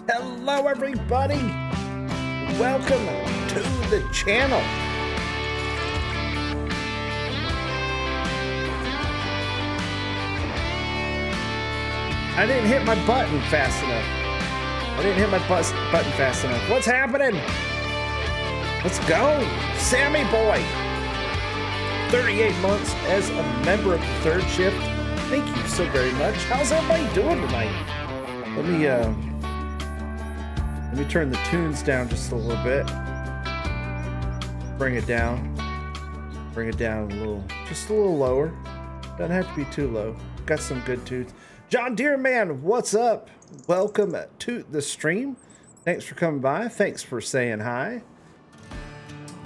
Hello everybody, welcome to the channel. I didn't hit my button fast enough. What's happening? Let's go. Sammy boy, 38 months as a member of the third shift. Thank you so very much. How's everybody doing tonight? Let me turn the tunes down just a little bit. Bring it down a little, just a little lower. Doesn't have to be too low. Got some good tunes. John Deere Man, what's up? Welcome to the stream. Thanks for coming by. Thanks for saying hi.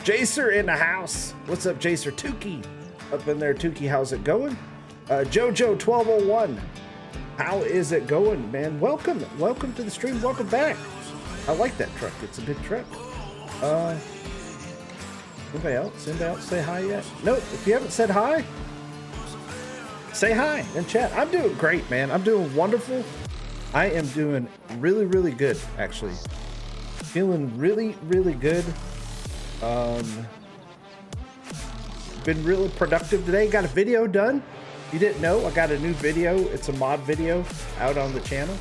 Jacer in the house. What's up, Jacer? Tukey up in there. Tukey, how's it going? Jojo 1201. How is it going, man? Welcome to the stream. Welcome back. I like that truck. It's a big truck. Anybody else say hi yet? Nope. If you haven't said hi, say hi in chat. I'm doing great, man. I'm doing wonderful. I am doing really, really good, actually. Feeling really, really good. Been really productive today. Got a video done. You didn't know, I got a new video. It's a mod video out on the channel.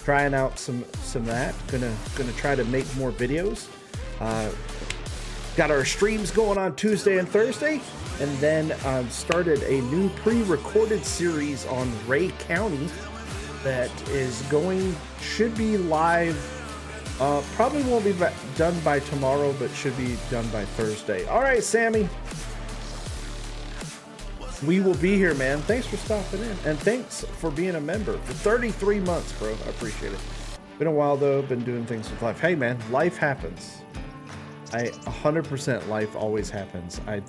Trying out some of that. Gonna try to make more videos. Got our streams going on Tuesday and Thursday, and then started a new pre-recorded series on Ray County that should be live. Probably won't be done by tomorrow, but should be done by Thursday. All right, Sammy. We will be here, man. Thanks for stopping in, and thanks for being a member for 33 months, bro. I appreciate it. Been a while though. Been doing things with life. Hey, man, life happens. 100% life always happens. I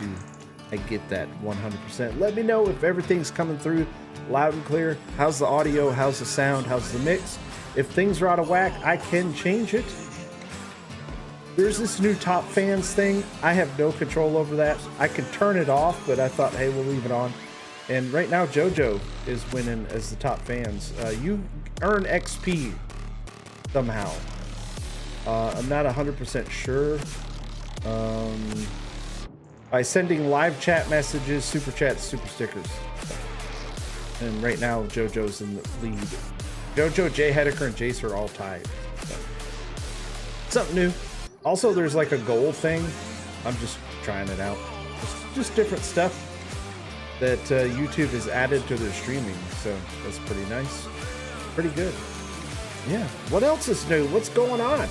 get that 100%. Let me know if everything's coming through loud and clear. How's the audio? How's the sound? How's the mix? If things are out of whack, I can change it. There's this new top fans thing. I have no control over that. I can turn it off, but I thought, hey, we'll leave it on. And right now, JoJo is winning as the top fans. You earn XP somehow. I'm not 100% sure. By sending live chat messages, super chats, super stickers. And right now, JoJo's in the lead. JoJo, Jay Hedeker, and Jace are all tied. So. Something new. Also, there's like a goal thing. I'm just trying it out. Just different stuff that YouTube has added to their streaming. So that's pretty nice. Pretty good. Yeah. What else is new? What's going on?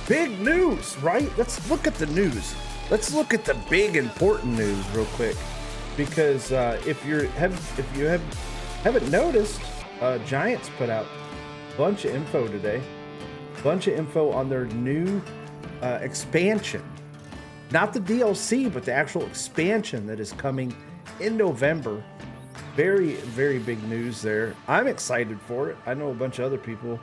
Big news, right? Let's look at the news. Let's look at the big important news real quick. Because if you haven't noticed, Giants put out a bunch of info today. Bunch of info on their new expansion, not the DLC, but the actual expansion that is coming in November. Very, very big news there. I'm excited for it. I know a bunch of other people.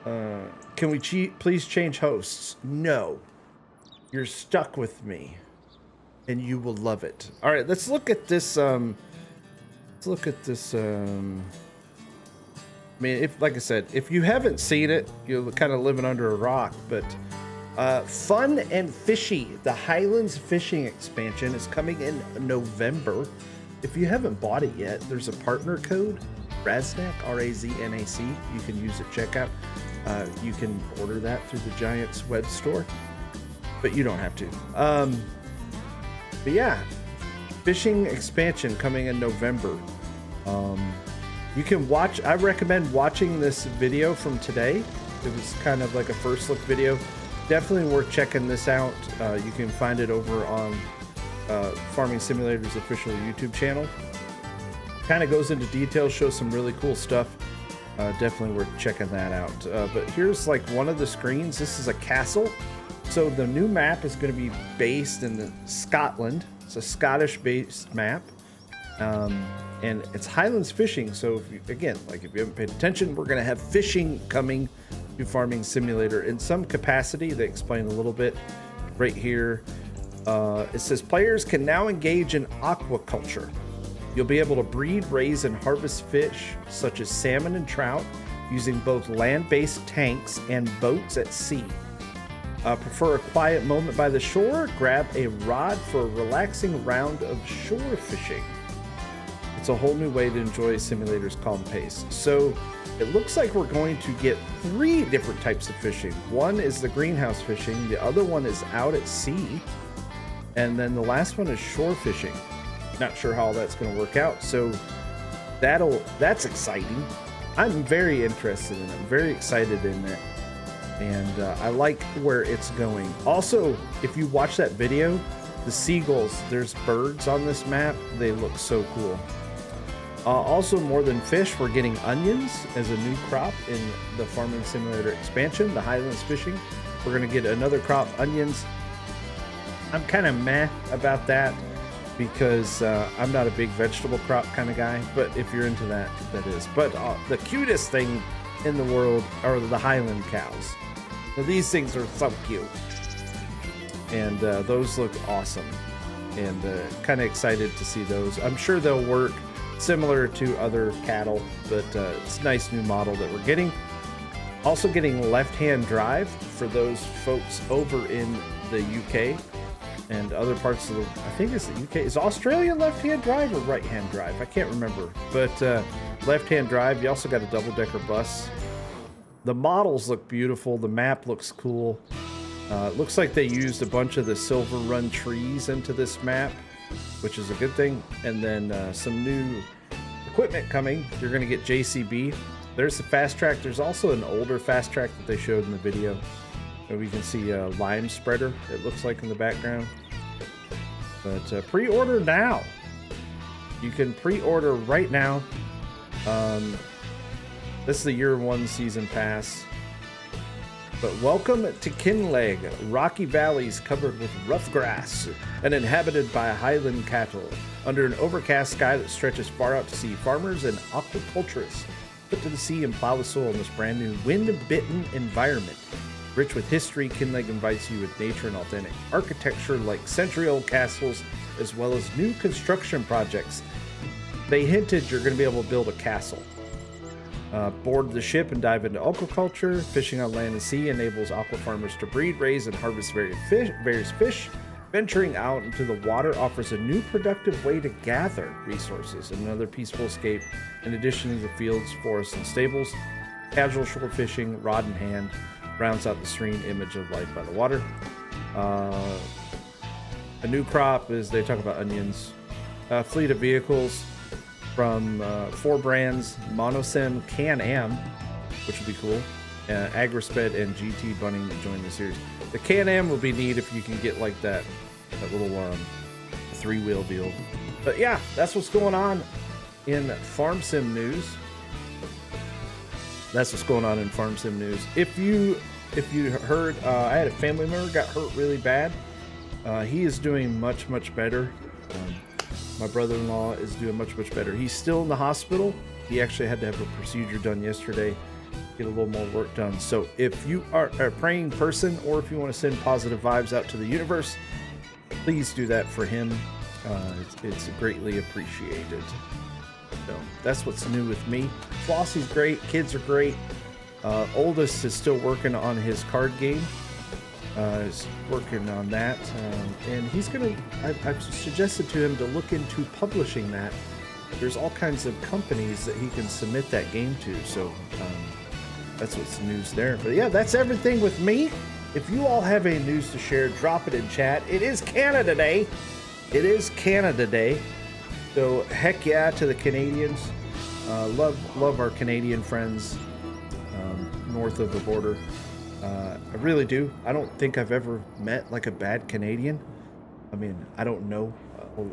Can we please change hosts? No, you're stuck with me, and you will love it. All right, let's look at this. I mean, like I said, if you haven't seen it, you're kind of living under a rock, but Fun and Fishy, the Highlands Fishing expansion, is coming in November. If you haven't bought it yet, there's a partner code, Raznac, R-A-Z-N-A-C. You can use at checkout. You can order that through the Giants web store, but you don't have to. But yeah, fishing expansion coming in November. You can watch, I recommend watching this video from today. It was kind of like a first look video. Definitely worth checking this out. You can find it over on Farming Simulator's official YouTube channel. Kind of goes into details, shows some really cool stuff. Definitely worth checking that out. But here's like one of the screens. This is a castle. So the new map is going to be based in Scotland. It's a Scottish-based map. And it's Highlands Fishing, so if you haven't paid attention, we're going to have fishing coming to Farming Simulator in some capacity. They explain a little bit right here. It says players can now engage in aquaculture. You'll be able to breed, raise, and harvest fish such as salmon and trout using both land-based tanks and boats at sea. Prefer a quiet moment by the shore? Grab a rod for a relaxing round of shore fishing. It's a whole new way to enjoy a simulator's calm pace. So it looks like we're going to get 3 different types of fishing. One is the greenhouse fishing, the other one is out at sea, and then the last one is shore fishing. Not sure how that's going to work out, so that's exciting. I'm very interested in it. I'm very excited in it, and I like where it's going. Also, if you watch that video, the seagulls, there's birds on this map. They look so cool. Also, more than fish, we're getting onions as a new crop in the Farming Simulator expansion, the Highlands Fishing. We're going to get another crop, onions. I'm kind of meh about that because I'm not a big vegetable crop kind of guy, but if you're into that, that is. But the cutest thing in the world are the Highland cows. Now, these things are so cute, and those look awesome, and kind of excited to see those. I'm sure they'll work similar to other cattle, but it's a nice new model that we're getting. Also getting left-hand drive for those folks over in the UK and other parts of the, I think it's the UK. Is Australia left-hand drive or right-hand drive? I can't remember, but left-hand drive. You also got a double-decker bus. The models look beautiful. The map looks cool. It looks like they used a bunch of the Silver Run trees into this map, which is a good thing. And then some new equipment coming. You're going to get JCB. There's the fast track. There's also an older fast track that they showed in the video. And we can see a lime spreader, it looks like, in the background. But pre-order now. You can pre-order right now. This is the year 1 season pass. But welcome to Kinleg, rocky valleys covered with rough grass and inhabited by highland cattle. Under an overcast sky that stretches far out to sea, farmers and aquaculturists put to the sea and plow the soil in this brand new wind-bitten environment. Rich with history, Kinleg invites you with nature and authentic architecture like century-old castles, as well as new construction projects. They hinted you're going to be able to build a castle. Board the ship and dive into aquaculture. Fishing on land and sea enables aqua farmers to breed, raise, and harvest various fish. Venturing out into the water offers a new productive way to gather resources and another peaceful escape, in addition to the fields, forests, and stables. Casual shore fishing, rod in hand, rounds out the serene image of life by the water. A new crop is, they talk about onions. Fleet of vehicles from 4 brands, Monosim, Can-Am, which would be cool, Agrisped, and GT Bunning to join the series. The Can-Am will be neat if you can get like that little 3-wheel deal. But yeah, that's what's going on in Farm Sim news. That's what's going on in Farm Sim news. If you heard, I had a family member got hurt really bad. He is doing much better. My brother-in-law is doing much better. He's still in the hospital. He actually had to have a procedure done yesterday, get a little more work done. So if you are a praying person, or if you want to send positive vibes out to the universe, please do that for him. It's greatly appreciated. So that's what's new with me. Flossie's great. Kids are great. Oldest is still working on his card game. Is working on that, and he's gonna. I've suggested to him to look into publishing that. There's all kinds of companies that he can submit that game to, so that's what's news there. But yeah, that's everything with me. If you all have any news to share, drop it in chat. It is Canada Day. It is Canada Day. So heck yeah to the Canadians. Love our Canadian friends north of the border. I really do. I don't think I've ever met like a bad Canadian. I mean, I don't know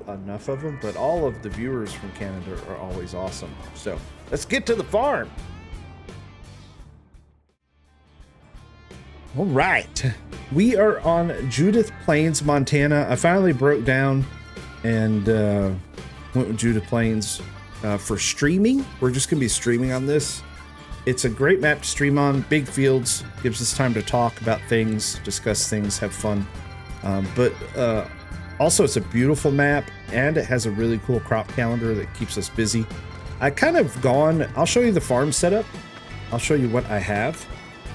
enough of them, but all of the viewers from Canada are always awesome. So let's get to the farm. All right. We are on Judith Plains, Montana. I finally broke down and went with Judith Plains for streaming. We're just going to be streaming on this. It's a great map to stream on. Big fields, gives us time to talk about things, discuss things, have fun. But also, it's a beautiful map, and it has a really cool crop calendar that keeps us busy. I kind of gone, I'll show you the farm setup. I'll show you what I have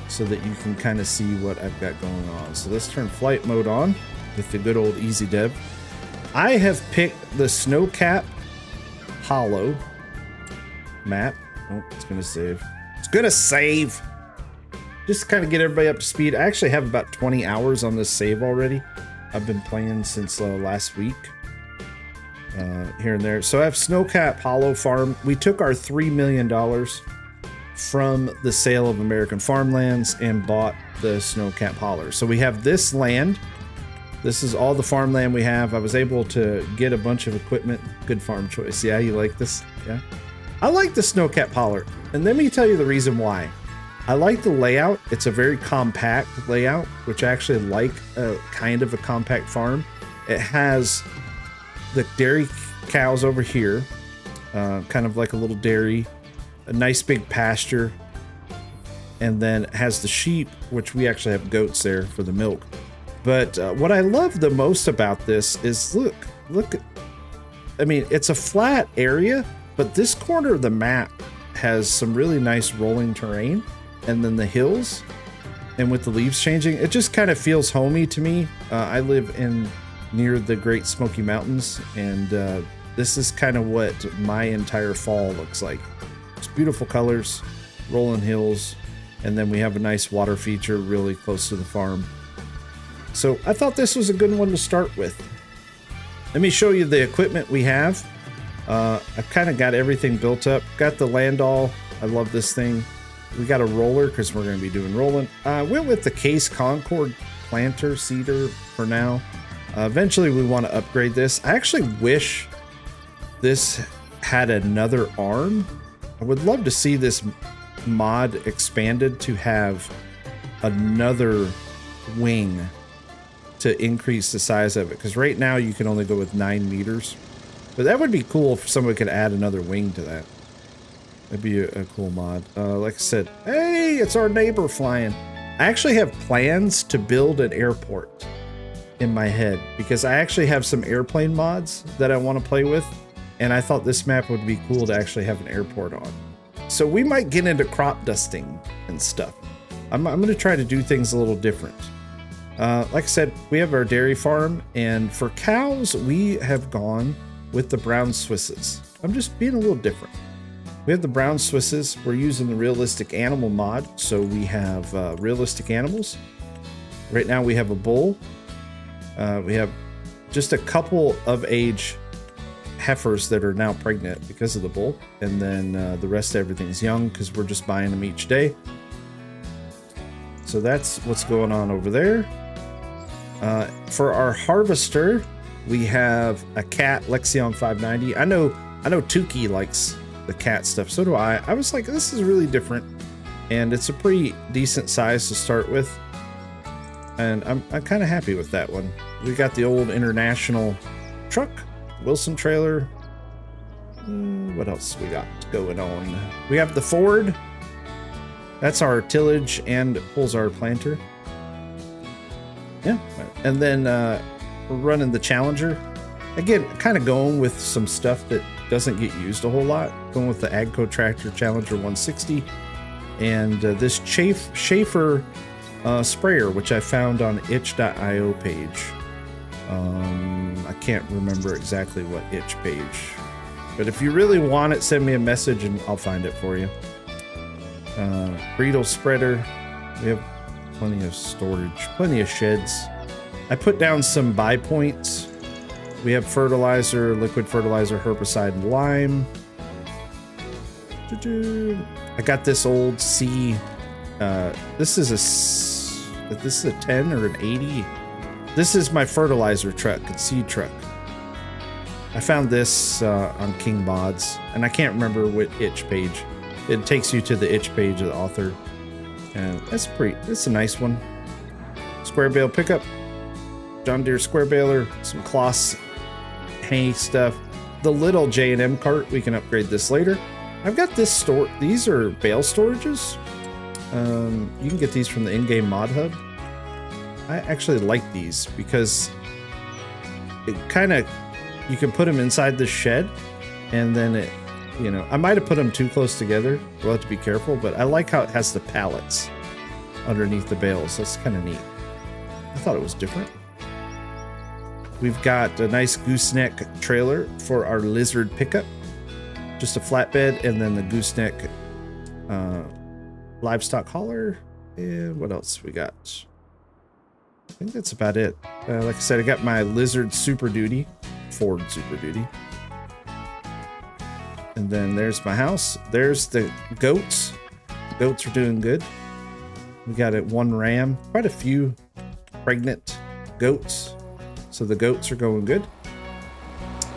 so that you can kind of see what I've got going on. So let's turn flight mode on with the good old easy dev. I have picked the Snowcap Hollow map. Oh, it's gonna save. It's gonna save. Just to kind of get everybody up to speed. I actually have about 20 hours on this save already. I've been playing since last week, here and there. So I have Snowcap Hollow Farm. We took our $3 million from the sale of American farmlands and bought the Snowcap Hollow. So we have this land. This is all the farmland we have. I was able to get a bunch of equipment. Good farm choice. Yeah, you like this? Yeah. I like the Snowcap Hollow. And let me tell you the reason why. I like the layout. It's a very compact layout, which I actually like a kind of a compact farm. It has the dairy cows over here, kind of like a little dairy, a nice big pasture, and then it has the sheep, which we actually have goats there for the milk. But what I love the most about this is look, I mean, it's a flat area, but this corner of the map has some really nice rolling terrain, and then the hills, and with the leaves changing, it just kind of feels homey to me. I live near the Great Smoky Mountains, and this is kind of what my entire fall looks like. It's beautiful colors, rolling hills, and then we have a nice water feature really close to the farm. So I thought this was a good one to start with. Let me show you the equipment we have. I've kind of got everything built up. Got the Landau. I love this thing. We got a roller because we're going to be doing rolling. Went with the Case Concord planter seeder for now. Eventually we want to upgrade this. I actually wish this had another arm. I would love to see this mod expanded to have another wing to increase the size of it, because right now you can only go with 9 meters, but that would be cool if someone could add another wing to that. That'd be a cool mod. Like I said, hey, it's our neighbor flying. I actually have plans to build an airport in my head because I actually have some airplane mods that I want to play with, and I thought this map would be cool to actually have an airport on. So we might get into crop dusting and stuff. I'm going to try to do things a little different. Like I said, we have our dairy farm, and for cows, we have gone with the brown Swisses. I'm just being a little different. We have the brown Swisses. We're using the realistic animal mod, so we have realistic animals. Right now we have a bull. We have just a couple of age heifers that are now pregnant because of the bull, and then the rest of everything's young because we're just buying them each day. So that's what's going on over there. For our harvester, we have a cat, Lexion 590. I know Tukey likes the cat stuff. So do I. I was like, this is really different, and it's a pretty decent size to start with, and I'm kind of happy with that one. We got the old International truck, Wilson trailer. What else we got going on? We have the Ford. That's our tillage and pulls our planter. Yeah, and then we're running the Challenger. Again, kind of going with some stuff that doesn't get used a whole lot. Going with the Agco Tractor Challenger 160 and this Schaefer sprayer, which I found on itch.io page. I can't remember exactly what itch page, but if you really want it, send me a message and I'll find it for you. Bridle spreader. We have plenty of storage, plenty of sheds. I put down some buy points. We have fertilizer, liquid fertilizer, herbicide, and lime. I got this old C. This is a 10 or an 80. This is my fertilizer truck, it's seed truck. I found this on King Mods, and I can't remember what itch page. It takes you to the itch page of the author, and that's a nice one. Square bale pickup, John Deere square baler, some Kloss hay stuff. The little J&M cart, we can upgrade this later. I've got this store. These are bale storages. You can get these from the in-game mod hub. I actually like these because it kind of, you can put them inside the shed, and then You know, I might have put them too close together. We'll have to be careful, but I like how it has the pallets underneath the bales. That's kind of neat. I thought it was different. We've got a nice gooseneck trailer for our lizard pickup. Just a flatbed, and then the gooseneck livestock hauler. And what else we got? I think that's about it. Like I said, I got my lizard Super Duty, Ford Super Duty. And then there's my house. There's the goats. Goats are doing good. We got one ram, quite a few pregnant goats. So the goats are going good.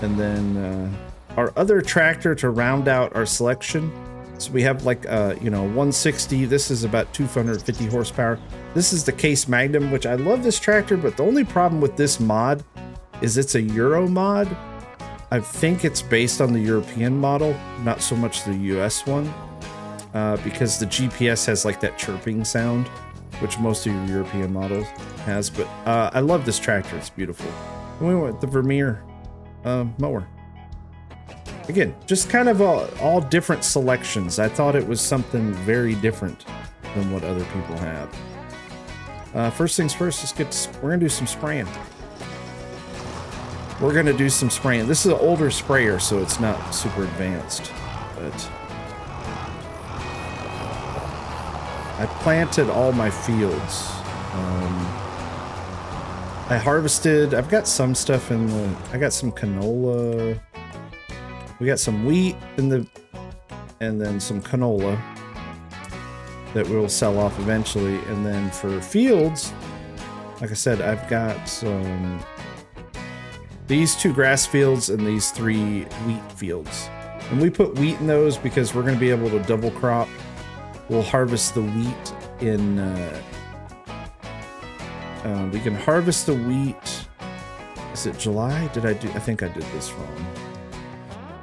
And then our other tractor to round out our selection. So we have like, 160. This is about 250 horsepower. This is the Case Magnum, which I love this tractor, but the only problem with this mod is it's a Euro mod. I think it's based on the European model, not so much the US one, because the GPS has like that chirping sound, which most of your European models has. But I love this tractor. It's beautiful. And we went with the Vermeer mower. Again, just kind of all different selections. I thought it was something very different than what other people have. First things first, we're gonna do some spraying. We're gonna do some spraying. This is an older sprayer, so it's not super advanced, but I planted all my fields. I harvested. I've got some stuff in the. I got some canola. We got some wheat in the, and then some canola that we'll sell off eventually. And then for fields, like I said, I've got some. These 2 grass fields and these 3 wheat fields. And we put wheat in those because we're going to be able to double crop. We'll harvest the wheat in... we can harvest the wheat... Is it July? I think I did this wrong.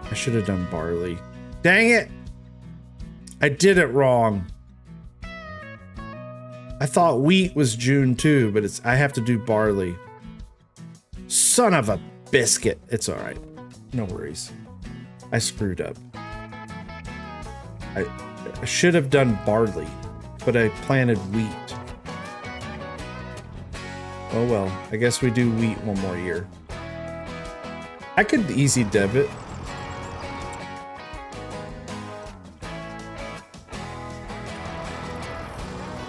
I should have done barley. Dang it! I did it wrong. I thought wheat was June too, but I have to do barley. Son of a biscuit. It's all right. No worries. I screwed up. I should have done barley, but I planted wheat. Oh well, I guess we do wheat one more year. I could easy debit.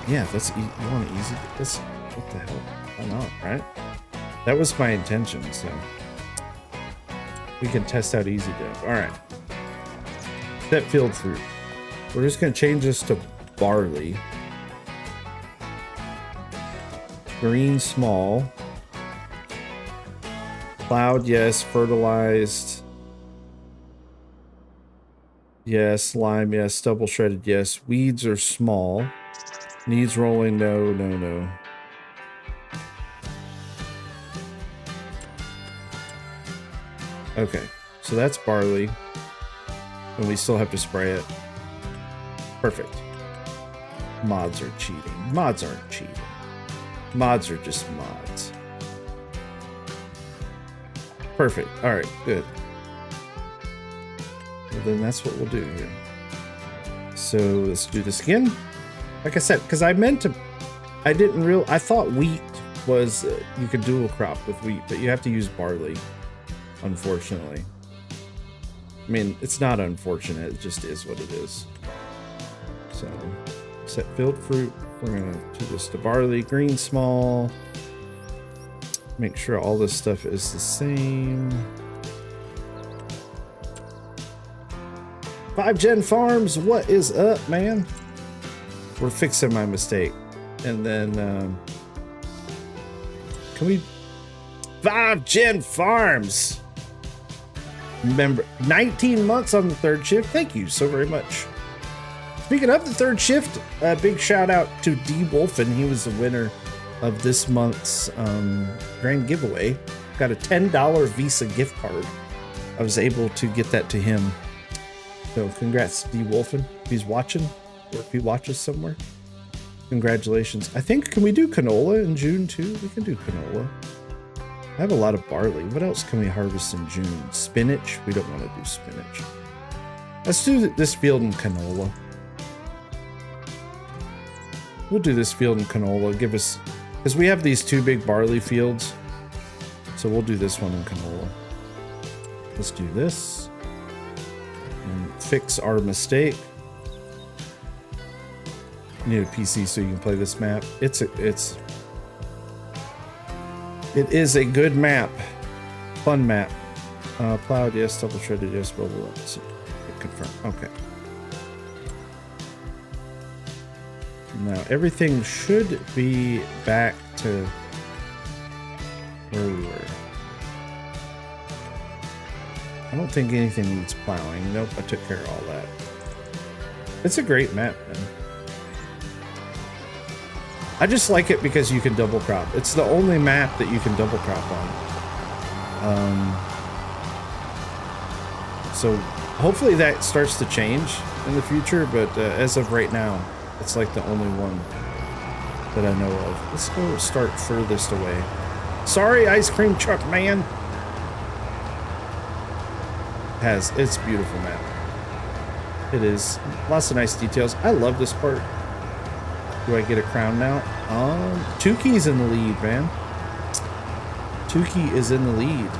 Yeah, you want to easy this? What the hell? Why not, right? That was my intention, so we can test out easy dev. All right. Set field fruit. We're just going to change this to barley. Green small. Plowed, yes. Fertilized. Yes. Lime, yes. Double shredded, yes. Weeds are small. Needs rolling, no, no, no. Okay, so that's barley. And we still have to spray it. Perfect. Mods are cheating. Mods aren't cheating. Mods are just mods. Perfect. Alright, good. Well, then that's what we'll do here. So let's do this again. Like I said, because I thought wheat was, you could dual crop with wheat, but you have to use barley, unfortunately. I mean, it's not unfortunate, it just is what it is. So, set field fruit, we're gonna do this to barley, green small. Make sure all this stuff is the same. 5 Gen Farms, what is up, man? We're fixing my mistake. And then, can we... 5 Gen Farms! Remember, 19 months on the 3rd shift. Thank you so very much. Speaking of the 3rd shift, a big shout out to D. Wolfen. He was the winner of this month's grand giveaway. Got a $10 Visa gift card. I was able to get that to him. So congrats, D. Wolfen, if he's watching, or if he watches somewhere. Congratulations. I think, can we do canola in June too? We can do canola. I have a lot of barley. What else can we harvest in June? Spinach? We don't want to do spinach. Let's do this field in canola. We'll do this field in canola. Give us, because we have these 2 big barley fields. So we'll do this one in canola. Let's do this. And fix our mistake. You need a PC so you can play this map. It is a good map. Fun map. Plowed, yes. Double shredded, yes. Blah, blah, blah. So, confirm. Okay. Now everything should be back to where we were. I don't think anything needs plowing. Nope, I took care of all that. It's a great map, man. I just like it because you can double crop. It's the only map that you can double crop on. So hopefully that starts to change in the future, but as of right now, it's like the only one that I know of. Let's go start furthest away. Sorry, ice cream truck man. It's beautiful map. It is. Lots of nice details. I love this part. Do I get a crown now? Tukey's in the lead, man. Tukey is in the lead.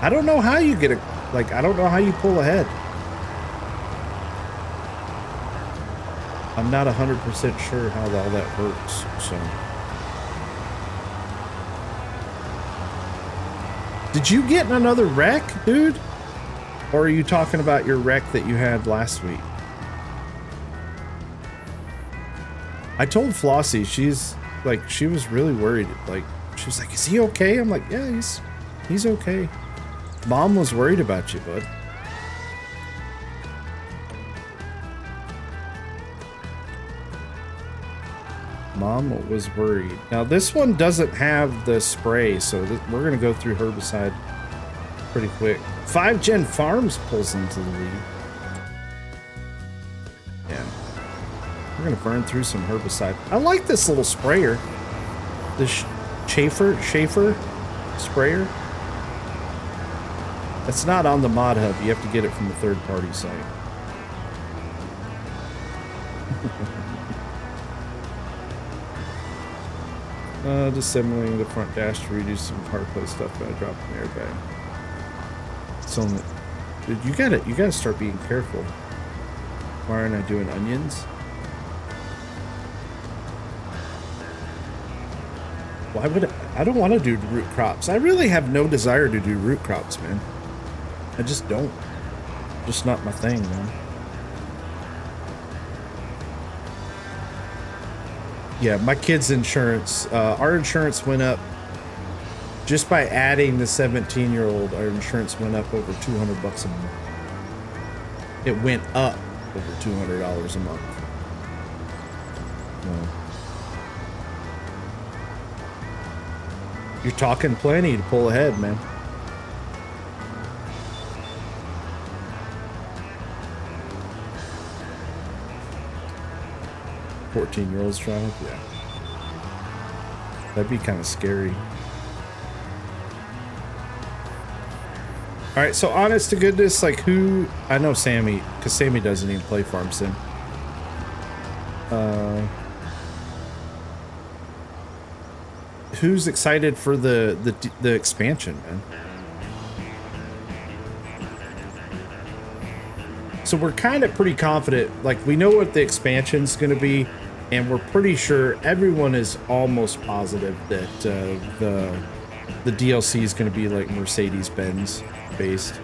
I don't know how you get I don't know how you pull ahead. I'm not 100% sure how all that works, so. Did you get in another wreck, dude? Or are you talking about your wreck that you had last week? I told Flossie, she was really worried. Like, she was like, is he okay? I'm like, yeah, he's okay. Mom was worried about you, bud. Mom was worried. Now, this one doesn't have the spray, so we're going to go through herbicide pretty quick. 5 Gen Farms pulls into the lead. Yeah. We're going to burn through some herbicide. I like this little sprayer. This Schaefer sprayer. It's not on the mod hub. You have to get it from a third-party site. Disassembling the front dash to reduce some hard play stuff by dropping the airbag. So, dude, you gotta start being careful. Why aren't I doing onions? Why would I don't want to do root crops. I really have no desire to do root crops, man. I just don't. Just not my thing, man. Yeah, my kid's insurance, our insurance went up just by adding the 17-year-old. Our insurance went up over $200 a month. It went up over $200 a month. No. You're talking plenty to pull ahead, man. $14-year-olds drive? Yeah. That'd be kind of scary. Alright, so honest to goodness, like who... I know Sammy, because Sammy doesn't even play Farm Sim. Who's excited for the expansion, man? So we're kind of pretty confident, like we know what the expansion's going to be, and we're pretty sure everyone is almost positive that the DLC is going to be like Mercedes-Benz based.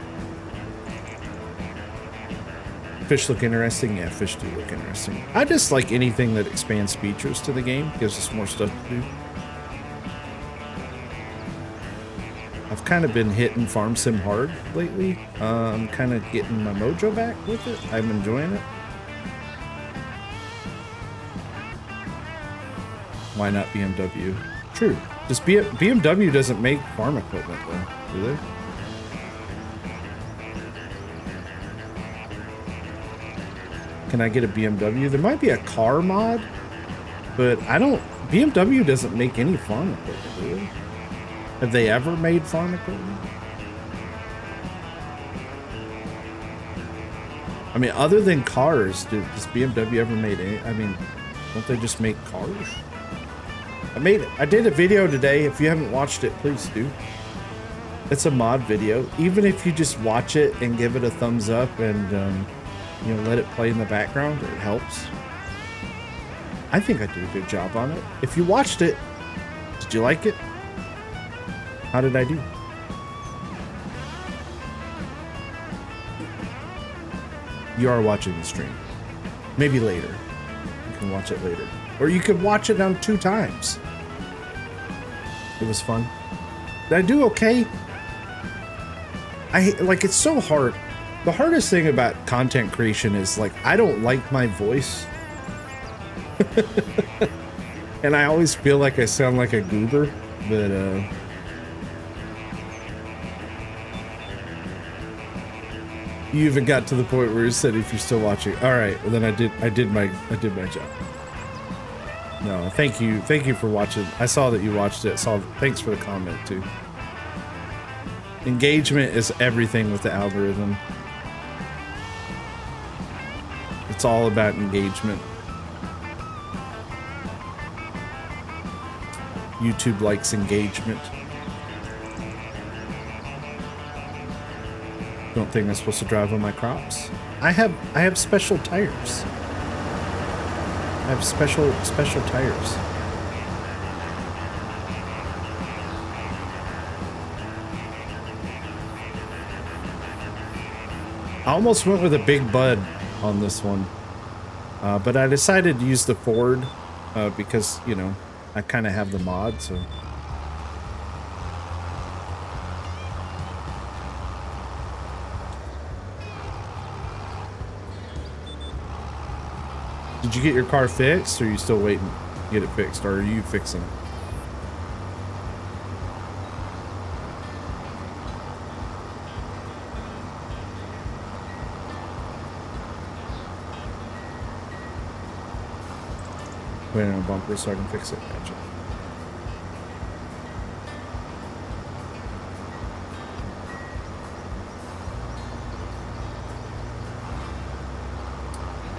Fish look interesting? Yeah, fish do look interesting. I just like anything that expands features to the game, gives us more stuff to do. I've kind of been hitting Farm Sim hard lately. I'm kind of getting my mojo back with it. I'm enjoying it. Why not BMW? True. Just BMW doesn't make farm equipment though, do they? Can I get a BMW? There might be a car mod, but BMW doesn't make any farm equipment, do they? Have they ever made farm equipment? I mean, other than cars, does BMW ever made any? I mean, don't they just make cars? I did a video today. If you haven't watched it, please do. It's a mod video. Even if you just watch it and give it a thumbs up and you know, let it play in the background, it helps. I think I did a good job on it. If you watched it, did you like it? How did I do? You are watching the stream. Maybe later. You can watch it later. Or you could watch it on 2 times. It was fun. Did I do okay? Like, it's so hard. The hardest thing about content creation is, like, I don't like my voice. And I always feel like I sound like a goober, but you even got to the point where you said if you're still watching. All right, well then I did my job. No, thank you for watching. I saw that you watched it. Thanks for the comment too. Engagement is everything with the algorithm. It's all about engagement. YouTube likes engagement. Don't think I'm supposed to drive on my crops. I have special tires. I have special tires. I almost went with a big bud on this one, but I decided to use the Ford because, you know, I kind of have the mod, so. Did you get your car fixed, or are you still waiting to get it fixed, or are you fixing it? Waiting on a bumper so I can fix it. Gotcha.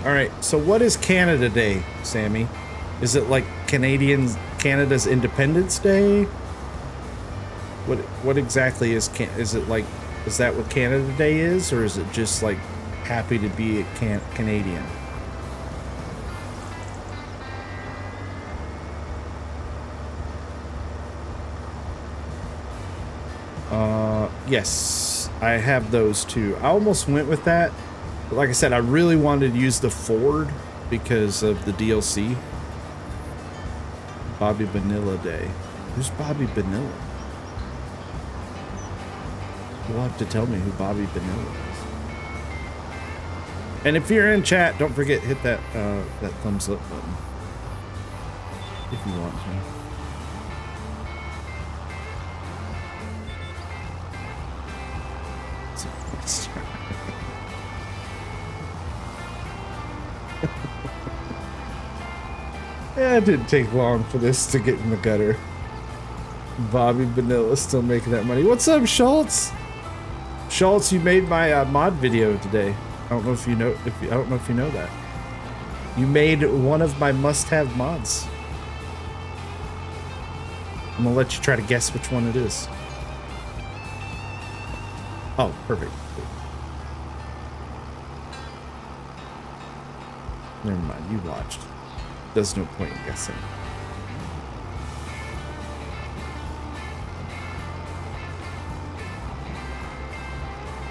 All right, so what is Canada Day, Sammy? Is it like Canada's Independence Day? What exactly is it like? Is that what Canada Day is, or is it just like happy to be a Canadian? Yes, I have those too. I almost went with that. But like I said, I really wanted to use the Ford because of the DLC. Bobby Vanilla Day. Who's Bobby Vanilla? You'll have to tell me who Bobby Vanilla is. And if you're in chat, don't forget hit that that thumbs up button if you want to. Yeah, it didn't take long for this to get in the gutter. Bobby Vanilla still making that money. What's up, Schultz? Schultz, you made my mod video today. I don't know if you know. I don't know if you know that. You made one of my must-have mods. I'm gonna let you try to guess which one it is. Oh, perfect. Never mind, you watched. There's no point in guessing.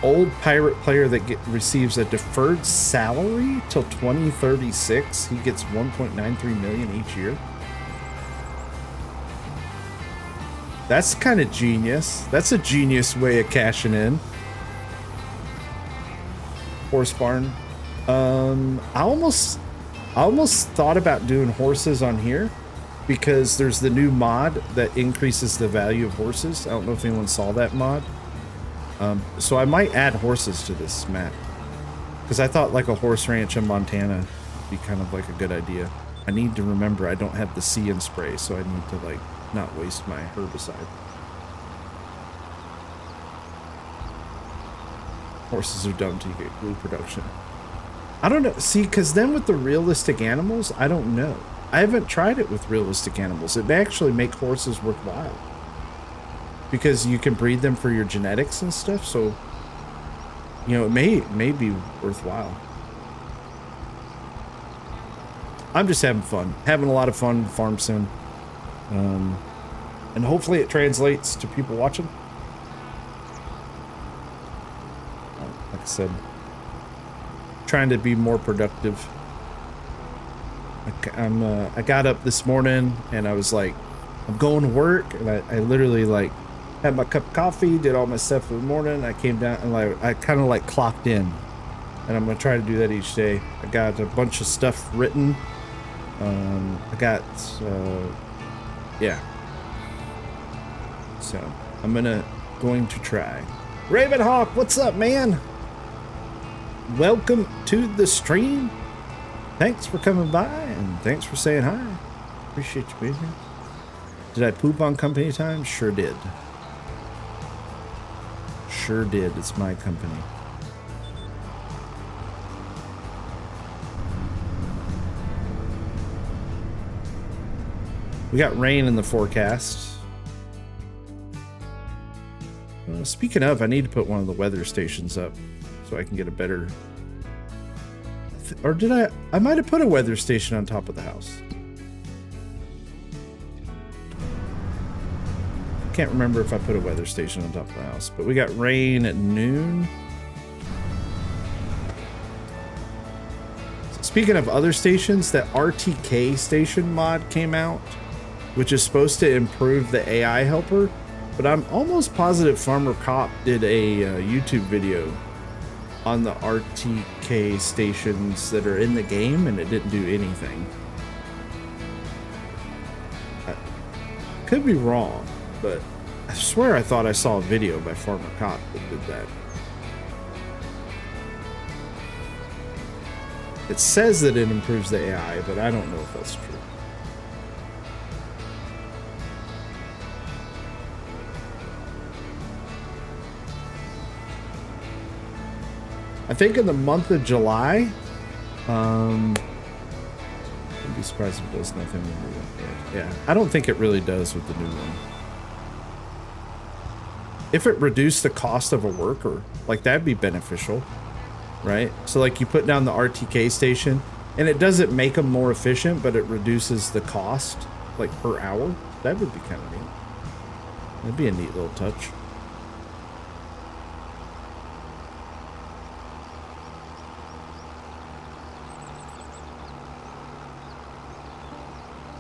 Old pirate player that receives a deferred salary till 2036. He gets 1.93 million each year. That's kind of genius. That's a genius way of cashing in. Horse barn. I almost thought about doing horses on here because there's the new mod that increases the value of horses. I don't know if anyone saw that mod. So I might add horses to this map because I thought like a horse ranch in Montana would be kind of like a good idea. I need to remember I don't have the See and Spray, so I need to like not waste my herbicide. Horses are dumb to get glue production. I don't know. See, because then with the realistic animals, I don't know. I haven't tried it with realistic animals. It may actually make horses worthwhile because you can breed them for your genetics and stuff. So, you know, it may be worthwhile. I'm just having fun, having a lot of fun with Farm Sim, and hopefully it translates to people watching. Like I said, trying to be more productive. I got up this morning and I was like, I'm going to work, and I literally like had my cup of coffee, did all my stuff for the morning. I came down and like I kind of like clocked in, and I'm gonna try to do that each day. I got a bunch of stuff written. I got yeah. So I'm going to try. Ravenhawk, what's up, man? Welcome to the stream. Thanks for coming by, and thanks for saying hi. Appreciate you being here. Did I poop on company time? Sure did. Sure did. It's my company. We got rain in the forecast. Speaking of, I need to put one of the weather stations up so I can get a better... Or did I might have put a weather station on top of the house. Can't remember if I put a weather station on top of the house, but we got rain at noon. Speaking of other stations, that RTK station mod came out, which is supposed to improve the AI helper, but I'm almost positive Farmer Cop did a YouTube video on the RTK stations that are in the game, and it didn't do anything. I could be wrong, but I swear I thought I saw a video by Farmer Cop that did that. It says that it improves the AI, but I don't know if that's true. I think in the month of July, I'd be surprised if it does nothing with the new one. Yeah, I don't think it really does with the new one. If it reduced the cost of a worker, like that'd be beneficial, right? So like you put down the RTK station and it doesn't make them more efficient, but it reduces the cost like per hour. That would be kind of neat. That'd be a neat little touch.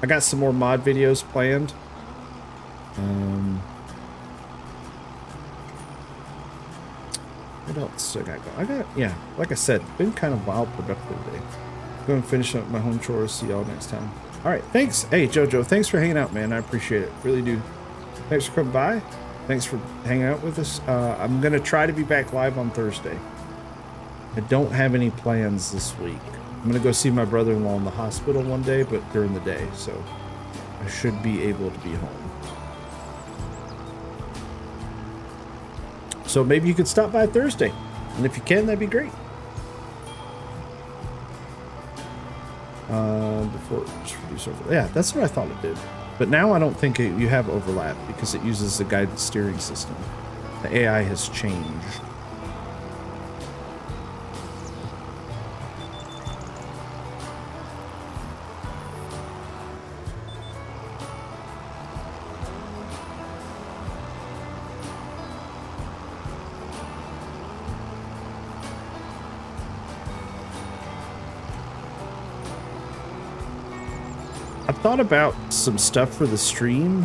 I got some more mod videos planned. What else I got? Yeah, like I said, been kind of wild productive day. Go and finish up my home chores. See y'all next time. All right, thanks. Hey, Jojo, thanks for hanging out, man. I appreciate it. Really do. Thanks for coming by. Thanks for hanging out with us. I'm going to try to be back live on Thursday. I don't have any plans this week. I'm going to go see my brother-in-law in the hospital one day, but during the day, so I should be able to be home. So maybe you could stop by Thursday, and if you can, that'd be great. Before just reduce over. Yeah, that's what I thought it did. But now I don't think you have overlap because it uses the guided steering system. The AI has changed. I thought about some stuff for the stream,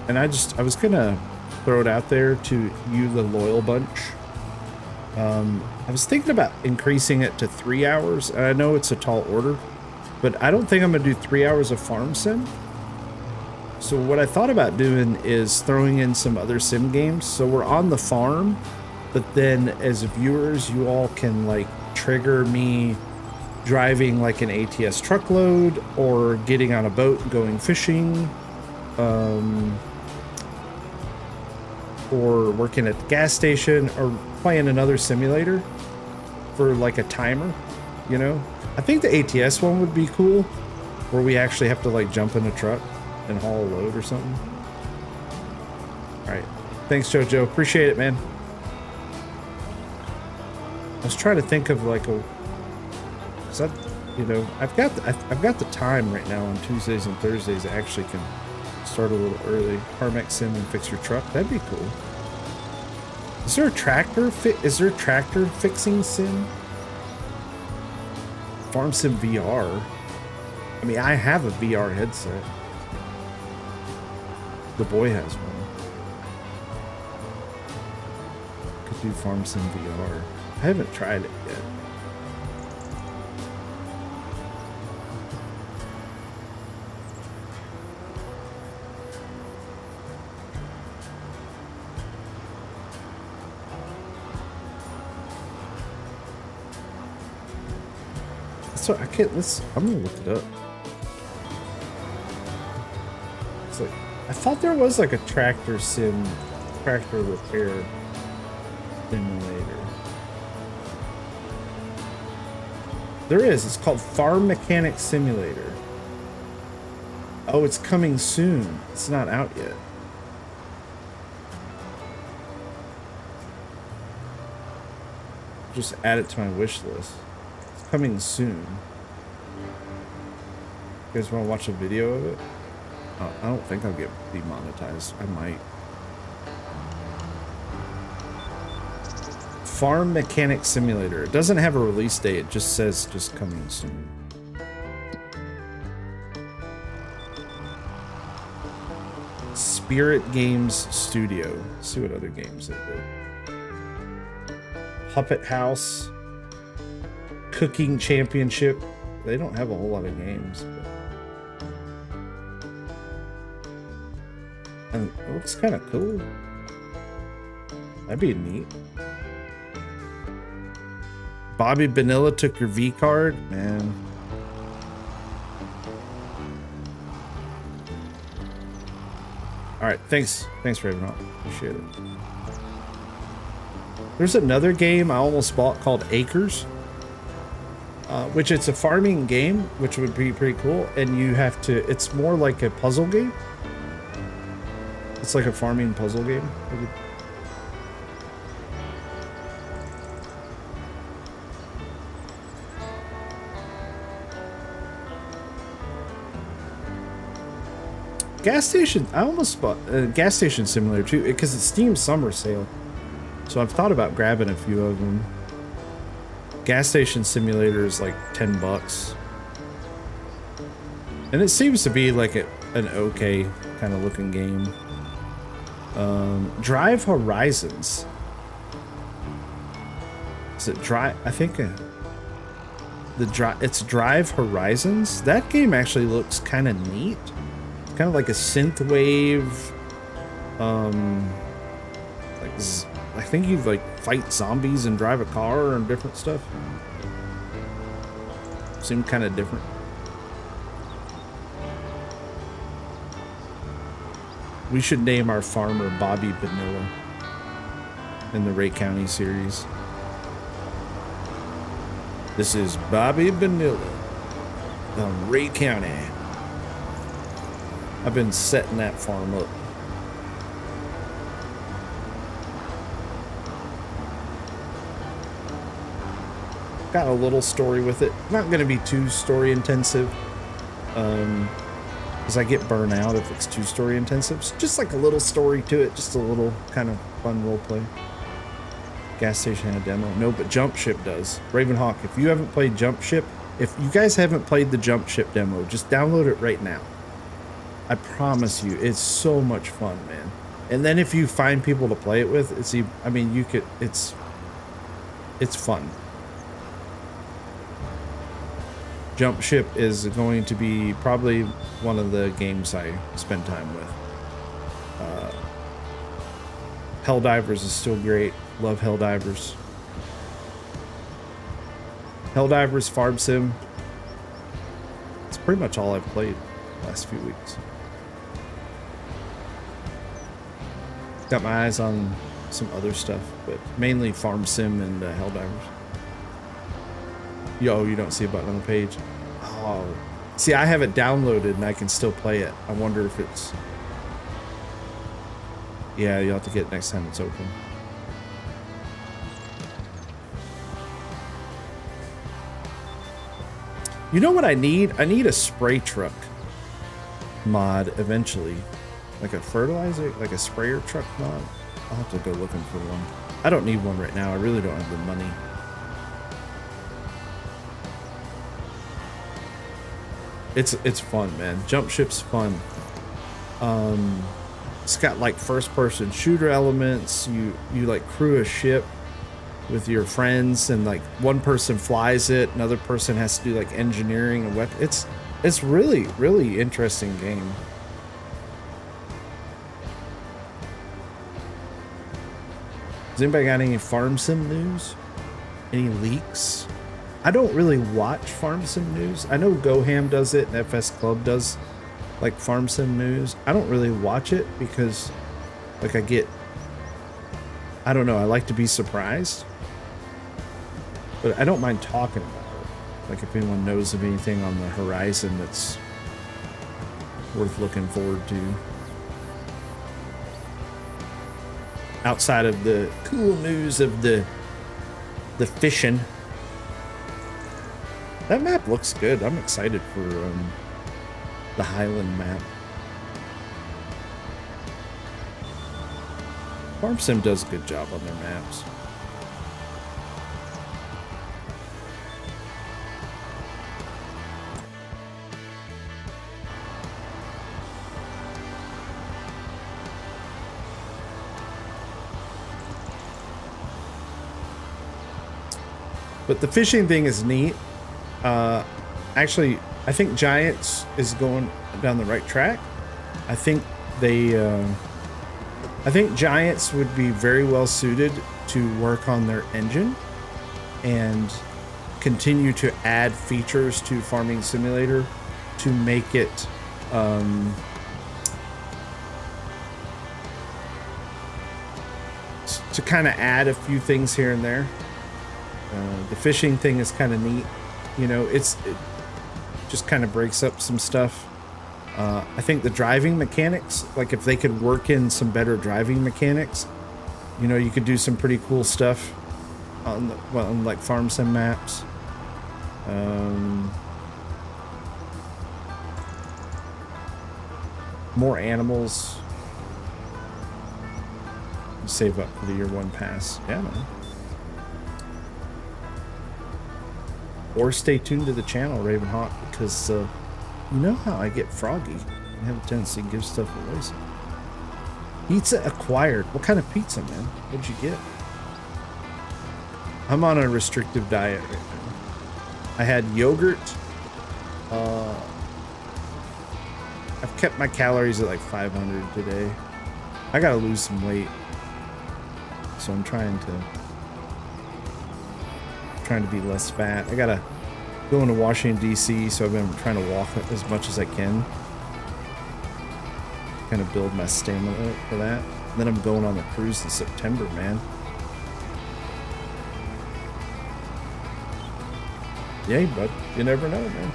and I was gonna throw it out there to you, the loyal bunch. I was thinking about increasing it to 3 hours, and I know it's a tall order, but I don't think I'm gonna do 3 hours of farm sim. So what I thought about doing is throwing in some other sim games. So we're on the farm, but then as viewers, you all can like trigger me driving like an ATS truckload or getting on a boat and going fishing. or working at the gas station or playing another simulator for like a timer, you know? I think the ATS one would be cool, where we actually have to like jump in a truck and haul a load or something. All right. Thanks, JoJo. Appreciate it, man. I was trying to think of like a, you know, I've got the time right now on Tuesdays and Thursdays. I actually can start a little early. Carmack Sim and fix your truck. That'd be cool. Is there a tractor is there a tractor fixing sim? Farm Sim VR. I mean, I have a VR headset. The boy has one. Could do Farm Sim VR. I haven't tried it yet. So I can't. I'm gonna look it up. It's like I thought there was like a tractor repair simulator. There is. It's called Farm Mechanic Simulator. Oh, it's coming soon. It's not out yet. Just add it to my wish list. It's coming soon. You guys want to watch a video of it? Oh, I don't think I'll get demonetized. I might. Farm Mechanic Simulator. It doesn't have a release date. It just says just coming soon. Spirit Games Studio. Let's see what other games they do. Puppet House. Cooking Championship. They don't have a whole lot of games. And it looks kind of cool. That'd be neat. Bobby Vanilla took your V card, man. All right, thanks, Ravenhawk. Appreciate it. There's another game I almost bought called Acres, which it's a farming game, which would be pretty cool. And you have to. It's more like a puzzle game. It's like a farming puzzle game. Gas station. I almost bought a gas station simulator too, because it's Steam Summer Sale. So I've thought about grabbing a few of them. Gas station simulator is like $10, and it seems to be like an okay kind of looking game. Drive Horizons. Is it Drive? I think it's Drive Horizons. That game actually looks kind of neat. Kind of like a synthwave. I think you like fight zombies and drive a car and different stuff. Seemed kind of different. We should name our farmer Bobby Vanilla in the Ray County series. This is Bobby Vanilla on Ray County. I've been setting that farm up. Got a little story with it. Not going to be too story intensive. Because I get burnt out if it's too story intensive. So just like a little story to it. Just a little kind of fun role play. Gas station had a demo. No, but Jump Ship does. Ravenhawk, if you haven't played Jump Ship, if you guys haven't played the Jump Ship demo, just download it right now. I promise you, it's so much fun, man. And then if you find people to play it with, it's fun. Jump Ship is going to be probably one of the games I spend time with. Helldivers is still great. Love Helldivers. Helldivers, Farm Sim. It's pretty much all I've played the last few weeks. Got my eyes on some other stuff, but mainly Farm Sim and Helldivers. Yo, you don't see a button on the page. Oh, see, I have it downloaded and I can still play it. I wonder if it's... Yeah, you'll have to get it next time it's open. You know what I need? I need a spray truck mod eventually. Like a fertilizer, like a sprayer truck mod. I'll have to go looking for one. I don't need one right now. I really don't have the money. It's fun, man. Jump ship's fun. It's got like first person shooter elements. You like crew a ship with your friends, and like one person flies it, another person has to do like engineering and weapon. It's really interesting game. Has anybody got any Farm Sim news? Any leaks? I don't really watch Farm Sim news. I know GoHam does it and FS Club does like Farm Sim news. I don't really watch it because like I don't know, I like to be surprised. But I don't mind talking about it. Like if anyone knows of anything on the horizon that's worth looking forward to. Outside of the cool news of the fishing. That map looks good. I'm excited for the Highland map. Farm Sim does a good job on their maps. But the fishing thing is neat. Actually, I think Giants is going down the right track. I think Giants would be very well suited to work on their engine and continue to add features to Farming Simulator to make it to kind of add a few things here and there. The fishing thing is kind of neat. You know, it just kind of breaks up some stuff. I think the driving mechanics, like if they could work in some better driving mechanics, you know, you could do some pretty cool stuff on like Farm Sim maps. More animals. Save up for the year one pass. Yeah, man. Or stay tuned to the channel, Ravenhawk, because you know how I get froggy. I have a tendency to give stuff away. So. Pizza acquired. What kind of pizza, man? What'd you get? I'm on a restrictive diet right now. I had yogurt. I've kept my calories at like 500 today. I gotta lose some weight, so I'm trying to be less fat. I gotta go into Washington DC, so I've been trying to walk as much as I can, kind of build my stamina for that. And then I'm going on the cruise in September, man. Yeah, but you never know, man.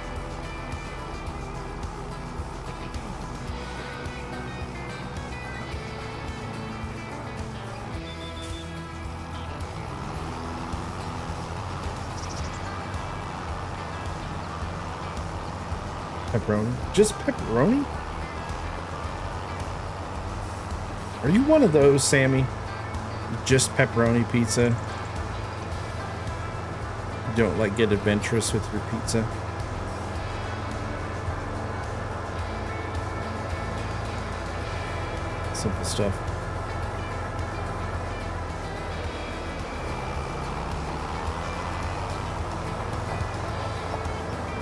Pepperoni? Just pepperoni? Are you one of those, Sammy? Just pepperoni pizza? You don't like get adventurous with your pizza? Simple stuff.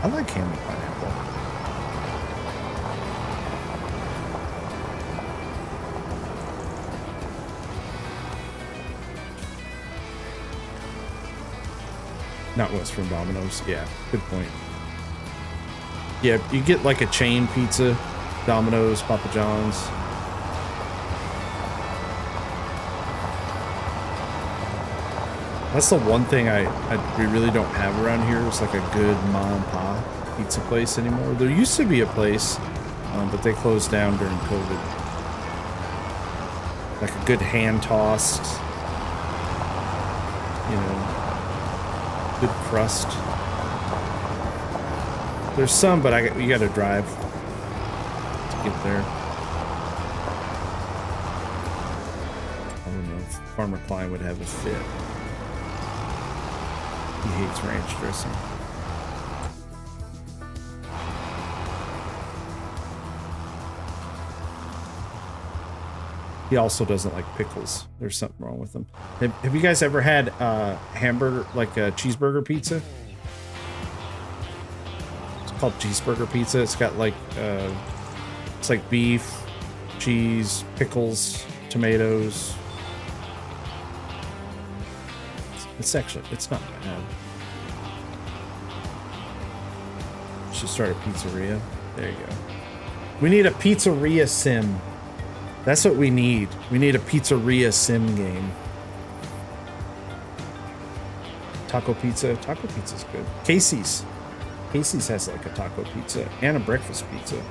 I like ham and pineapple. Not what's from Domino's. Yeah, good point. Yeah, you get like a chain pizza, Domino's, Papa John's. That's the one thing we really don't have around here. It's like a good mom and pop pizza place anymore. There used to be a place, but they closed down during COVID. Like a good hand tossed, you know, good crust. There's some, but you got to drive to get there. I don't know if Farmer Klein would have a fit. He hates ranch dressing. He also doesn't like pickles. There's something wrong with him. Have you guys ever had hamburger, like a cheeseburger pizza? It's called cheeseburger pizza. It's got like, it's like beef, cheese, pickles, tomatoes. It's not bad. Should start a pizzeria. There you go. We need a pizzeria sim. That's what we need. We need a pizzeria sim game. Taco pizza. Taco pizza's good. Casey's. Casey's has like a taco pizza and a breakfast pizza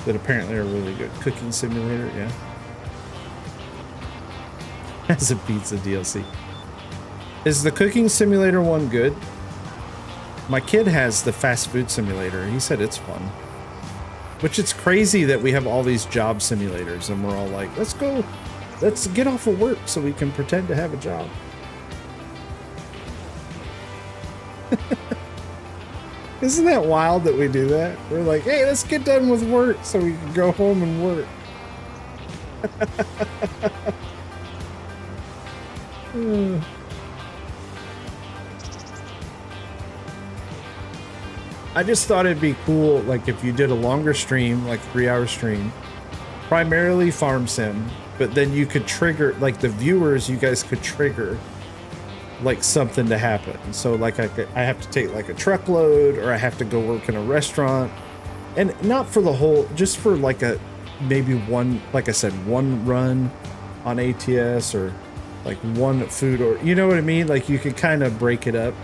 that apparently are really good. Cooking simulator, yeah. That's a pizza DLC. Is the cooking simulator one good? My kid has the fast food simulator. He said it's fun. Which it's crazy that we have all these job simulators and we're all like, let's get off of work so we can pretend to have a job. Isn't that wild that we do that? We're like, hey, let's get done with work so we can go home and work. I just thought it'd be cool, like if you did a longer stream, like 3-hour stream, primarily farm sim, but then you could trigger, like the viewers, you guys could trigger like something to happen. So like I have to take like a truckload, or I have to go work in a restaurant, and not for the whole, just for like a, maybe one, like I said, one run on ATS, or like one food, or you know what I mean? Like you could kind of break it up.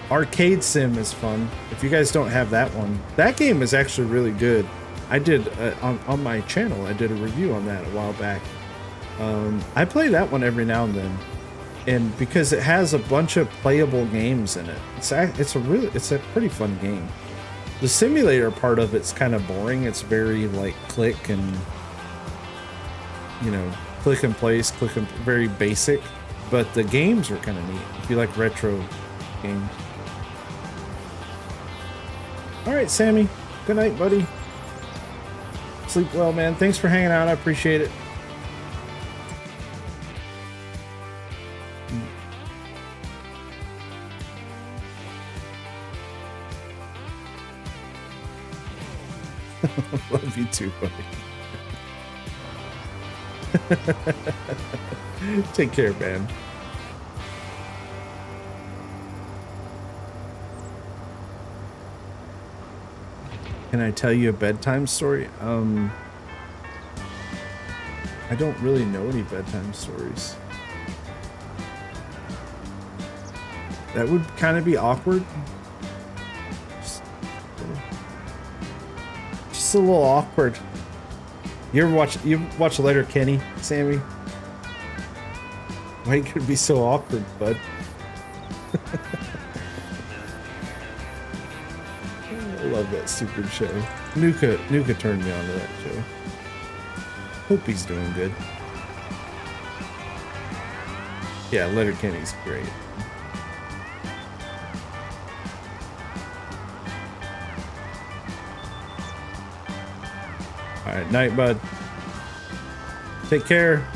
Arcade Sim is fun. If you guys don't have that one, that game is actually really good. I did on my channel, I did a review on that a while back. I play that one every now and then, and because it has a bunch of playable games in it, it's a pretty fun game. The simulator part of it's kind of boring. It's very like click and, you know, click and place, very basic. But the games are kind of neat if you like retro games. All right, Sammy. Good night, buddy. Sleep well, man. Thanks for hanging out. I appreciate it. Love you too, buddy. Take care, man. Can I tell you a bedtime story? I don't really know any bedtime stories. That would kind of be awkward. Just a little awkward. You watch Letterkenny, Sammy? Why could it be so awkward, bud? I love that stupid show. Nuka turned me on to that show. Hope he's doing good. Yeah, Letterkenny's great. Alright, night, bud. Take care.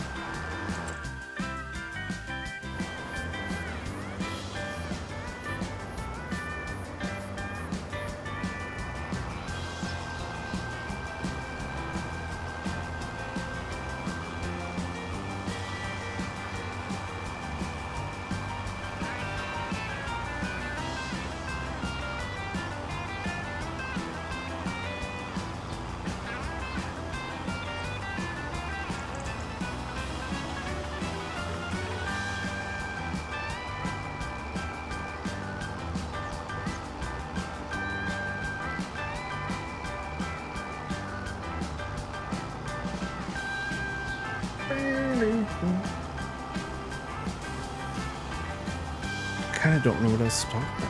kind of don't know what else to talk about.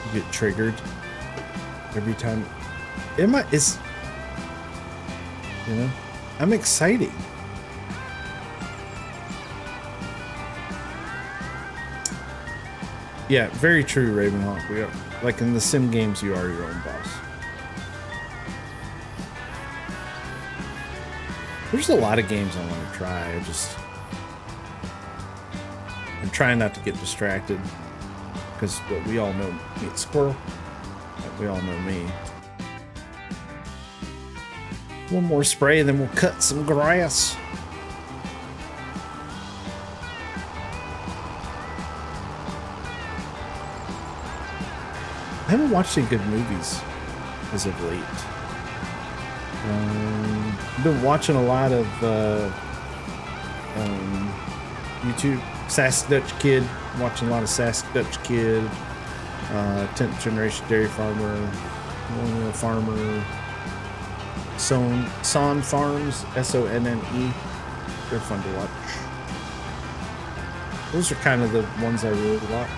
You get triggered every time. I'm exciting. Yeah, very true, Ravenhawk. We are, like in the sim games, you are your own boss. There's a lot of games I want to try. I'm trying not to get distracted because we all know me, squirrel. We all know me. One more spray, and then we'll cut some grass. I haven't watched any good movies as of late. I've been watching a lot of YouTube. Sask Dutch Kid. Watching a lot of Sask Dutch Kid. 10th Generation Dairy Farmer. Millennial Farmer. Son Farms. SONNE. They're fun to watch. Those are kind of the ones I really watch.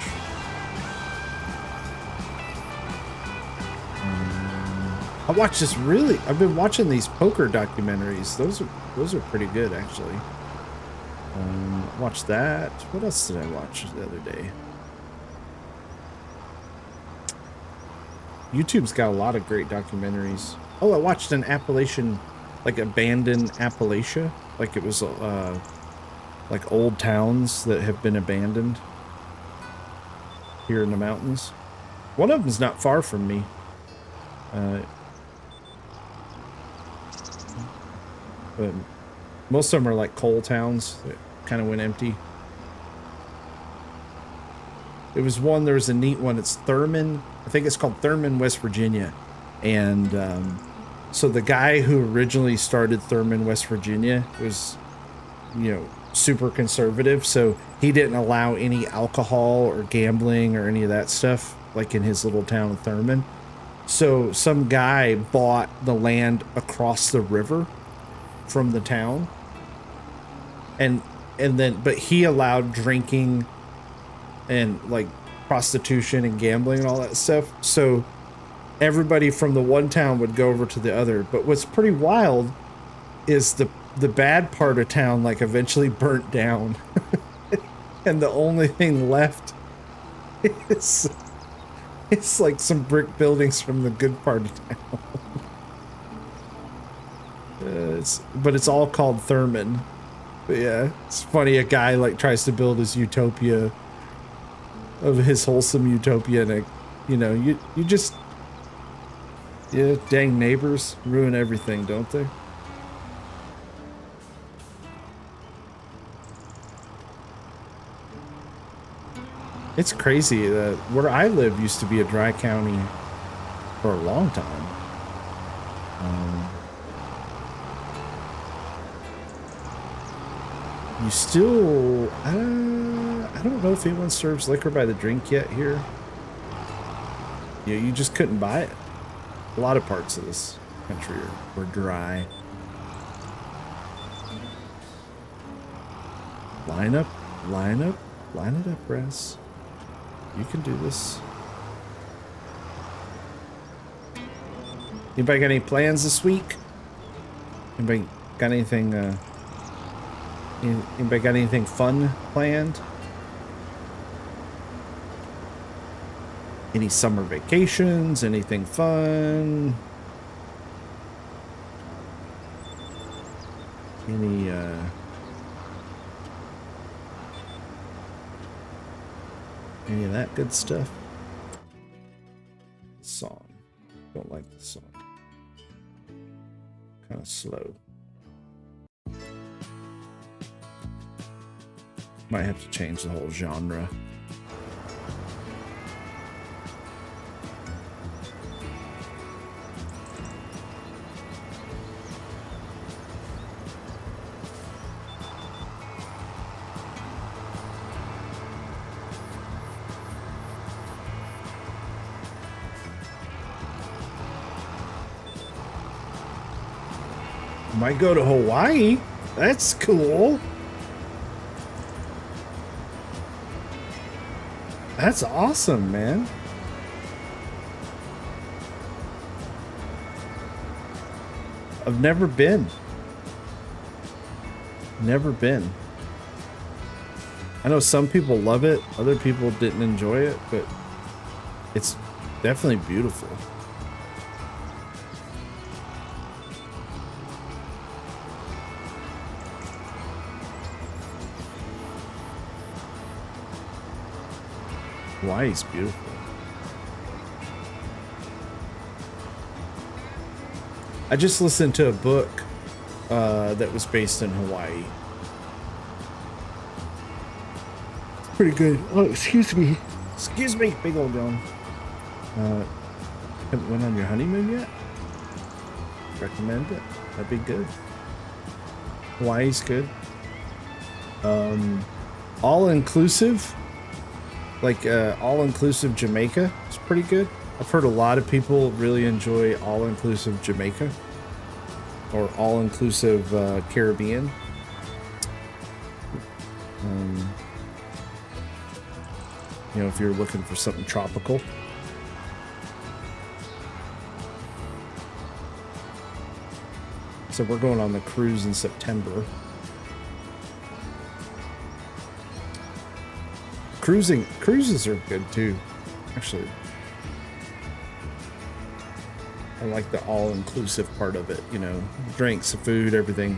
I've been watching these poker documentaries. Those are pretty good, actually. Watched that. What else did I watch the other day? YouTube's got a lot of great documentaries. Oh, I watched an Appalachian, like abandoned Appalachia. Like it was like old towns that have been abandoned here in the mountains. One of them's not far from me. But most of them are like coal towns that kind of went empty. There was a neat one. It's Thurman. I think it's called Thurman, West Virginia. And so the guy who originally started Thurman, West Virginia was, super conservative. So he didn't allow any alcohol or gambling or any of that stuff, like in his little town of Thurman. So some guy bought the land across the river from the town, but he allowed drinking and like prostitution and gambling and all that stuff. So everybody from the one town would go over to the other. But what's pretty wild is the bad part of town like eventually burnt down, and the only thing left is it's like some brick buildings from the good part of town. But it's all called Thurman. But yeah, it's funny. A guy like tries to build his utopia, of his wholesome utopia, and you just, dang neighbors ruin everything, don't they? It's crazy that where I live used to be a dry county for a long time. You still, I don't know if anyone serves liquor by the drink yet here. Yeah, you just couldn't buy it. A lot of parts of this country were dry. Line up, line it up, Raz. You can do this. Anybody got any plans this week? Anybody got anything, anybody got anything fun planned? Any summer vacations? Anything fun? Any of that good stuff? Song. Don't like the song. Kind of slow. Might have to change the whole genre. Might go to Hawaii. That's cool. That's awesome, man. I've never been. Never been. I know some people love it, other people didn't enjoy it, but it's definitely beautiful. Hawaii's beautiful. I just listened to a book that was based in Hawaii. It's pretty good. Oh, excuse me. Excuse me, big old John. Haven't went on your honeymoon yet? Recommend it. That'd be good. Hawaii's good. All-inclusive. Like all-inclusive Jamaica is pretty good. I've heard a lot of people really enjoy all-inclusive Jamaica or all-inclusive Caribbean. You know, if you're looking for something tropical. So we're going on the cruise in September. Cruises are good too, actually. I like the all-inclusive part of it, you know, drinks, food, everything.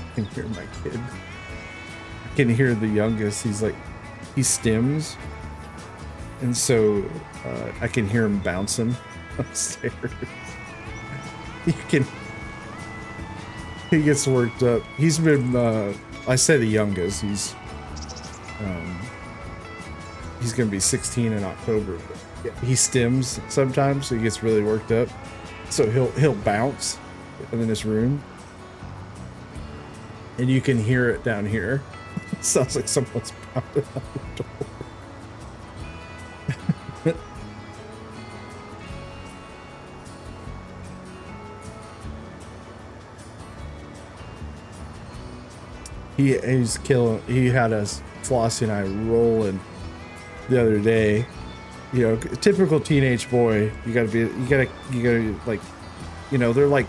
I can hear my kid. I can hear the youngest. He's like, he stims. And so I can hear him bouncing upstairs. He gets worked up. He's been, I say the youngest, he's going to be 16 in October. But he stims sometimes, so he gets really worked up. So he'll bounce in this room. And you can hear it down here. It sounds like someone's pounding on the door. He's killing. He had us, Flossie and I, rolling the other day. You know, typical teenage boy. You gotta like, you know, they're like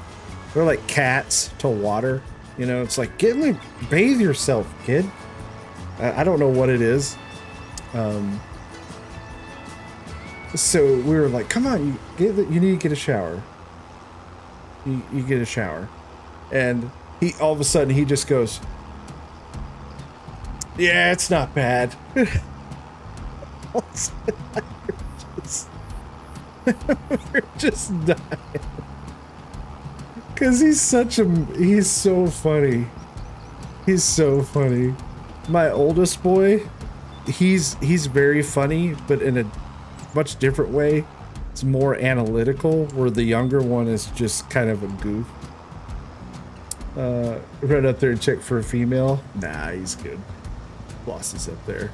cats to water. You know, it's like, get in, bathe yourself, kid. I don't know what it is. So we were like, come on, you need to get a shower. You get a shower, and he all of a sudden he just goes, yeah, it's not bad. We're just dying. Cause he's so funny. He's so funny. My oldest boy, he's very funny, but in a much different way. It's more analytical, where the younger one is just kind of a goof. Run up there and check for a female. Nah, he's good. Flossie's up there.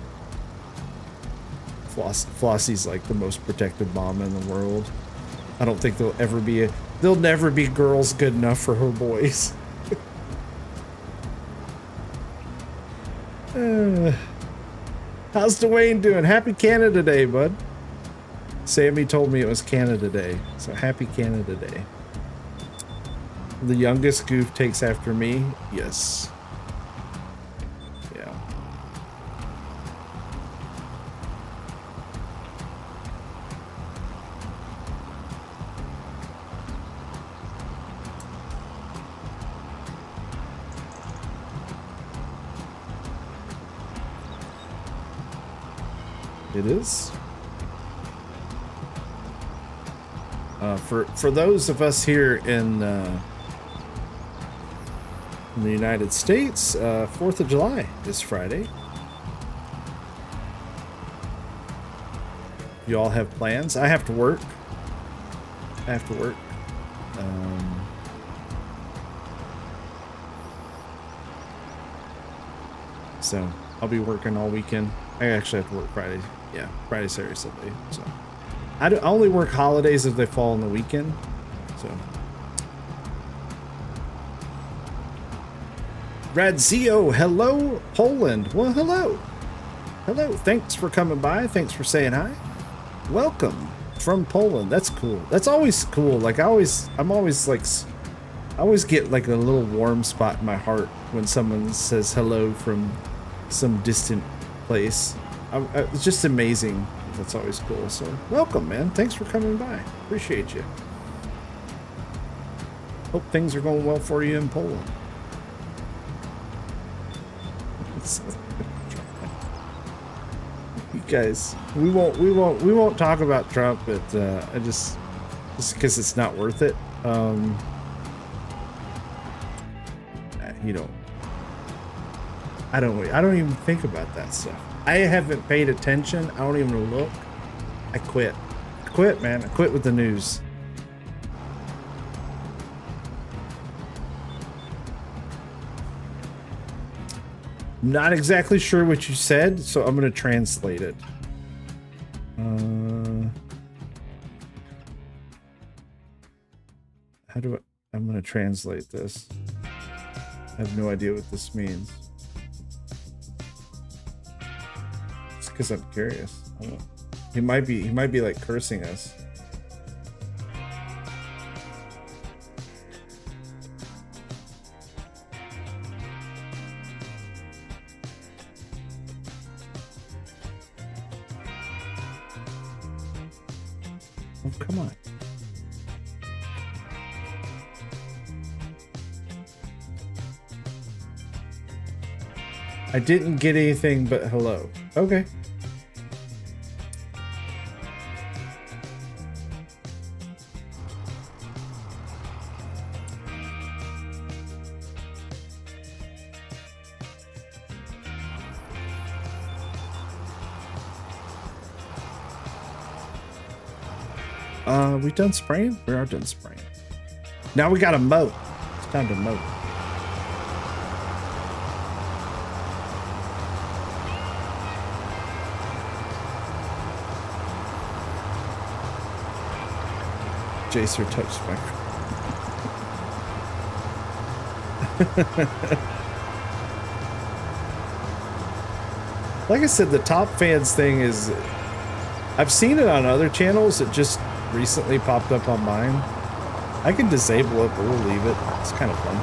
Flossie's like the most protective mom in the world. I don't think there'll never be girls good enough for her boys. How's Dwayne doing? Happy Canada Day, bud. Sammy told me it was Canada Day, so happy Canada Day. The youngest goof takes after me. Yes. It is. For those of us here in the United States, 4th of July is Friday. You all have plans? I have to work. So I'll be working all weekend. I actually have to work Friday. Yeah, Friday, Saturday, Sunday. So I only work holidays if they fall on the weekend. So. Radzio, hello, Poland. Well, hello. Hello. Thanks for coming by. Thanks for saying hi. Welcome from Poland. That's cool. That's always cool. Like I always get like a little warm spot in my heart when someone says hello from some distant place. It's just amazing. That's always cool. So welcome, man. Thanks for coming by. Appreciate you. Hope things are going well for you in Poland. You guys, we won't talk about Trump, but I just because it's not worth it. You know, I don't even think about that stuff. I haven't paid attention. I don't even look. I quit. I quit, man. I quit with the news. Not exactly sure what you said, so I'm going to translate it. How do I'm going to translate this. I have no idea what this means. It's because I'm curious. I don't know. He might be like cursing us. Oh, come on. I didn't get anything but hello. Okay. We done spraying? We are done spraying. Now we gotta mow. It's time to mow. Jacer touched my. Like I said, the top fans thing is. I've seen it on other channels. It just recently popped up on mine. I can disable it, but we'll leave it. It's kind of fun.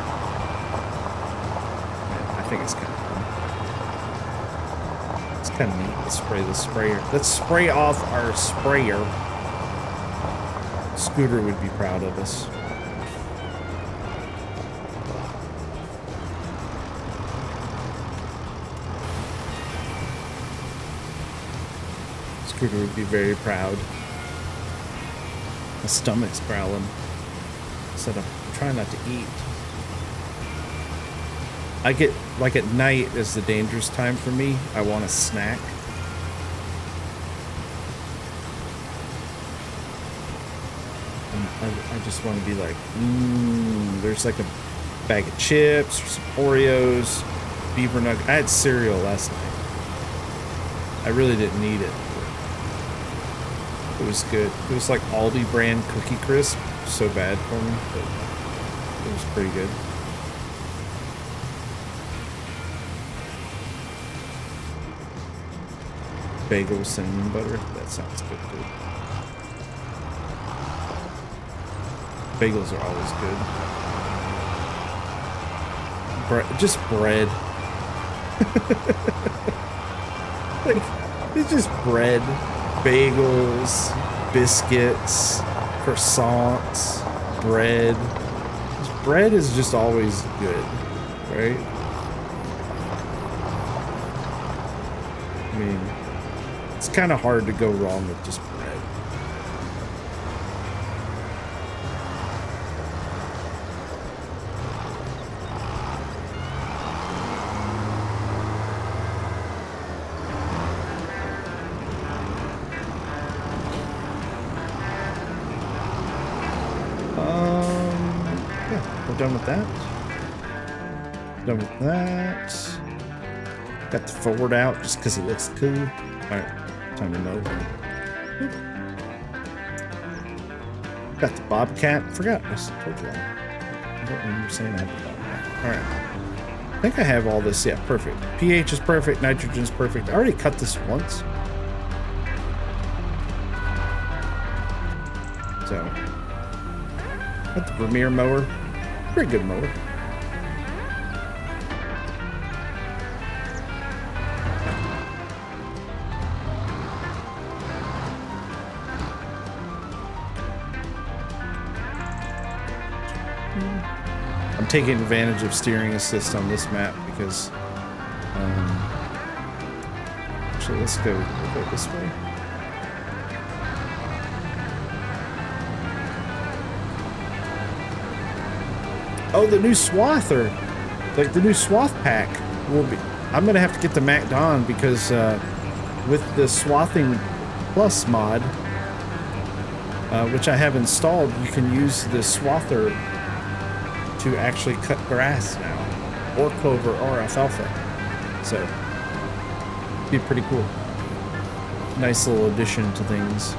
Yeah, I think it's kind of fun. It's kind of neat. Let's spray the sprayer. Let's spray off our sprayer. Scooter would be proud of us. Scooter would be very proud. My stomach's growling. So I'm trying not to eat. I get, like at night is the dangerous time for me. I want a snack. I just want to be like, there's like a bag of chips or some Oreos, beaver nugget. I had cereal last night. I really didn't need it. It was good. It was like Aldi brand Cookie Crisp. So bad for me, but it was pretty good. Bagel cinnamon butter. That sounds good too. Bagels are always good. Just bread. Like, it's just bread, bagels, biscuits, croissants, bread. Bread is just always good, right? I mean, it's kind of hard to go wrong with just bread. Done with that. Done with that. Got the Ford out just because it looks cool. Alright, time to mow. Got the Bobcat. Forgot. I told you that. I don't remember saying I had the Bobcat. All right. I think I have all this. Yeah, perfect. pH is perfect. Nitrogen's perfect. I already cut this once. So, got the Vermeer mower. Pretty good mower. I'm taking advantage of steering assist on this map because actually we'll go this way. Oh, the new swather, like the new swath pack will be. I'm gonna have to get the Mac Don because with the Swathing Plus mod, which I have installed, you can use the swather to actually cut grass now, or clover, or alfalfa. So, be pretty cool. Nice little addition to things.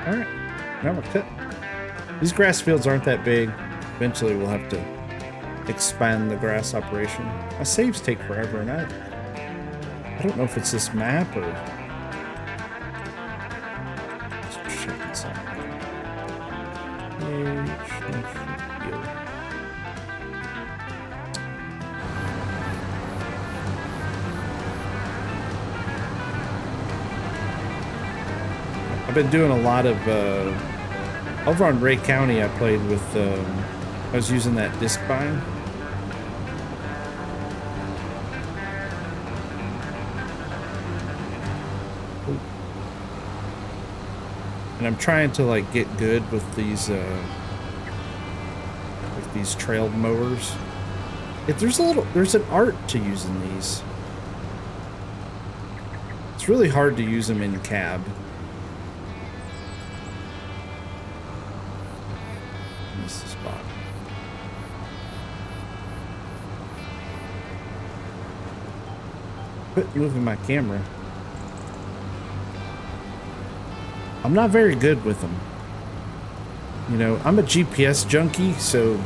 Alright, now we're cut. These grass fields aren't that big. Eventually we'll have to expand the grass operation. My saves take forever, and I don't know if it's this map or... Let's check this out. I've been doing a lot of, over on Ray County I played with, I was using that disc bind. And I'm trying to like get good with these trailed mowers. There's an art to using these. It's really hard to use them in cab. This is spot. Quit moving my camera. I'm not very good with them. You know, I'm a GPS junkie, so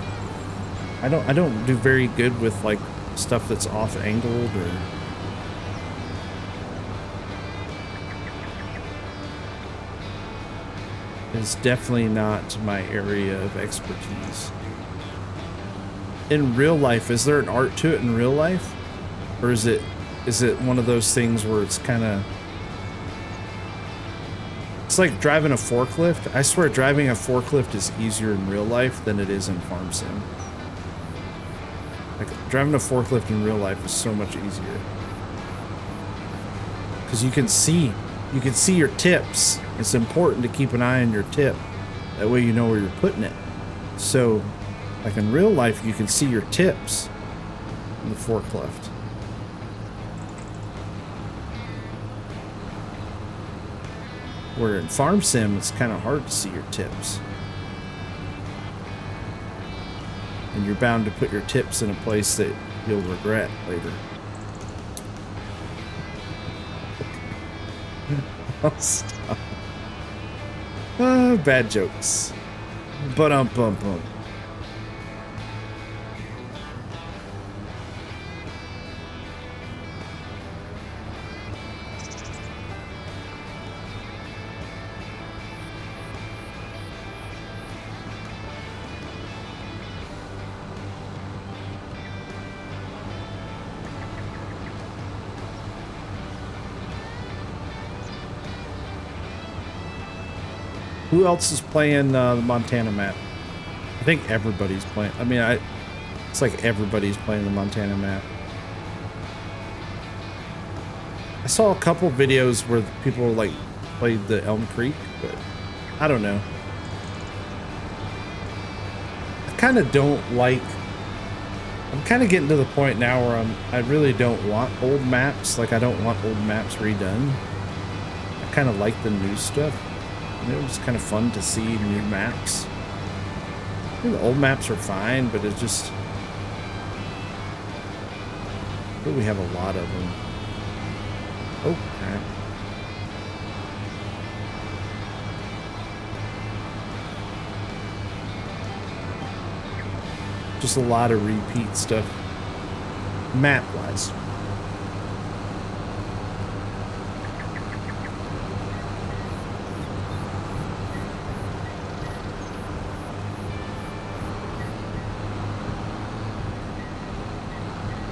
I don't do very good with like stuff that's off angled or it's definitely not my area of expertise. In real life, is there an art to it in real life? Or is it one of those things where it's kind of... It's like driving a forklift. I swear driving a forklift is easier in real life than it is in Farm Sim. Like driving a forklift in real life is so much easier. Because you can see your tips. It's important to keep an eye on your tip. That way you know where you're putting it. So, like in real life, you can see your tips in the forklift. Where in Farm Sim, it's kind of hard to see your tips. And you're bound to put your tips in a place that you'll regret later. I'll stop. Bad jokes. But who else is playing the Montana map? I think everybody's playing. I mean, it's like everybody's playing the Montana map. I saw a couple videos where people like played the Elm Creek, but I don't know. I kind of don't like. I'm kind of getting to the point now where I really don't want old maps. Like I don't want old maps redone. I kind of like the new stuff. You know, it's kind of fun to see new maps. I think the old maps are fine, but it's just. I think we have a lot of them. Oh, crap. Just a lot of repeat stuff, map-wise.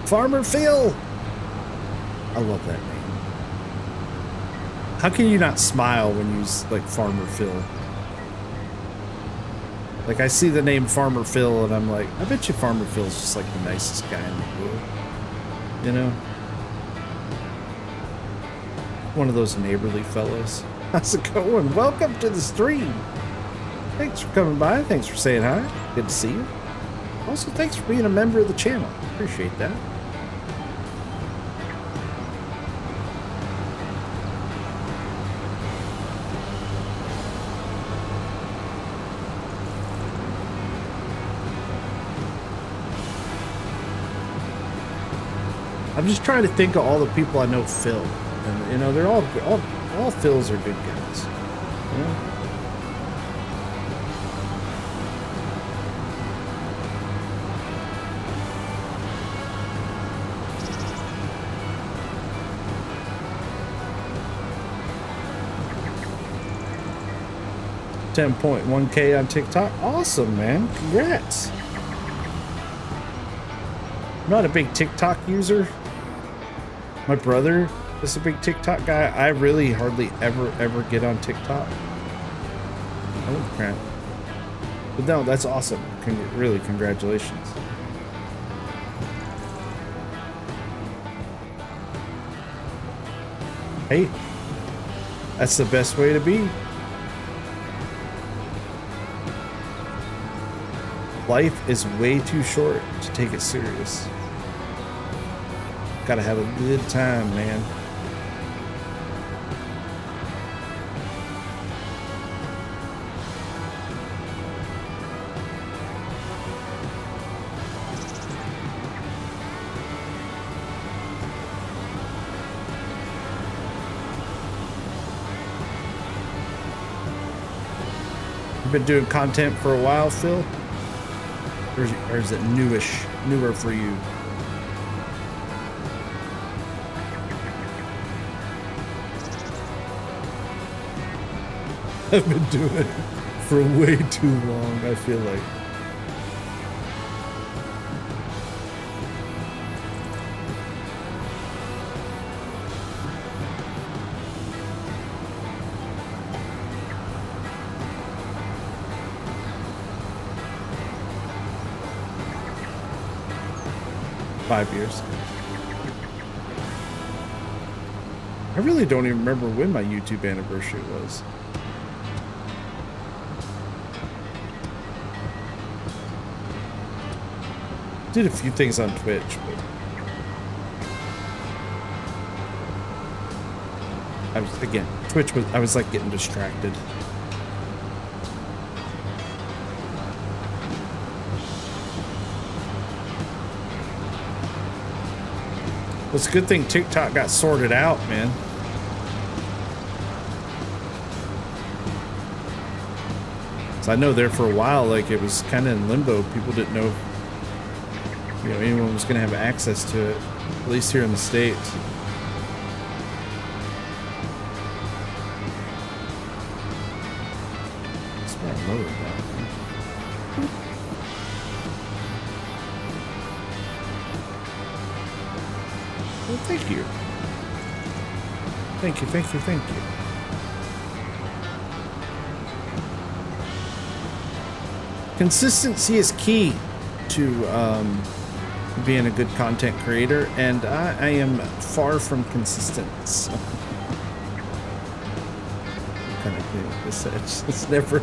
Farmer Phil! I love that name. How can you not smile when you like Farmer Phil? Like I see the name Farmer Phil and I'm like, I bet you Farmer Phil's just like the nicest guy in the world. You know? One of those neighborly fellows. How's it going? Welcome to the stream. Thanks for coming by. Thanks for saying hi. Good to see you. Also, thanks for being a member of the channel. Appreciate that. I'm just trying to think of all the people I know Phil, and you know they're all Phils are good guys. You know? $10.1K on TikTok. Awesome, man. Congrats. I'm not a big TikTok user. My brother is a big TikTok guy. I really hardly ever get on TikTok. Oh crap. But no, that's awesome. Really, congratulations. Hey, that's the best way to be. Life is way too short to take it serious. Gotta have a good time, man. You've been doing content for a while, Phil? Or is it newer for you? I've been doing it for way too long, I feel like. $5 years. I really don't even remember when my YouTube anniversary was. Did a few things on Twitch, but I was like getting distracted. Well, it's a good thing TikTok got sorted out, man. So I know there for a while, like it was kind of in limbo. People didn't know if, you know, anyone was going to have access to it, at least here in the States. Smart motor now. Well, thank you. Thank you, thank you, thank you. Consistency is key to being a good content creator, and I am far from consistent. So. Kind of, it's never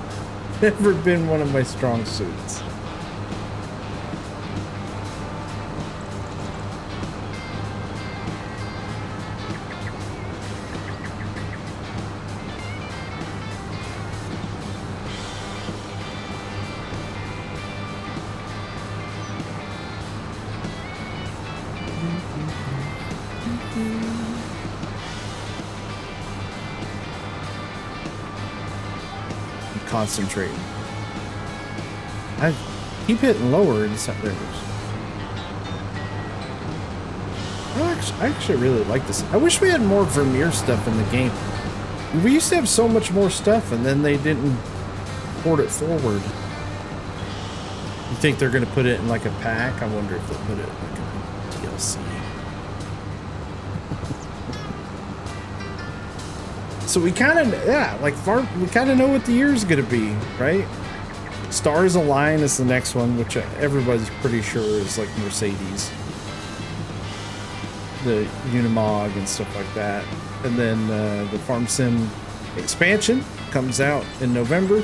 been one of my strong suits. Concentrating. I keep hitting lower in some rivers. I actually really like this. I wish we had more Vermeer stuff in the game. We used to have so much more stuff, and then they didn't port it forward. You think they're going to put it in like a pack? I wonder if they'll put it in like a DLC. So we kind of, yeah, like we kind of know what the year's going to be, right? Stars Align is the next one, which everybody's pretty sure is like Mercedes. The Unimog and stuff like that. And then the Farm Sim expansion comes out in November.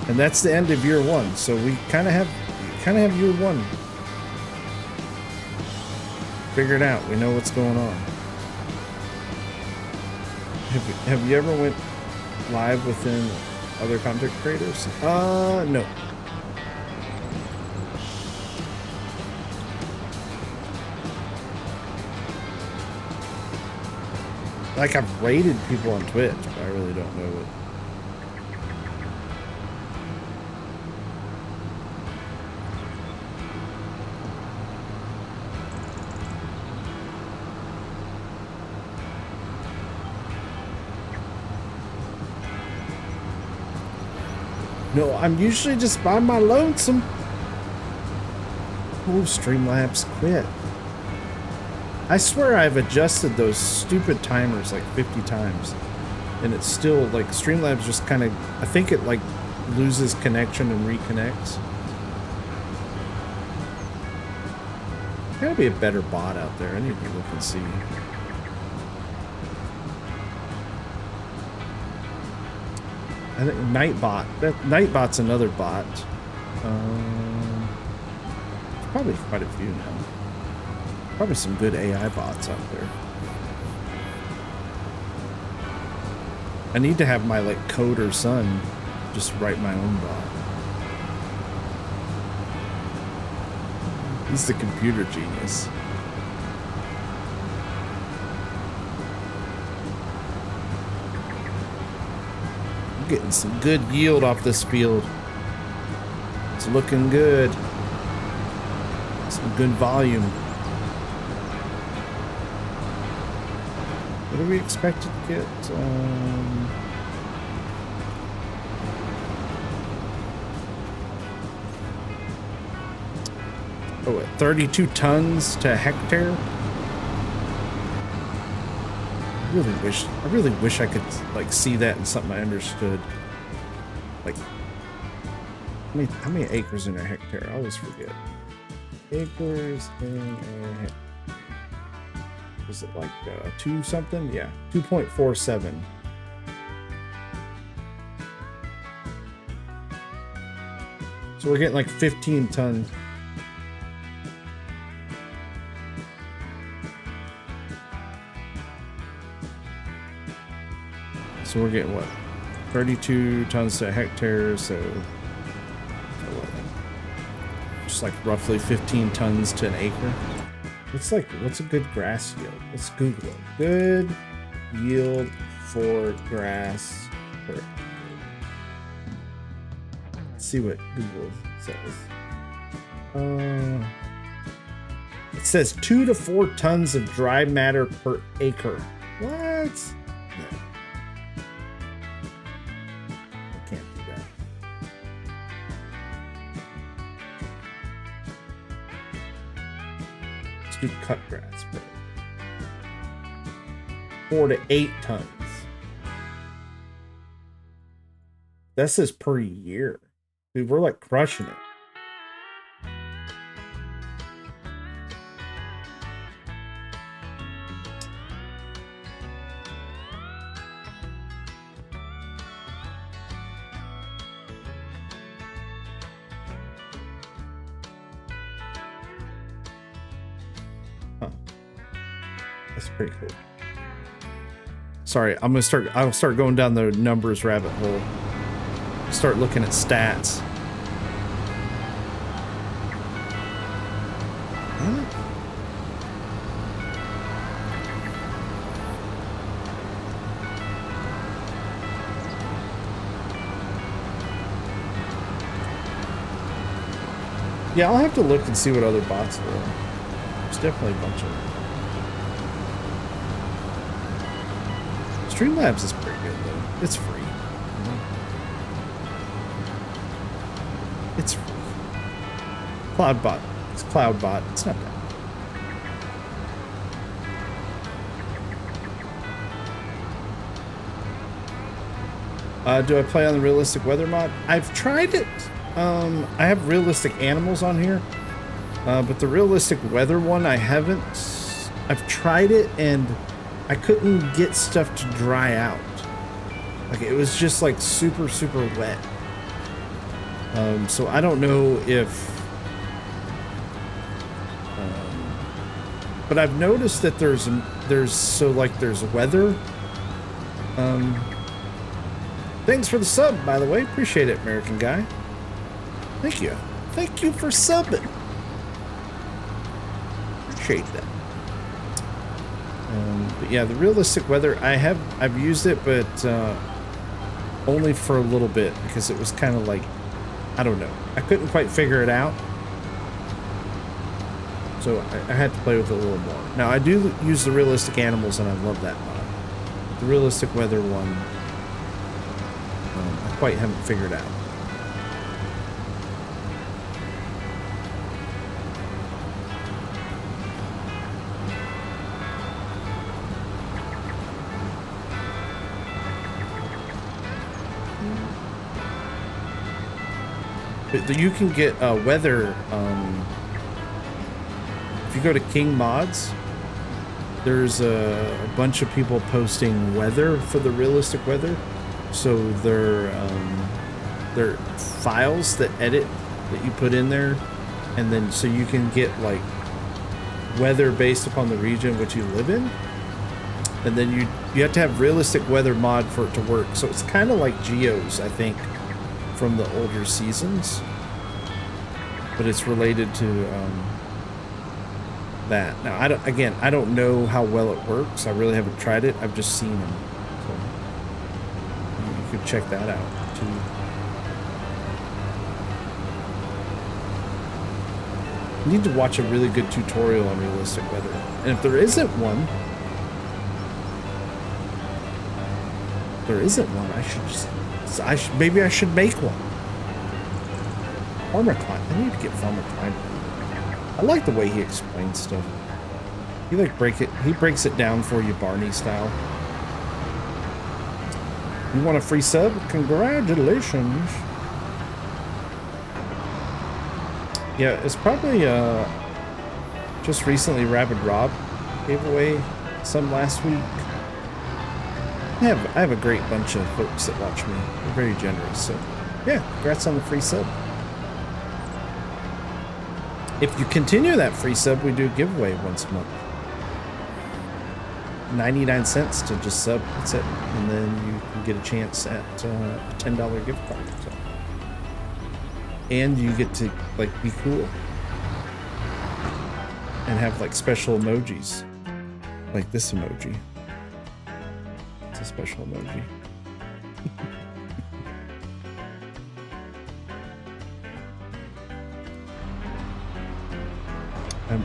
And that's the end of year one. So we kind of have year one figured out. We know what's going on. Have you ever went live within other content creators? No. Like, I've rated people on Twitch, but I really don't know what. No, I'm usually just by my lonesome. Oh, Streamlabs quit. I swear I've adjusted those stupid timers like 50 times. And it's still like Streamlabs just kind of, I think it like loses connection and reconnects. Gotta be a better bot out there. I need to look and see. I think Nightbot. Nightbot's another bot. There's probably quite a few now. Probably some good AI bots out there. I need to have my like coder son just write my own bot. He's the computer genius. Getting some good yield off this field. It's looking good. Some good volume. What are we expected to get? Oh, at 32 tons to a hectare. I really wish I could like see that in something I understood. Like, how many acres in a hectare? I always forget. Acres in a hectare. Is it like 2 something? Yeah, 2.47. So we're getting like 15 tons. So we're getting what? 32 tons to a hectare, so what? Just like roughly 15 tons to an acre. What's a good grass yield? Let's Google it. Good yield for grass per acre. Let's see what Google says. It says 2 to 4 tons of dry matter per acre. What? No. I can't do that. Let's do cut grass. 4 to 8 tons. That says per year. Dude, we're like crushing it. That's pretty cool. Sorry, I'll start going down the numbers rabbit hole. Start looking at stats. Yeah, I'll have to look and see what other bots are. There's definitely a bunch of them. Streamlabs is pretty good though. It's free. It's free. Cloudbot. It's Cloudbot. It's not bad. Do I play on the realistic weather mod? I've tried it. I have realistic animals on here, but the realistic weather one I haven't. I've tried it and I couldn't get stuff to dry out. Like it was just like super wet. So I don't know if. But I've noticed that there's weather. Thanks for the sub, by the way. Appreciate it, American guy. Thank you. Thank you for subbing. Appreciate that. But yeah, the realistic weather, I've used it, but only for a little bit because it was kind of like, I don't know. I couldn't quite figure it out. So I had to play with it a little more. Now, I do use the realistic animals, and I love that mod. The realistic weather one, I quite haven't figured out. You can get weather. If you go to King Mods, there's a bunch of people posting weather for the realistic weather. So they're files that edit that you put in there, and then so you can get like weather based upon the region which you live in, and then you have to have realistic weather mod for it to work. So it's kind of like Geos, I think, from the older seasons, but it's related to that. Now I don't know how well it works. I really haven't tried it. I've just seen them, so you could check that out too. You need to watch a really good tutorial on realistic weather, and if there isn't one, maybe I should make one. Farmer Klein. I need to get Farmer Klein. I like the way he explains stuff. He breaks it down for you Barney style. You want a free sub? Congratulations. Yeah, it's probably just recently Rabid Rob gave away some last week. I have a great bunch of folks that watch me. They're very generous. So yeah, congrats on the free sub. If you continue that free sub, we do a giveaway once a month. 99 cents to just sub. That's it. And then you can get a chance at a $10 gift card. So. And you get to like be cool and have like special emojis, like this emoji. It's a special emoji.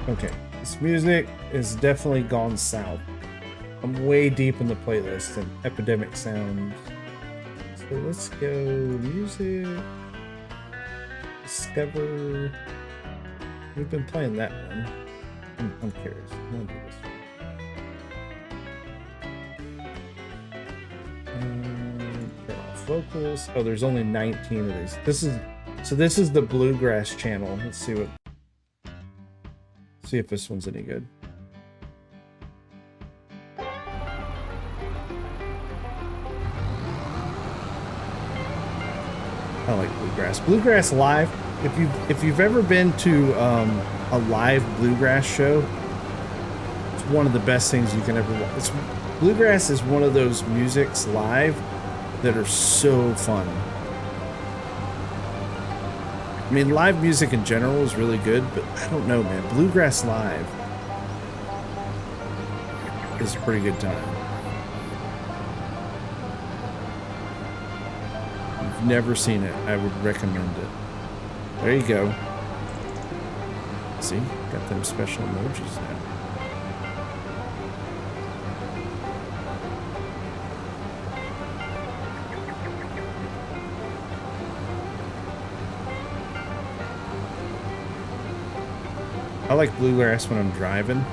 Okay, this music is definitely gone south. I'm way deep in the playlist and Epidemic Sounds. So let's go music. Discover. We've been playing that one. I'm curious. I'm gonna do this. Turn off vocals. Oh, there's only 19 of these. This is the bluegrass channel. Let's see if this one's any good. I like bluegrass. Bluegrass live. If you've ever been to a live bluegrass show, it's one of the best things you can ever watch. Bluegrass is one of those musics live that are so fun. I mean, live music in general is really good, but I don't know, man. Bluegrass live is a pretty good time. If you've never seen it, I would recommend it. There you go. See, got them special emojis now. I like bluegrass when I'm driving.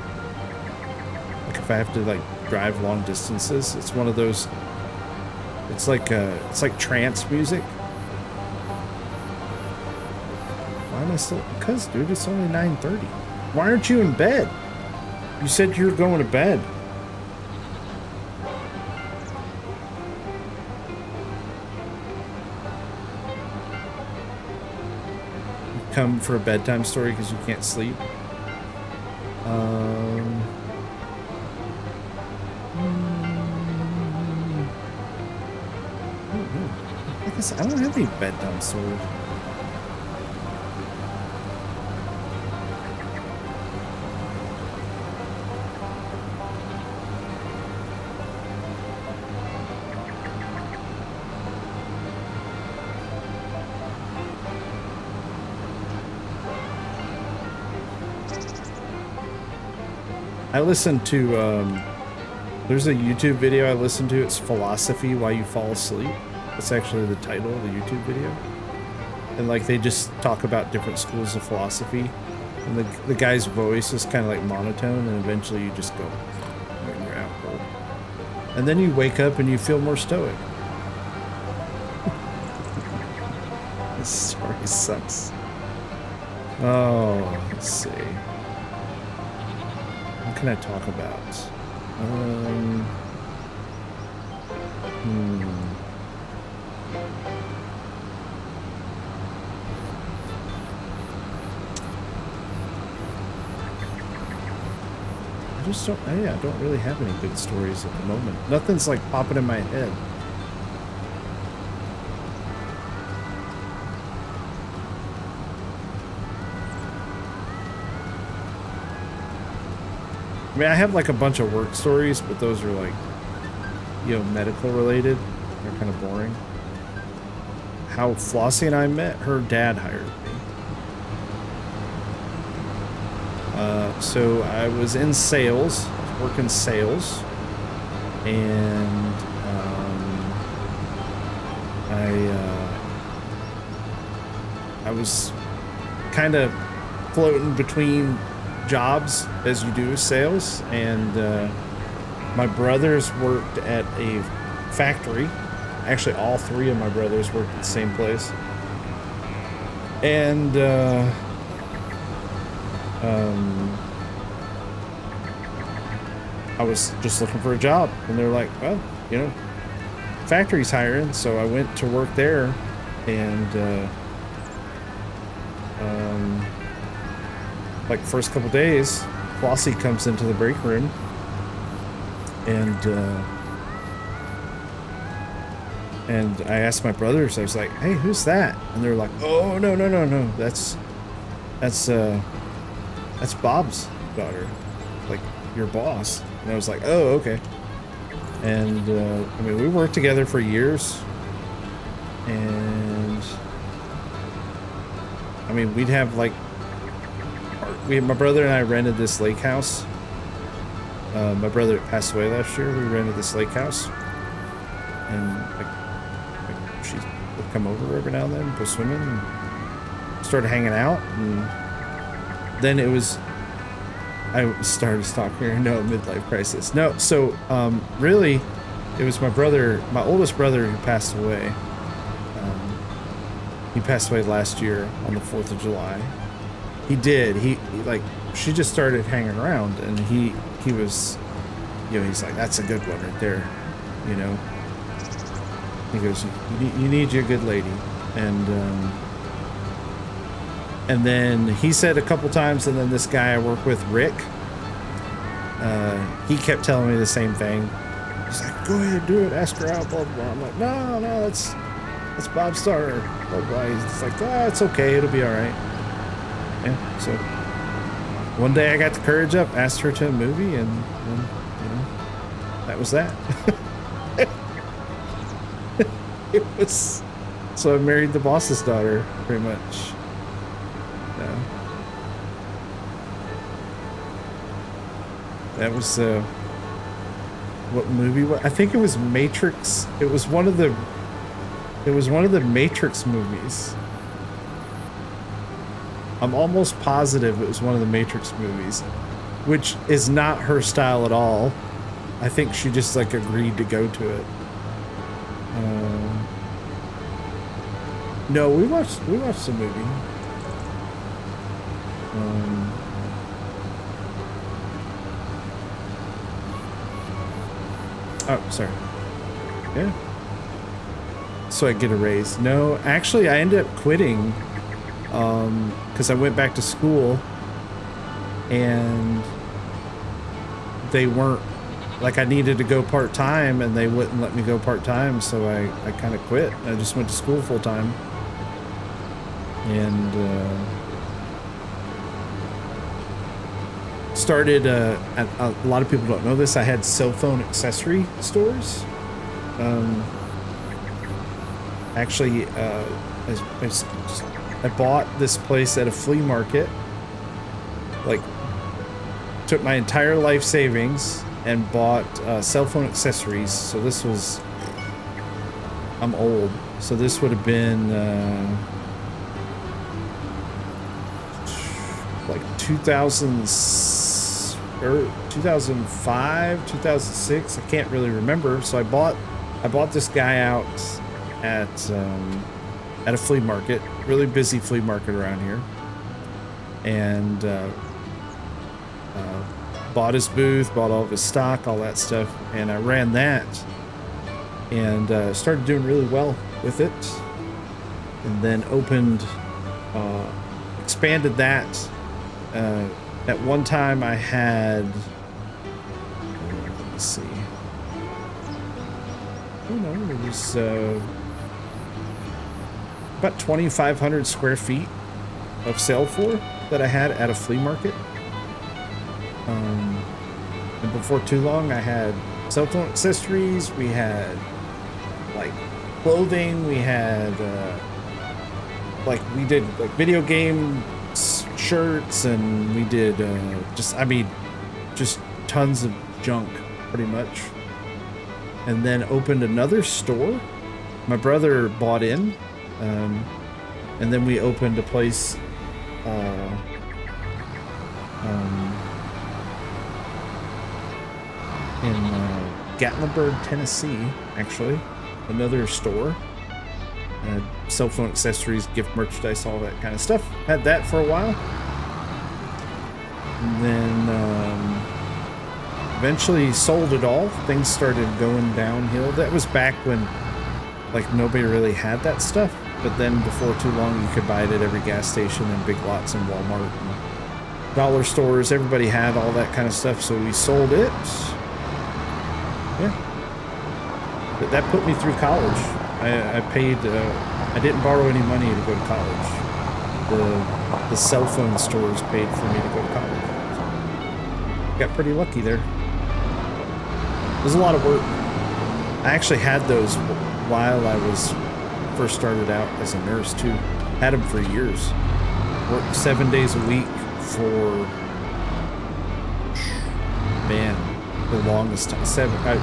Like if I have to like drive long distances, it's one of those. It's like trance music. Why am I still? Because, dude, it's only 9:30. Why aren't you in bed? You said you were going to bed. You come for a bedtime story because you can't sleep. I guess I don't have any bedtime stories. I listened to, there's a YouTube video I listened to. It's Philosophy While You Fall Asleep. That's actually the title of the YouTube video. And like they just talk about different schools of philosophy. And the guy's voice is kind of like monotone, and eventually you just go, when you're out cold. And then you wake up and you feel more stoic. This story sucks. Oh, let's see. What can I talk about? I don't really have any good stories at the moment. Nothing's like popping in my head. I mean, I have like a bunch of work stories, but those are like, you know, medical related. They're kind of boring. How Flossie and I met, her dad hired me. So I was in sales, working sales, and I was kind of floating between jobs as you do sales, and my brothers worked at a factory. Actually, all three of my brothers worked at the same place, and I was just looking for a job, and they're like, well, you know, factory's hiring. So I went to work there, and like first couple days, Flossie comes into the break room, and I asked my brothers, I was like, hey, who's that? And they're like, oh, no, that's Bob's daughter, like your boss. And I was like, oh, okay. And I mean, we worked together for years, and I mean, we'd have like, my brother and I rented this lake house. My brother passed away last year. We rented this lake house, and like she would come over every now and then, go swimming, and started hanging out. And then it was, I started stalking her. No, midlife crisis. No, so really, it was my brother, my oldest brother, who passed away. He passed away last year on the 4th of July. He did. He like, she just started hanging around, and he was, you know, he's like, that's a good one right there, you know. He goes, you need your good lady, and then he said a couple times, and then this guy I work with, Rick, he kept telling me the same thing. He's like, go ahead, do it, ask her out, blah, blah, blah. I'm like, no, that's Bob Starr, blah, blah. He's like, it's okay, it'll be all right. Yeah, so one day I got the courage up, asked her to a movie, and that was that. It was, so I married the boss's daughter, pretty much. Yeah. That was, what movie was? I think it was Matrix. It was one of the Matrix movies. I'm almost positive it was one of the Matrix movies, which is not her style at all. I think she just like agreed to go to it. No, we watched the movie. Oh, sorry. Yeah. So I get a raise. No, actually, I ended up quitting because I went back to school and they weren't, like, I needed to go part-time and they wouldn't let me go part-time, so I kind of quit. I just went to school full-time. And started, a lot of people don't know this, I had cell phone accessory stores. Actually, I bought this place at a flea market, like took my entire life savings and bought cell phone accessories. So this was, I'm old, so this would have been like 2005, 2006. I can't really remember. So I bought this guy out at a flea market, really busy flea market around here, and bought his booth, bought all of his stock, all that stuff, and I ran that and started doing really well with it, and then opened, expanded that. At one time I had, let me see, it was about 2,500 square feet of sale floor that I had at a flea market. And before too long, I had cell phone accessories, we had like clothing, we had like we did like video game shirts, and we did just tons of junk pretty much. And then opened another store. My brother bought in, and then we opened a place in Gatlinburg, Tennessee, actually, another store. Cell phone accessories, gift merchandise, all that kind of stuff. Had that for a while. And then eventually sold it all. Things started going downhill. That was back when like nobody really had that stuff. But then before too long, you could buy it at every gas station and Big Lots and Walmart and dollar stores. Everybody had all that kind of stuff. So we sold it. Yeah. But that put me through college. I paid, I didn't borrow any money to go to college. The cell phone stores paid for me to go to college. Got pretty lucky there. It was a lot of work. I actually had those while I was first started out as a nurse too. Had them for years. Worked 7 days a week for, man, the longest time.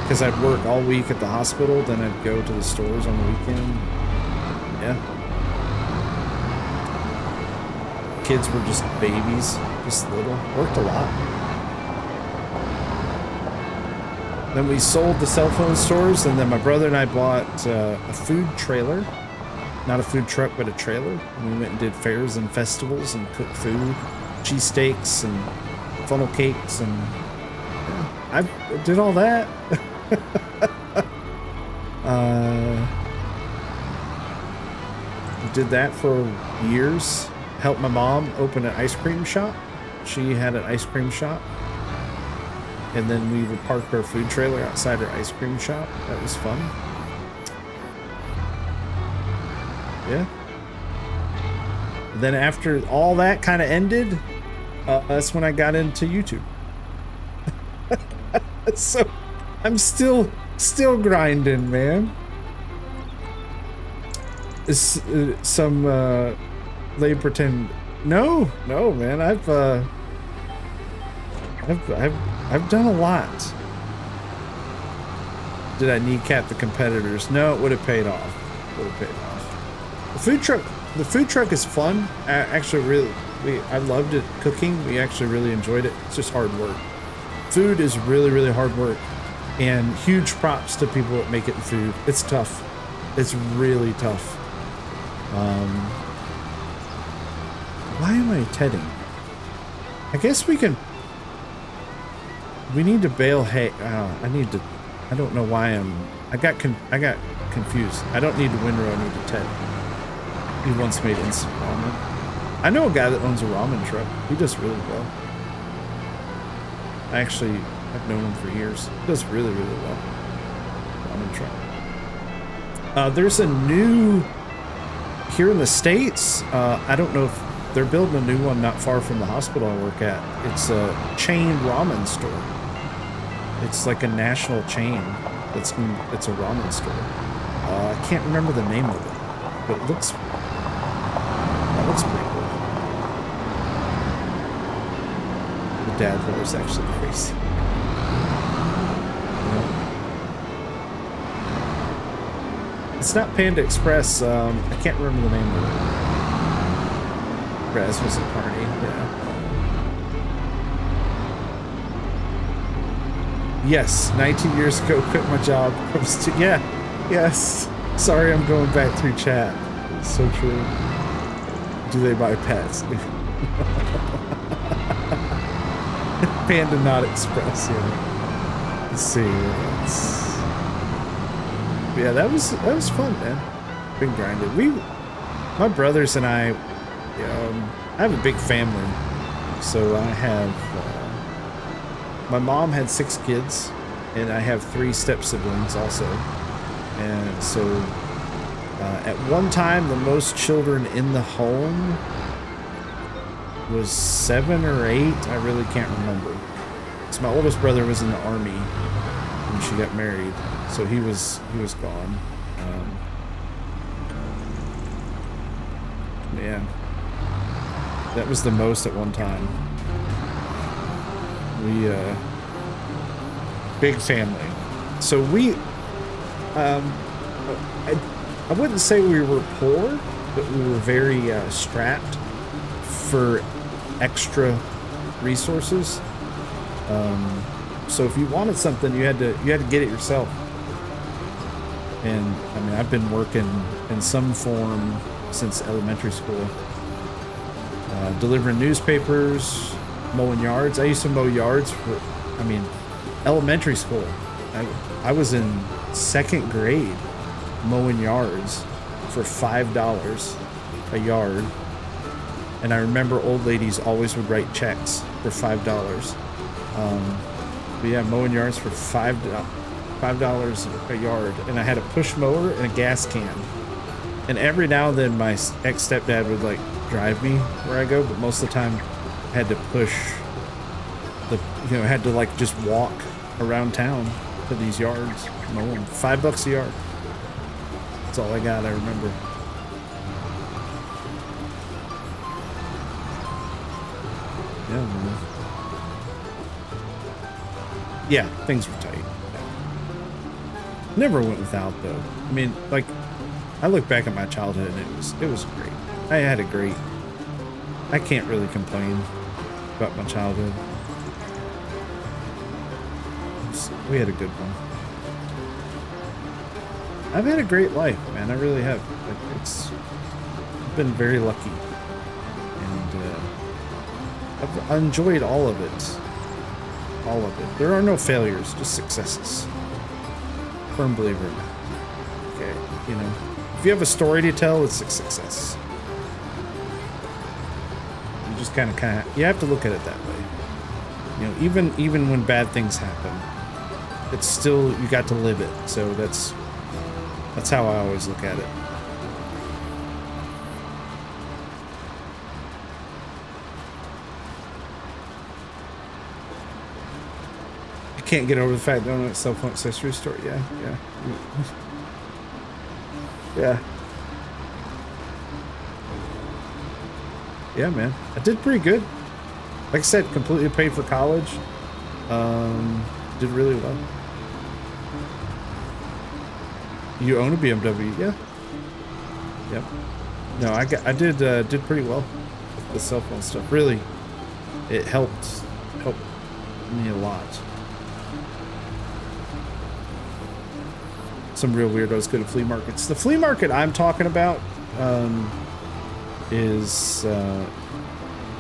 Because I'd work all week at the hospital, then I'd go to the stores on the weekend. Yeah. Kids were just babies, just little. Worked a lot. Then we sold the cell phone stores, and then my brother and I bought a food trailer. Not a food truck, but a trailer. And we went and did fairs and festivals and cooked food, cheesesteaks and funnel cakes, and yeah, I did all that. Did that for years. Helped my mom open an ice cream shop. She had an ice cream shop. And then we would park our food trailer outside our ice cream shop. That was fun. Yeah. Then after all that kind of ended, that's when I got into YouTube. So I'm still grinding, man. Some they pretend. No, man. I've done a lot. Did I kneecap the competitors? No, it would have paid off. The food truck is fun. I loved it cooking. We actually really enjoyed it. It's just hard work. Food is really hard work, and huge props to people that make it in food. It's tough. It's really tough. Why am I tedding? I guess we need to bale hay. I don't know why I got confused. I don't need the windrow, I need to ted. He once made instant ramen. I know a guy that owns a ramen truck. He does really well. I've known him for years. He does really well. Ramen truck. There's a new here in the States. I don't know if they're building a new one not far from the hospital I work at. It's a chain ramen store. It's like a national chain. It's a ramen store. I can't remember the name of it, but that looks pretty cool. The dad lore is actually crazy. It's not Panda Express. I can't remember the name of it. Raz was a party. Yeah. Yes, 19 years ago, quit my job. Yes. Sorry, I'm going back through chat. It's so true. Do they buy pets? Panda not Express. Yeah. Let's see. Yeah, that was fun, man. Been grinding. My brothers and I have a big family. So I have. My mom had 6 kids, and I have 3 step siblings also. And so, at one time, the most children in the home was 7 or 8. I really can't remember. So my oldest brother was in the army when she got married, so he was gone. Yeah, that was the most at one time. We big family. So we I wouldn't say we were poor, but we were very strapped for extra resources. So if you wanted something, you had to get it yourself. And I mean, I've been working in some form since elementary school, delivering newspapers, mowing yards. I used to mow yards for, elementary school. I was in 2nd grade mowing yards for $5 a yard. And I remember old ladies always would write checks for $5. But yeah, mowing yards for $5 a yard. And I had a push mower and a gas can. And every now and then my ex-stepdad would like drive me where I go, but most of the time I had to push I had to like just walk around town to these yards, mowing. $5 a yard. That's all I got, I remember. Yeah, man. Yeah, things were tight. Never went without though. I mean, like, I look back at my childhood and it was great. I can't really complain about my childhood. We had a good one. I've had a great life, man. I really have. I've been very lucky, and I've enjoyed all of it. All of it. There are no failures, just successes. Firm believer in that. Okay, if you have a story to tell, it's a success. You just kind of, you have to look at it that way. You know, even when bad things happen, it's still, you got to live it. So that's how I always look at it. You can't get over the fact that I'm at cell phone accessory store. Yeah. Yeah. Yeah, man. I did pretty good. Like I said, completely paid for college. Did really well. You own a BMW? Yeah. Yep. No, I did pretty well with the cell phone stuff. Really, it helped me a lot. Some real weirdos go to flea markets. The flea market I'm talking about is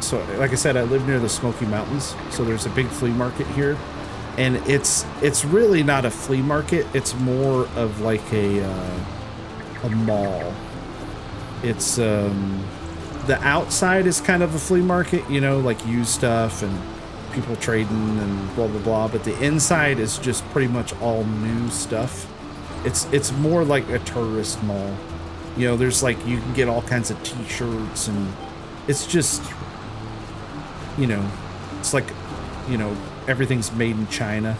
so like I said, I live near the Smoky Mountains, so there's a big flea market here, and it's really not a flea market. It's more of like a mall. It's the outside is kind of a flea market, you know, like used stuff and people trading and blah blah blah, but the inside is just pretty much all new stuff. It's more like a tourist mall. You know, there's like, you can get all kinds of t-shirts, and it's just, you know, it's like, you know, everything's made in China.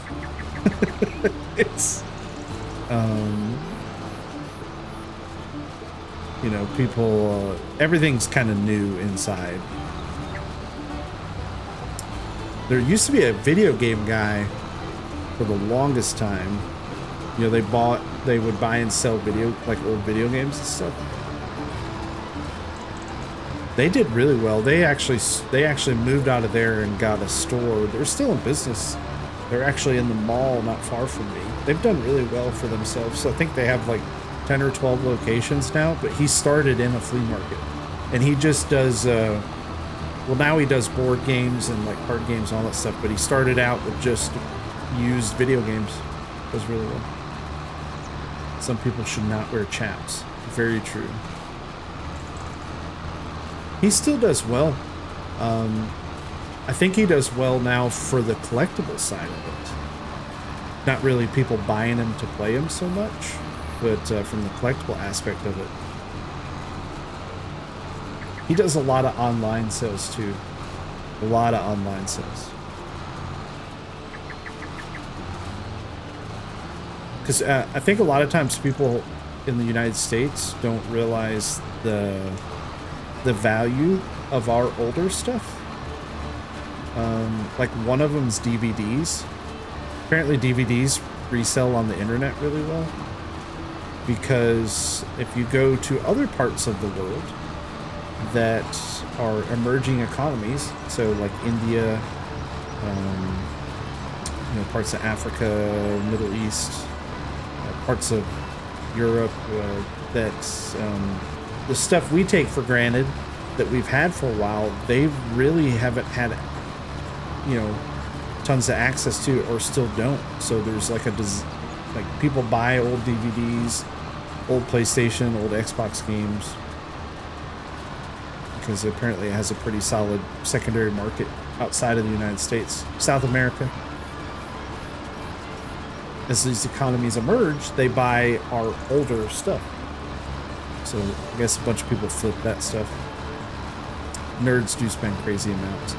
It's, you know, people, everything's kind of new inside. There used to be a video game guy for the longest time. You know, they would buy and sell like old video games and stuff. They did really well. They actually moved out of there and got a store. They're still in business. They're actually in the mall not far from me. They've done really well for themselves. So I think they have like 10 or 12 locations now, but he started in a flea market. And he just does, well, now he does board games and like card games and all that stuff, but he started out with just used video games. Does really well. Some people should not wear chaps. Very true. He still does well. I think he does well now for the collectible side of it. Not really people buying him to play him so much, but from the collectible aspect of it. He does a lot of online sales too. A lot of online sales. Because I think a lot of times people in the United States don't realize the value of our older stuff. Like one of them's DVDs. Apparently DVDs resell on the internet really well. Because if you go to other parts of the world that are emerging economies, so like India, you know, parts of Africa, Middle East, parts of Europe, that's the stuff we take for granted that we've had for a while, they really haven't had, you know, tons of access to, or still don't. So there's like like people buy old DVDs, old PlayStation, old Xbox games, because apparently it has a pretty solid secondary market outside of the United States, South America. As these economies emerge, they buy our older stuff. So I guess a bunch of people flip that stuff. Nerds do spend crazy amounts.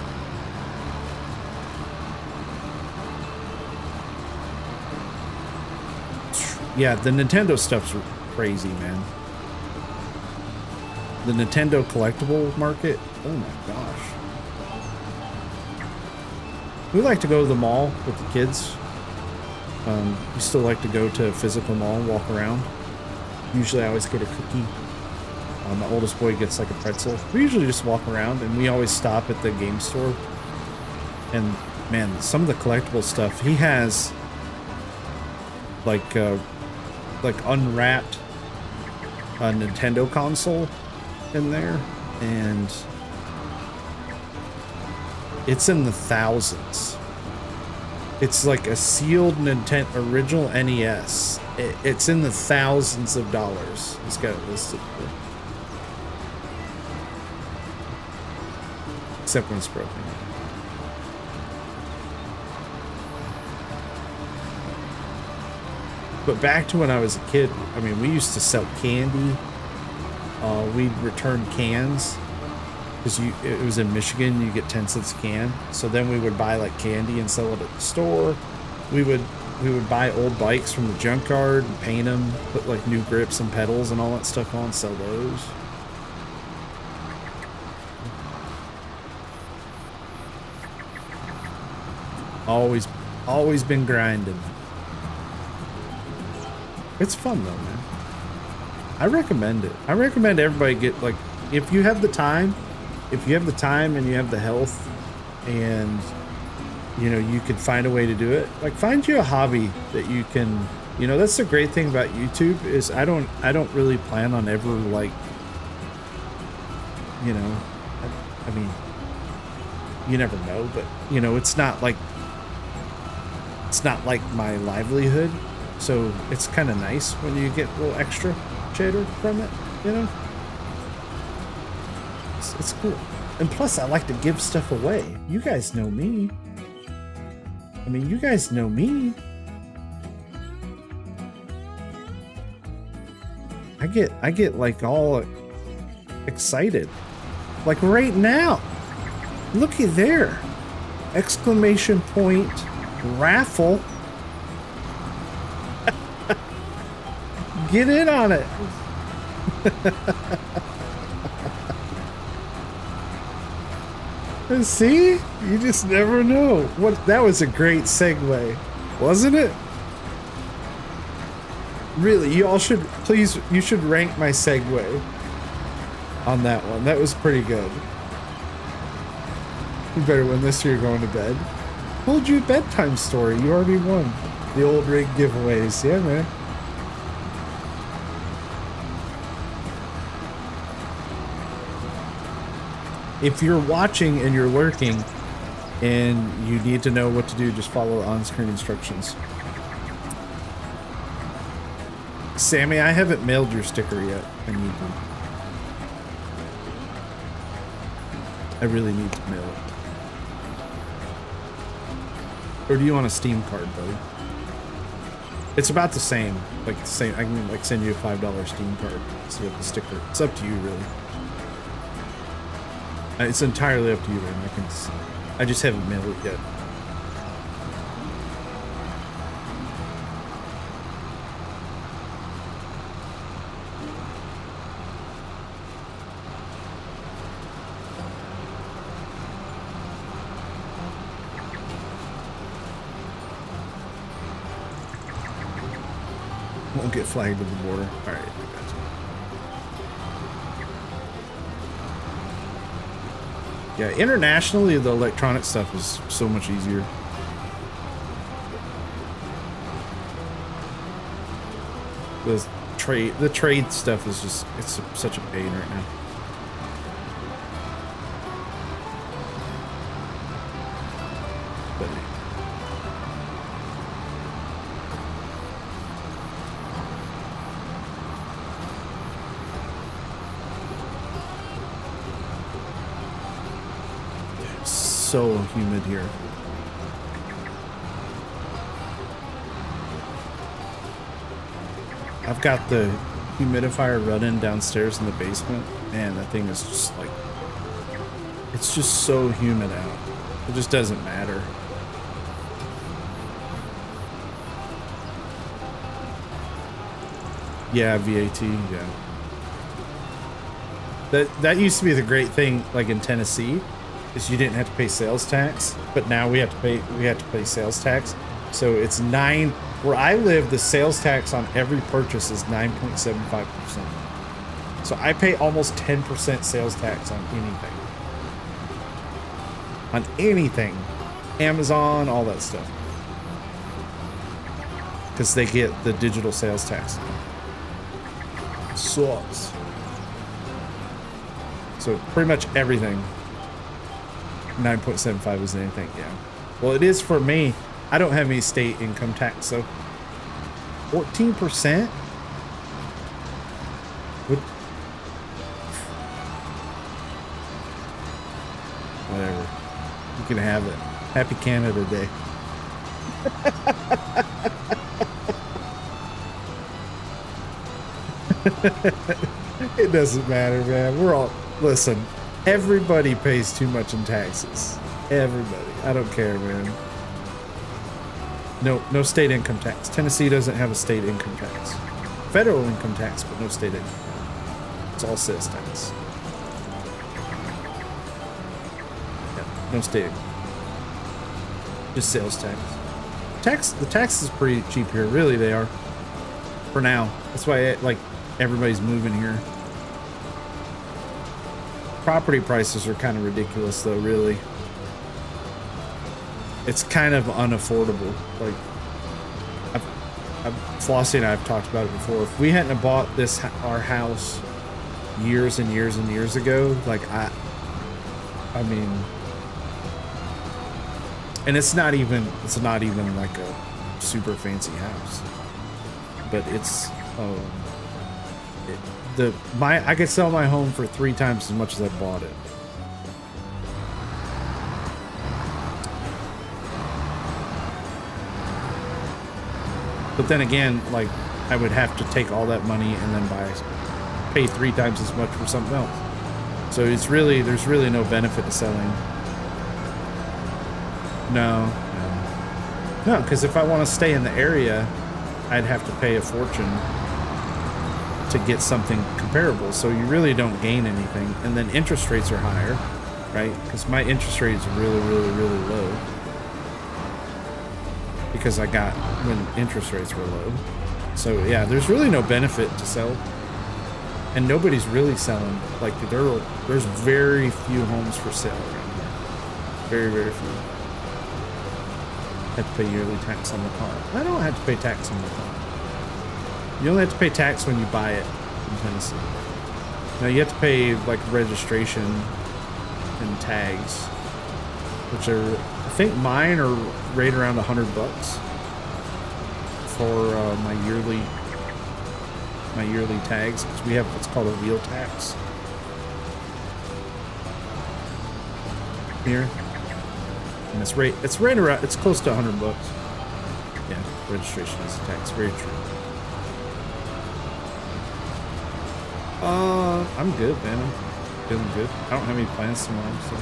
Yeah, the Nintendo stuff's crazy, man. The Nintendo collectible market, oh my gosh. We like to go to the mall with the kids. We still like to go to a physical mall and walk around. Usually I always get a cookie. My oldest boy gets like a pretzel. We usually just walk around, and we always stop at the game store. And man, some of the collectible stuff, he has like unwrapped a Nintendo console in there, and it's in the thousands. It's like a sealed original NES. It's in the thousands of dollars. He's got it listed here. Except when it's broken. But back to when I was a kid, I mean, we used to sell candy. We'd return cans because it was in Michigan. You get 10 cents a can. So then we would buy like candy and sell it at the store. We would buy old bikes from the junkyard and paint them, put like new grips and pedals and all that stuff on, sell those. Always been grinding. It's fun though, man. I recommend it. I recommend everybody get, like, if you have the time and you have the health and, you know, you can find a way to do it, like, find you a hobby that you can, you know, that's the great thing about YouTube is I don't really plan on ever, like, you know, I mean, you never know, but, you know, it's not like my livelihood. So it's kind of nice when you get a little extra cheddar from it, you know? It's cool. And plus, I like to give stuff away. You guys know me. I mean, you guys know me. I get like all excited. Like right now. Looky there. Exclamation point raffle. Get in on it. See? You just never know. That was a great segue, wasn't it? Really, you all should, please, you should rank my segue on that one. That was pretty good. You better win this or you're going to bed. Told you a bedtime story. You already won. The old rig giveaways. Yeah, man. If you're watching and you're lurking and you need to know what to do, just follow the on-screen instructions. Sammy, I haven't mailed your sticker yet. I need one. I really need to mail it. Or do you want a Steam card, buddy? It's about the same. Like the same. I can like send you a $5 Steam card instead of the sticker. It's up to you, really. It's entirely up to you, man. I just haven't mailed it yet. Won't get flagged at the border. All right. Yeah, internationally, the electronic stuff is so much easier. The trade stuff is just, it's such a pain right now. But so humid here. I've got the humidifier running downstairs in the basement, and that thing is just like, it's just so humid out. It just doesn't matter. Yeah, VAT, yeah. That used to be the great thing, like in Tennessee, is you didn't have to pay sales tax, but now we have to pay sales tax. So it's where I live, the sales tax on every purchase is 9.75%. So I pay almost 10% sales tax on anything. On anything. Amazon, all that stuff. Because they get the digital sales tax. Sucks. So pretty much everything. 9.75 is anything, yeah. Well, it is for me. I don't have any state income tax, so 14%? Whatever. You can have it. Happy Canada Day. It doesn't matter, man. We're all, listen, everybody pays too much in taxes. Everybody. I don't care, man. No state income tax. Tennessee doesn't have a state income tax. Federal income tax, but no state income tax. It's all sales tax. Yeah, no state income. Just sales tax. The tax is pretty cheap here. Really, they are. For now. That's why, like, everybody's moving here. Property prices are kind of ridiculous, though, really. It's kind of unaffordable. Like, Flossie and I have talked about it before. If we hadn't have bought our house years and years and years ago, like, I mean, and it's not even like a super fancy house, but it's, I could sell my home for 3 times as much as I bought it. But then again, like, I would have to take all that money and then pay 3 times as much for something else. So there's really no benefit to selling. No, because if I want to stay in the area, I'd have to pay a fortune to get something comparable. So you really don't gain anything. And then interest rates are higher, right? Because my interest rate is really, really, really low. Because I got when interest rates were low. So yeah, there's really no benefit to sell. And nobody's really selling. Like, there's very few homes for sale around here. Very, very few. I have to pay yearly tax on the car. I don't have to pay tax on the car. You only have to pay tax when you buy it in Tennessee. Now you have to pay, like, registration and tags, which are, I think mine are right around $100 for my yearly tags, because we have what's called a wheel tax here, and it's right around, it's close to $100. Yeah, registration is a tax. Very true. I'm good, man. I'm feeling good. I don't have any plans tomorrow, so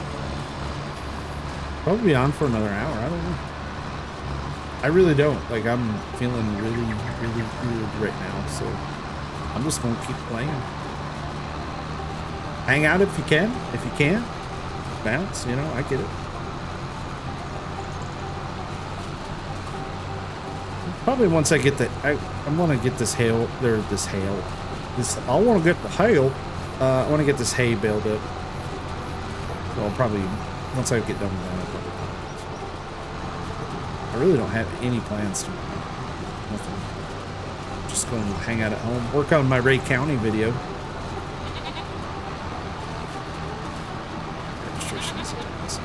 probably be on for another hour. I don't know. I really don't. Like, I'm feeling really, really good right now, so I'm just gonna keep playing. Hang out if you can. If you can, bounce. You know, I get it. Probably once I get the, I want to get this hail. I want to get the hail. I want to get this hay baled up. So I'll probably, once I get done with that, I'll probably. I really don't have any plans tomorrow. Nothing. Just going to hang out at home, work on my Ray County video. Registration is awesome.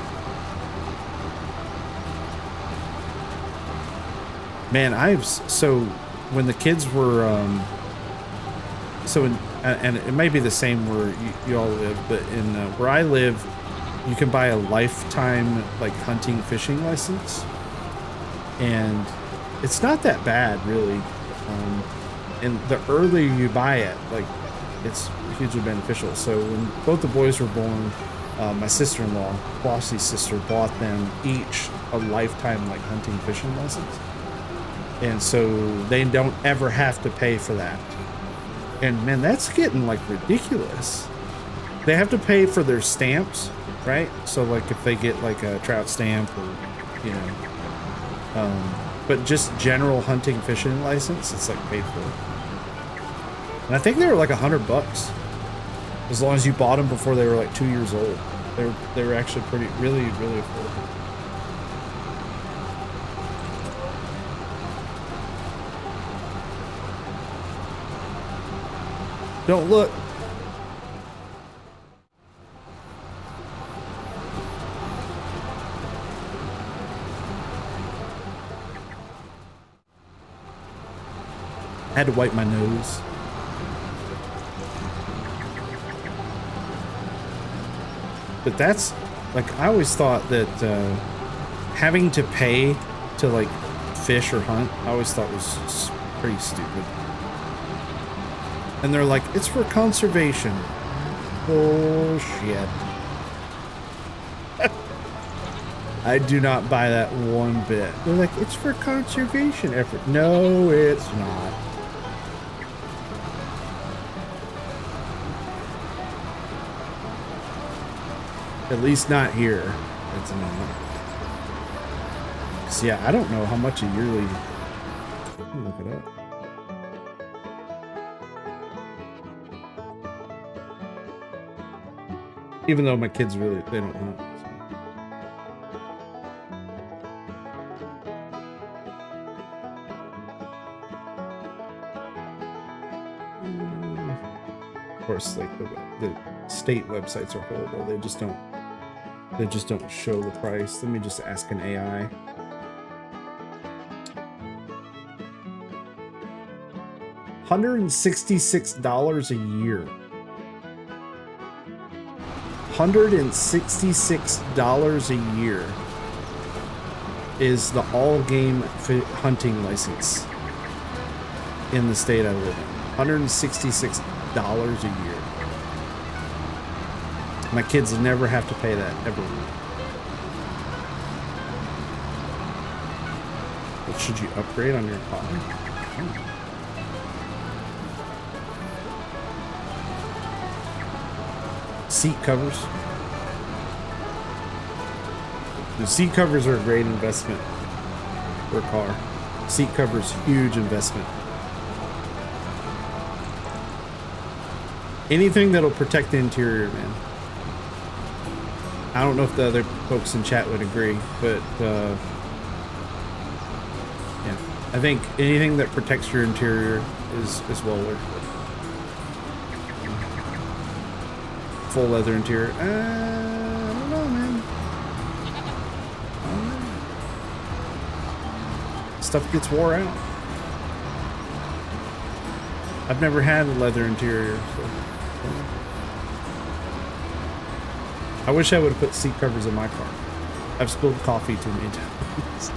Man, so when the kids were, and it may be the same where you all live, but in where I live, you can buy a lifetime, like, hunting fishing license. And it's not that bad, really. And the earlier you buy it, like, it's hugely beneficial. So when both the boys were born, my sister-in-law, Flossie's sister, bought them each a lifetime, like, hunting fishing license. And so they don't ever have to pay for that. And man, that's getting, like, ridiculous. They have to pay for their stamps, right? So, like, if they get, like, a trout stamp or, you know, but just general hunting fishing license, it's, like, paid for. And I think they were like $100 as long as you bought them before they were like 2 years old. They were actually really, really affordable. Don't look. I had to wipe my nose. But that's, like, I always thought that having to pay to, like, fish or hunt, I always thought was pretty stupid. And they're like, it's for conservation. Bullshit. I do not buy that one bit. They're like, it's for conservation effort. No, it's not. At least not here. It's not. So yeah, I don't know how much a yearly. Let me look it up. Even though my kids really, they don't hunt. Of course, like the state websites are horrible. They just don't show the price. Let me just ask an AI. $166 a year. $166 a year is the all-game hunting license in the state I live in. $166 a year. My kids never have to pay that ever. But should you upgrade on your car? Seat covers. The seat covers are a great investment for a car. Seat covers, huge investment. Anything that'll protect the interior, man. I don't know if the other folks in chat would agree, but yeah, I think anything that protects your interior is well worth it. Full leather interior. I don't know, man. I don't know. Stuff gets wore out. I've never had a leather interior, so. I wish I would have put seat covers in my car. I've spilled coffee too many times.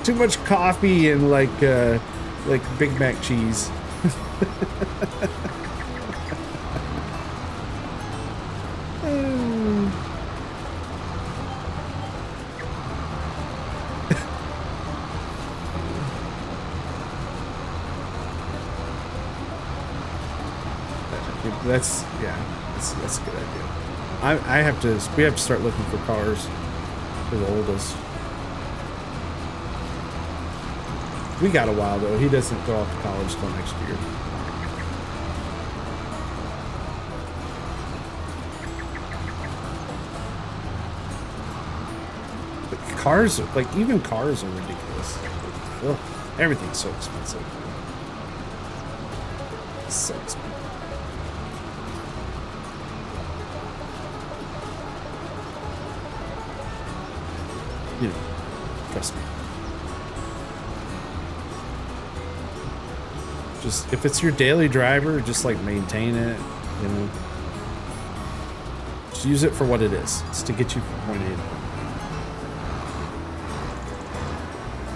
too much coffee and like Big Mac cheese. That's a good idea. We have to start looking for cars for the oldest. We got a while though. He doesn't go off to college till next year. But cars, like even cars are ridiculous. Ugh, everything's so expensive. It's so expensive. You know, trust me. Just if it's your daily driver, just like maintain it, you know. Just use it for what it is. It's to get you from point A to point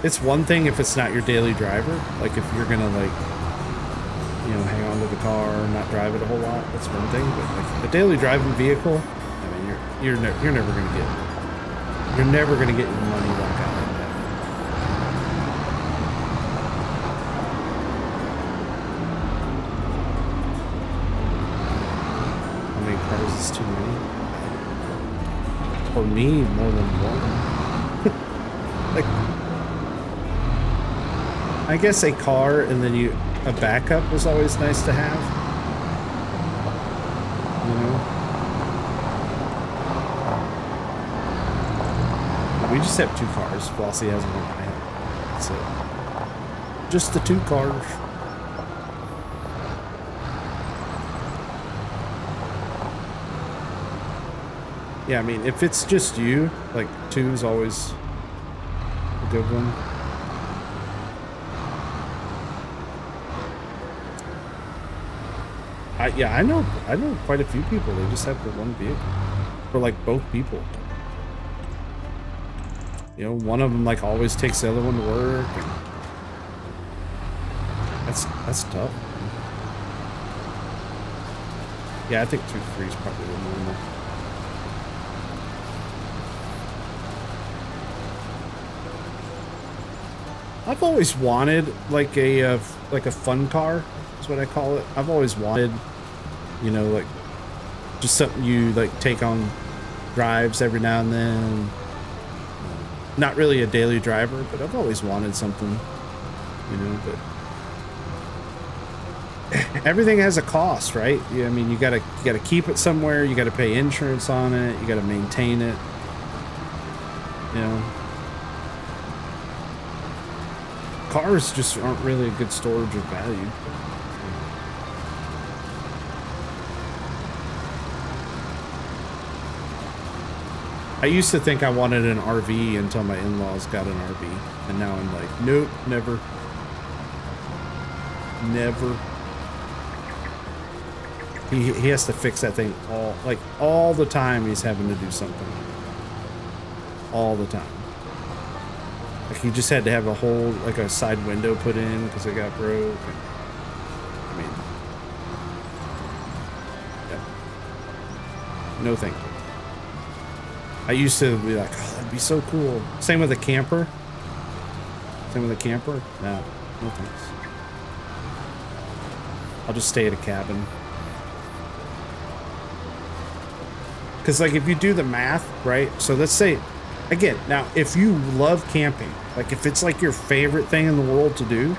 B. It's one thing if it's not your daily driver, like if you're gonna like, you know, hang on to the car or not drive it a whole lot. That's one thing. But like a daily driving vehicle, I mean, you're never gonna get. You're never going to get your money back out like that. How many cars is too many? For me, more than one. Like, I guess a car and then a backup was always nice to have. You know? We just have two cars. Flossie has one. I have. That's it. Just the two cars. Yeah, I mean, if it's just you, like two is always a good one. I know quite a few people. They just have the one vehicle for like both people. You know, one of them like always takes the other one to work. And That's tough. Yeah, I think 2-3 is probably the normal. I've always wanted like a fun car, is what I call it. I've always wanted, you know, like just something you like take on drives every now and then. Not really a daily driver, but I've always wanted something, you know, but everything has a cost, right? Yeah, I mean, you gotta keep it somewhere, you gotta pay insurance on it, you gotta maintain it, you know. Cars just aren't really a good storage of value. I used to think I wanted an RV until my in-laws got an RV, and now I'm like, nope, never. He has to fix that thing all the time. He's having to do something all the time. Like he just had to have a side window put in because it got broke. I mean, yeah. No thank you. I used to be like, oh, that'd be so cool. Same with a camper. No thanks. I'll just stay at a cabin. Because like if you do the math, right? So let's say, again, now if you love camping, like if it's like your favorite thing in the world to do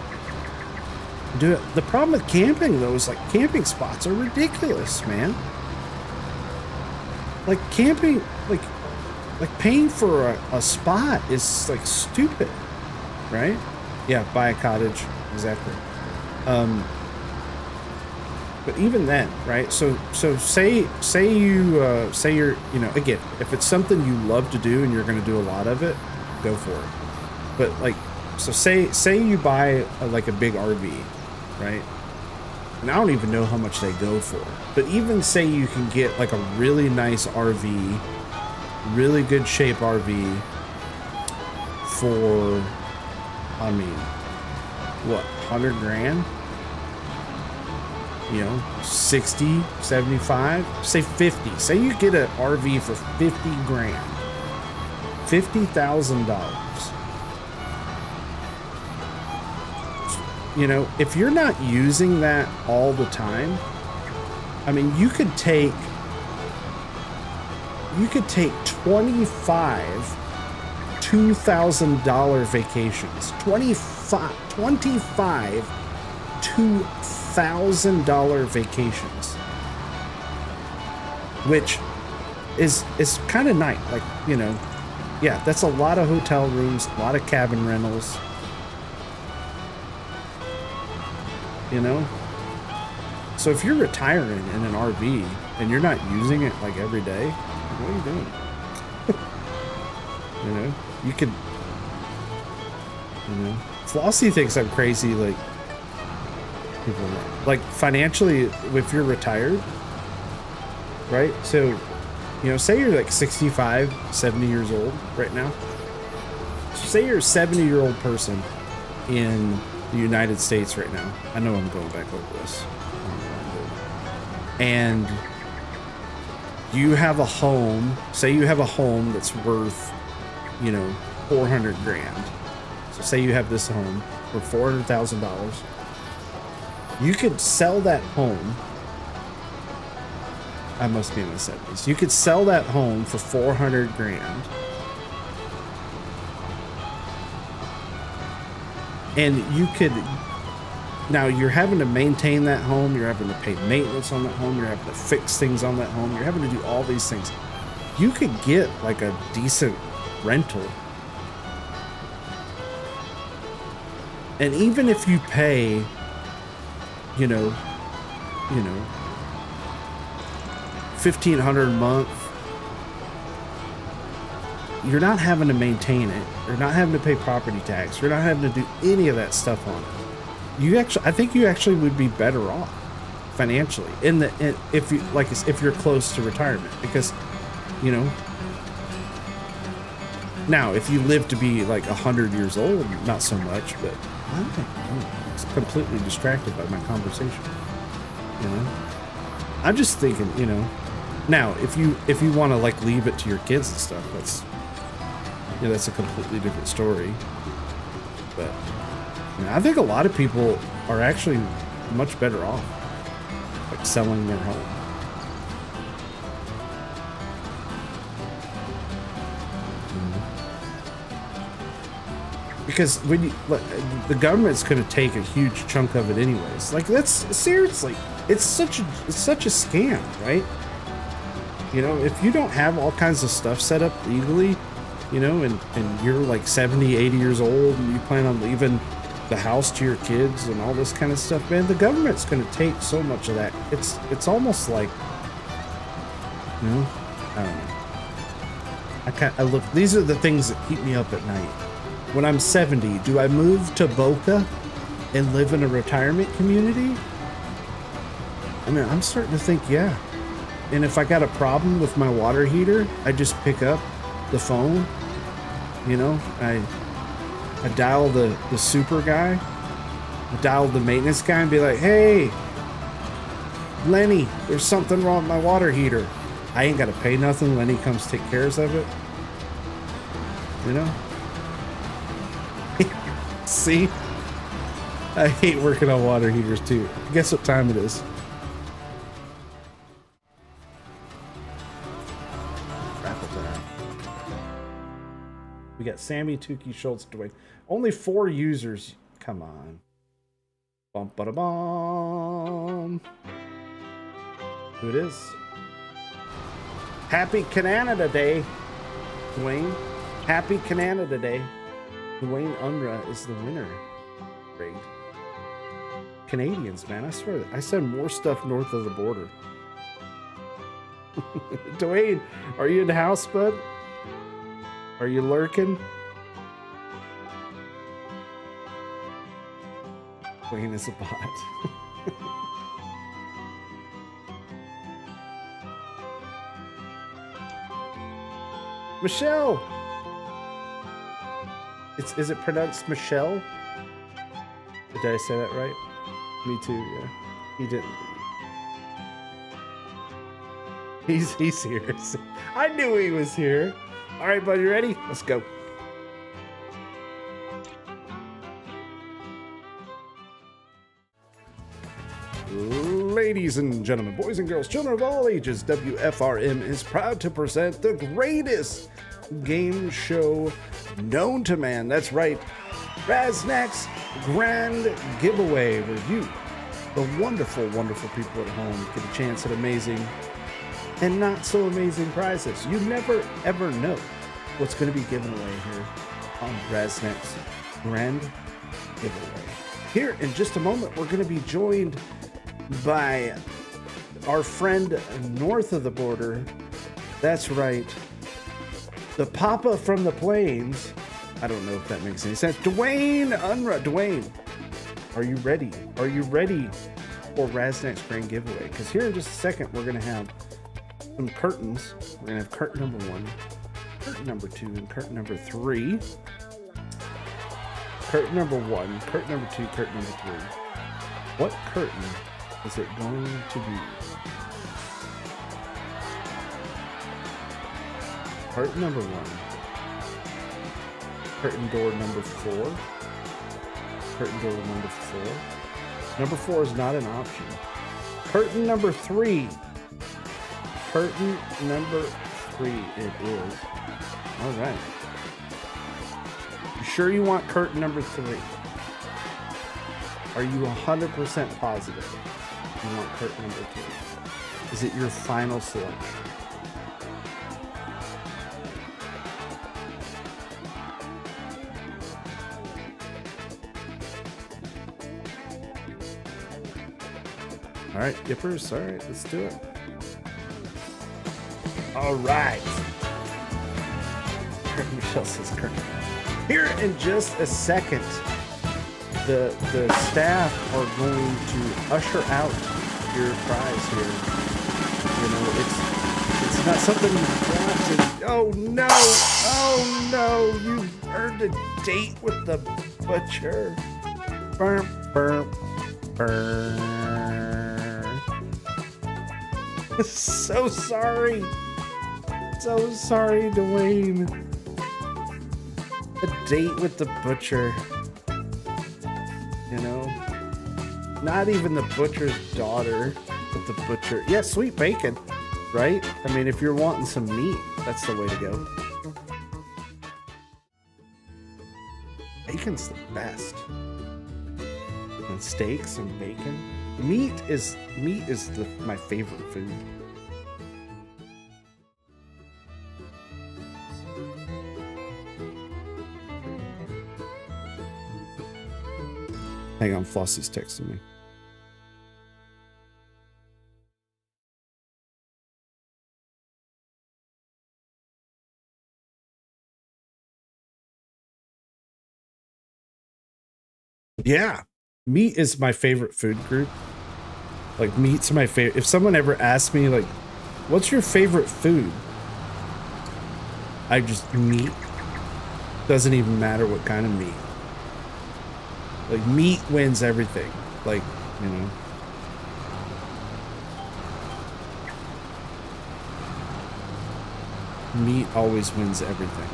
it. The problem with camping though is like camping spots are ridiculous, man. Like camping, like paying for a spot is like stupid, right? Yeah, buy a cottage, exactly. But even then, right? So say you're, you know, again, if it's something you love to do and you're going to do a lot of it, go for it. But like, so say you buy like a big RV, right? And I don't even know how much they go for. But even say you can get like a really nice RV, really good shape RV for, I mean, what, 100 grand? You know, 60, 75, say 50. Say you get an RV for 50 grand. $50,000. You know, if you're not using that all the time, I mean, you could take 25 $2,000 vacations. 25 $2,000 vacations, which is kind of nice. Like, you know, yeah, that's a lot of hotel rooms, a lot of cabin rentals, you know. So if you're retiring in an RV and you're not using it like every day, what are you doing? You know, you could, you know, Flossie thinks I'm crazy, like, people like financially, if you're retired, right? So, you know, say you're like 65, 70 years old right now. So say you're a 70-year-old person in the United States right now. I know I'm going back over this. And you have a home, say you have a home that's worth, you know, 400 grand. So say you have this home for $400,000. You could sell that home. I must be in the 70s. You could sell that home for 400 grand. And you could, now you're having to maintain that home. You're having to pay maintenance on that home. You're having to fix things on that home. You're having to do all these things. You could get like a decent rental. And even if you pay, you know, $1,500 a month, you're not having to maintain it. You're not having to pay property tax. You're not having to do any of that stuff on it. I think you actually would be better off financially if you're close to retirement, because, you know, now if you live to be like 100 years old, not so much, but I'm just completely distracted by my conversation. You know, I'm just thinking, you know, now if you want to like leave it to your kids and stuff, that's, you know, that's a completely different story. But you know, I think a lot of people are actually much better off like selling their home. Because when you, the government's going to take a huge chunk of it anyways. Like, that's seriously, it's such a scam, right? You know, if you don't have all kinds of stuff set up legally, you know, and you're like 70, 80 years old and you plan on leaving the house to your kids and all this kind of stuff, man, the government's going to take so much of that. It's almost like, you know, I don't know. I look, these are the things that keep me up at night. When I'm 70, do I move to Boca and live in a retirement community? I mean, I'm starting to think, yeah. And if I got a problem with my water heater, I just pick up the phone, you know, I dial the super guy, I dial the maintenance guy and be like, hey, Lenny, there's something wrong with my water heater. I ain't got to pay nothing. Lenny comes take care of it, you know? See? I hate working on water heaters too. Guess what time it is? Raffle time. We got Sammy, Tukey, Schultz, Dwayne. Only 4 users. Come on. Bum ba da bum. Who it is? Happy Canada Day, Dwayne. Happy Canada Day. Dwayne Unruh is the winner. Great. Canadians, man, I swear, I send more stuff north of the border. Dwayne, are you in the house, bud? Are you lurking? Dwayne is a bot. Michelle! Is it pronounced Michelle? Did I say that right? Me too, yeah. He didn't. He's here. I knew he was here. All right, bud, you ready? Let's go. Ladies and gentlemen, boys and girls, children of all ages, WFRM is proud to present the greatest game show known to man. That's right, Raznac's Grand Giveaway, where you, the wonderful, wonderful people at home, get a chance at amazing and not so amazing prizes. You never, ever know what's going to be given away here on Raznac's Grand Giveaway. Here in just a moment, we're going to be joined by our friend north of the border. That's right, the Papa from the Plains. I don't know if that makes any sense. Dwayne Unruh. Dwayne, are you ready? Are you ready for Raznac's Grand Giveaway? Because here in just a second, we're going to have some curtains. We're going to have curtain number 1, curtain number 2, and curtain number 3. Curtain number 1, curtain number 2, curtain number 3. What curtain is it going to be? Curtain number 1. Curtain door number 4. Curtain door number 4. Number 4 is not an option. Curtain number 3. Curtain number 3 it is. All right. You sure you want curtain number 3? Are you 100% positive you want curtain number 3? Is it your final selection? All right, Yippers. All right, let's do it. All right. Michelle says curtain. Here in just a second, the staff are going to usher out your prize here. You know, it's not something you want to. Oh no! Oh no! You earned a date with the butcher. Burp, burp, burp. So sorry. So sorry, Dwayne. A date with the butcher. You know? Not even the butcher's daughter, but the butcher. Yeah, sweet bacon, right? I mean, if you're wanting some meat, that's the way to go. Bacon's the best. And steaks and bacon. Meat is my favorite food. Hang on, Flossie's texting me. Yeah, meat is my favorite food group. Like, meat's my favorite. If someone ever asks me, like, what's your favorite food? I just, meat. Doesn't even matter what kind of meat. Like, meat wins everything. Like, you know. Meat always wins everything.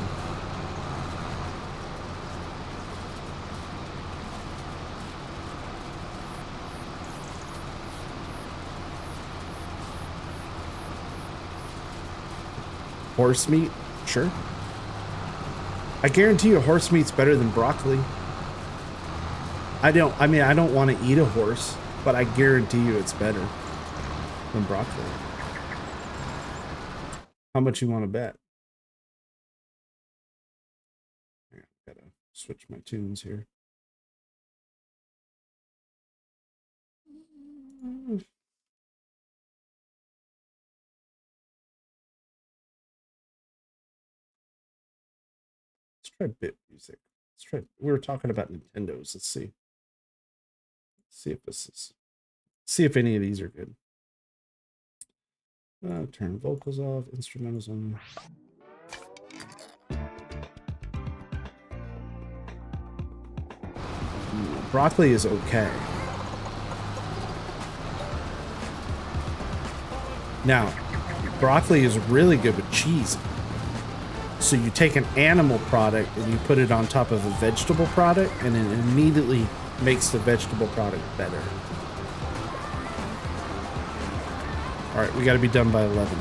Horse meat? Sure. I guarantee you horse meat's better than broccoli. I don't want to eat a horse, but I guarantee you it's better than broccoli. How much you want to bet? Gotta switch my tunes here. Let's try bit music. Let's try. We were talking about Nintendos. Let's see. See if this is. See if any of these are good. Turn vocals off. Instrumentals on. Broccoli is okay. Now, broccoli is really good with cheese. So you take an animal product and you put it on top of a vegetable product, and it immediately makes the vegetable product better. All right, we got to be done by 11.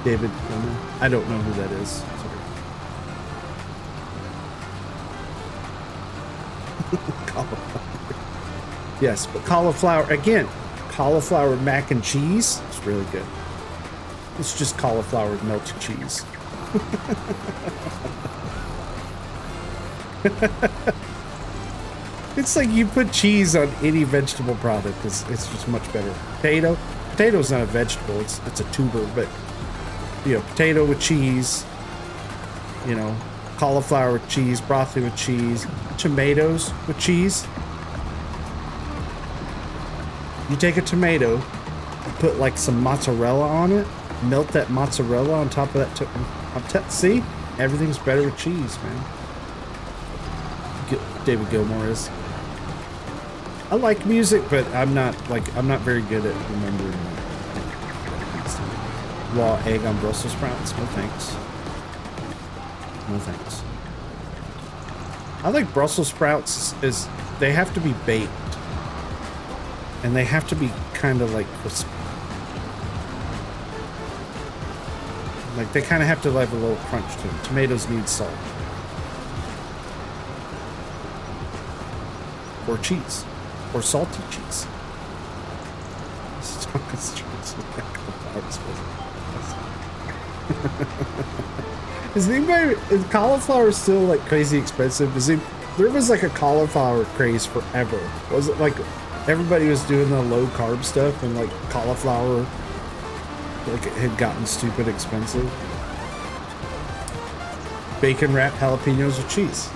David, I don't know who that is. Sorry. Cauliflower. Yes, but cauliflower, again, cauliflower mac and cheese is really good. It's just cauliflower with melted cheese. It's like you put cheese on any vegetable product. It's just much better. Potato's not a vegetable. It's a tuber, but you know, potato with cheese. You know, cauliflower with cheese, broccoli with cheese, tomatoes with cheese. You take a tomato, put like some mozzarella on it, melt that mozzarella on top of that. See, everything's better with cheese, man. David Gilmour is. I like music, but I'm not very good at remembering raw egg on Brussels sprouts. No thanks. No thanks. I like Brussels sprouts is they have to be baked. And they have to be kind of like crisp. Like they kind of have to have a little crunch to them. Tomatoes need salt. Or cheese. Or salty cheese. Is cauliflower still like crazy expensive? There was like a cauliflower craze forever. Was it like everybody was doing the low carb stuff and like cauliflower like it had gotten stupid expensive? Bacon wrapped jalapenos with cheese.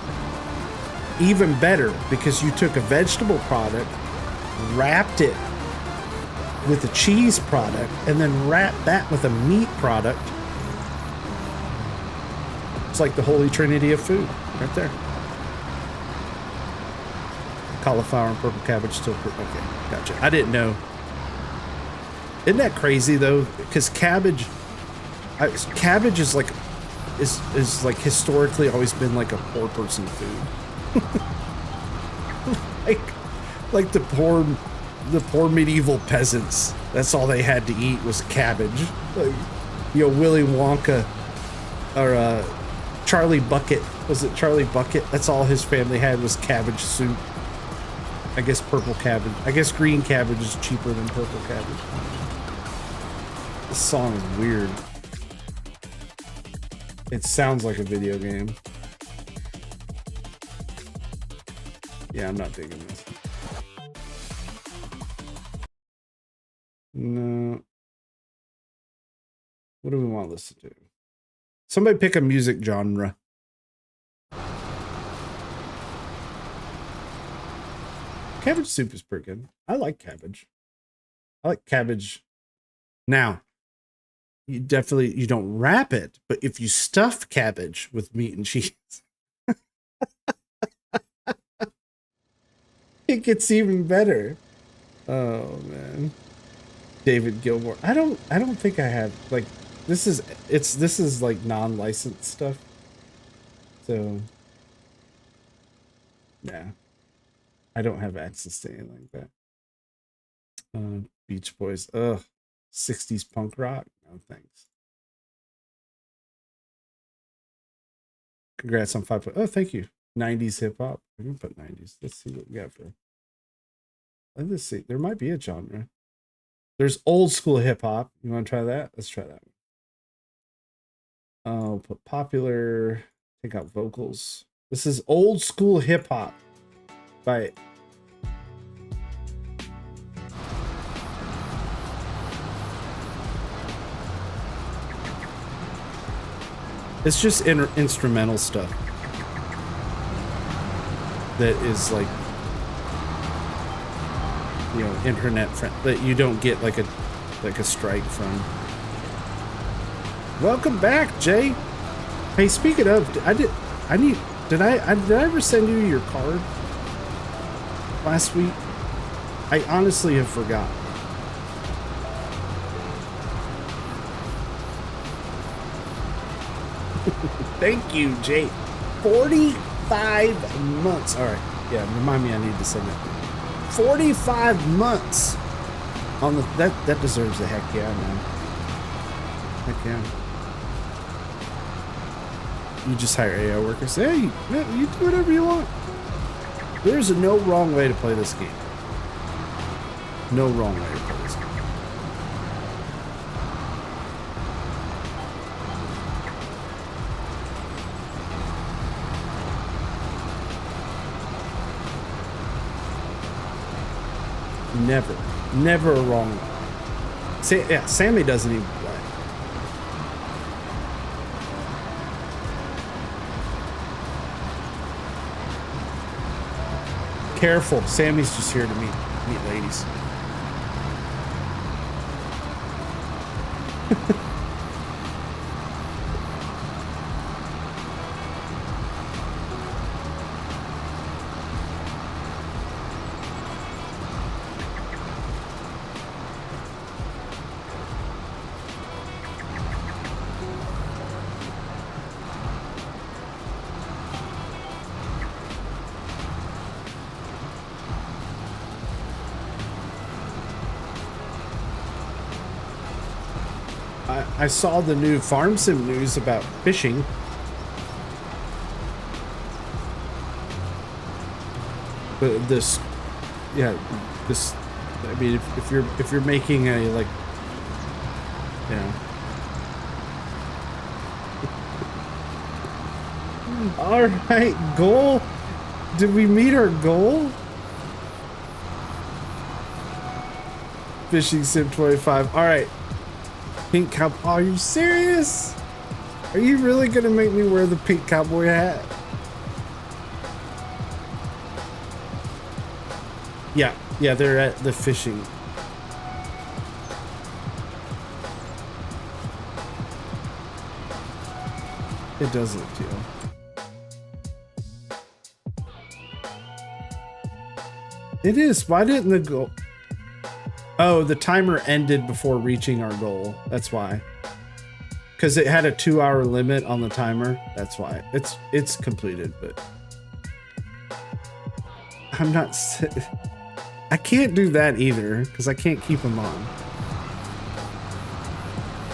Even better because you took a vegetable product, wrapped it with a cheese product and then wrap that with a meat product. It's like the holy trinity of food right there. Cauliflower and purple cabbage still. Okay, gotcha. I didn't know. Isn't that crazy though? Because cabbage is like like historically always been like a poor person food. like the poor medieval peasants. That's all they had to eat was cabbage. Like, you know, Willy Wonka or Charlie Bucket. Was it Charlie Bucket? That's all his family had was cabbage soup. I guess purple cabbage. I guess green cabbage is cheaper than purple cabbage. This song is weird. It sounds like a video game. Yeah, I'm not digging this. No. What do we want to listen to? Somebody pick a music genre. Cabbage soup is pretty good. I like cabbage. I like cabbage. Now, you don't wrap it, but if you stuff cabbage with meat and cheese, it gets even better. Oh man. David Gilmour. I don't think I have like this is like non-licensed stuff. So yeah. I don't have access to anything like that. Beach Boys. Ugh. 60s punk rock. No thanks. Congrats on 5. Oh, thank you. 90s hip hop. I can put 90s. Let's see what we got for. Let's see. There might be a genre. There's old school hip hop. You want to try that? Let's try that one. I'll put popular. Take out vocals. This is old school hip hop by. It's just instrumental stuff that is like, you know, internet friend that you don't get like a strike from. Welcome back, Jay. Hey, speaking of, did I ever send you your card last week? I honestly have forgotten. Thank you, Jay. 45 months. All right. Yeah, remind me I need to send it. 45 months on the that deserves a heck yeah, man. Heck yeah. You just hire AI workers. Hey, man, you do whatever you want. There's no wrong way to play this game. No wrong way to play this game. Never a wrong way. Yeah, Sammy doesn't even play. Careful, Sammy's just here to meet ladies. I saw the new Farm Sim news about fishing. But this, I mean, if you're making a like, yeah. All right, goal. Did we meet our goal? Fishing Sim 25. All right. Pink cowboy. Are you serious? Are you really gonna make me wear the pink cowboy hat? Yeah, they're at the fishing. It does look teal. It is. Why didn't the goal? Oh, the timer ended before reaching our goal. That's why. Because it had a 2-hour limit on the timer. That's why. It's completed, but I'm not. I can't do that either because I can't keep them on.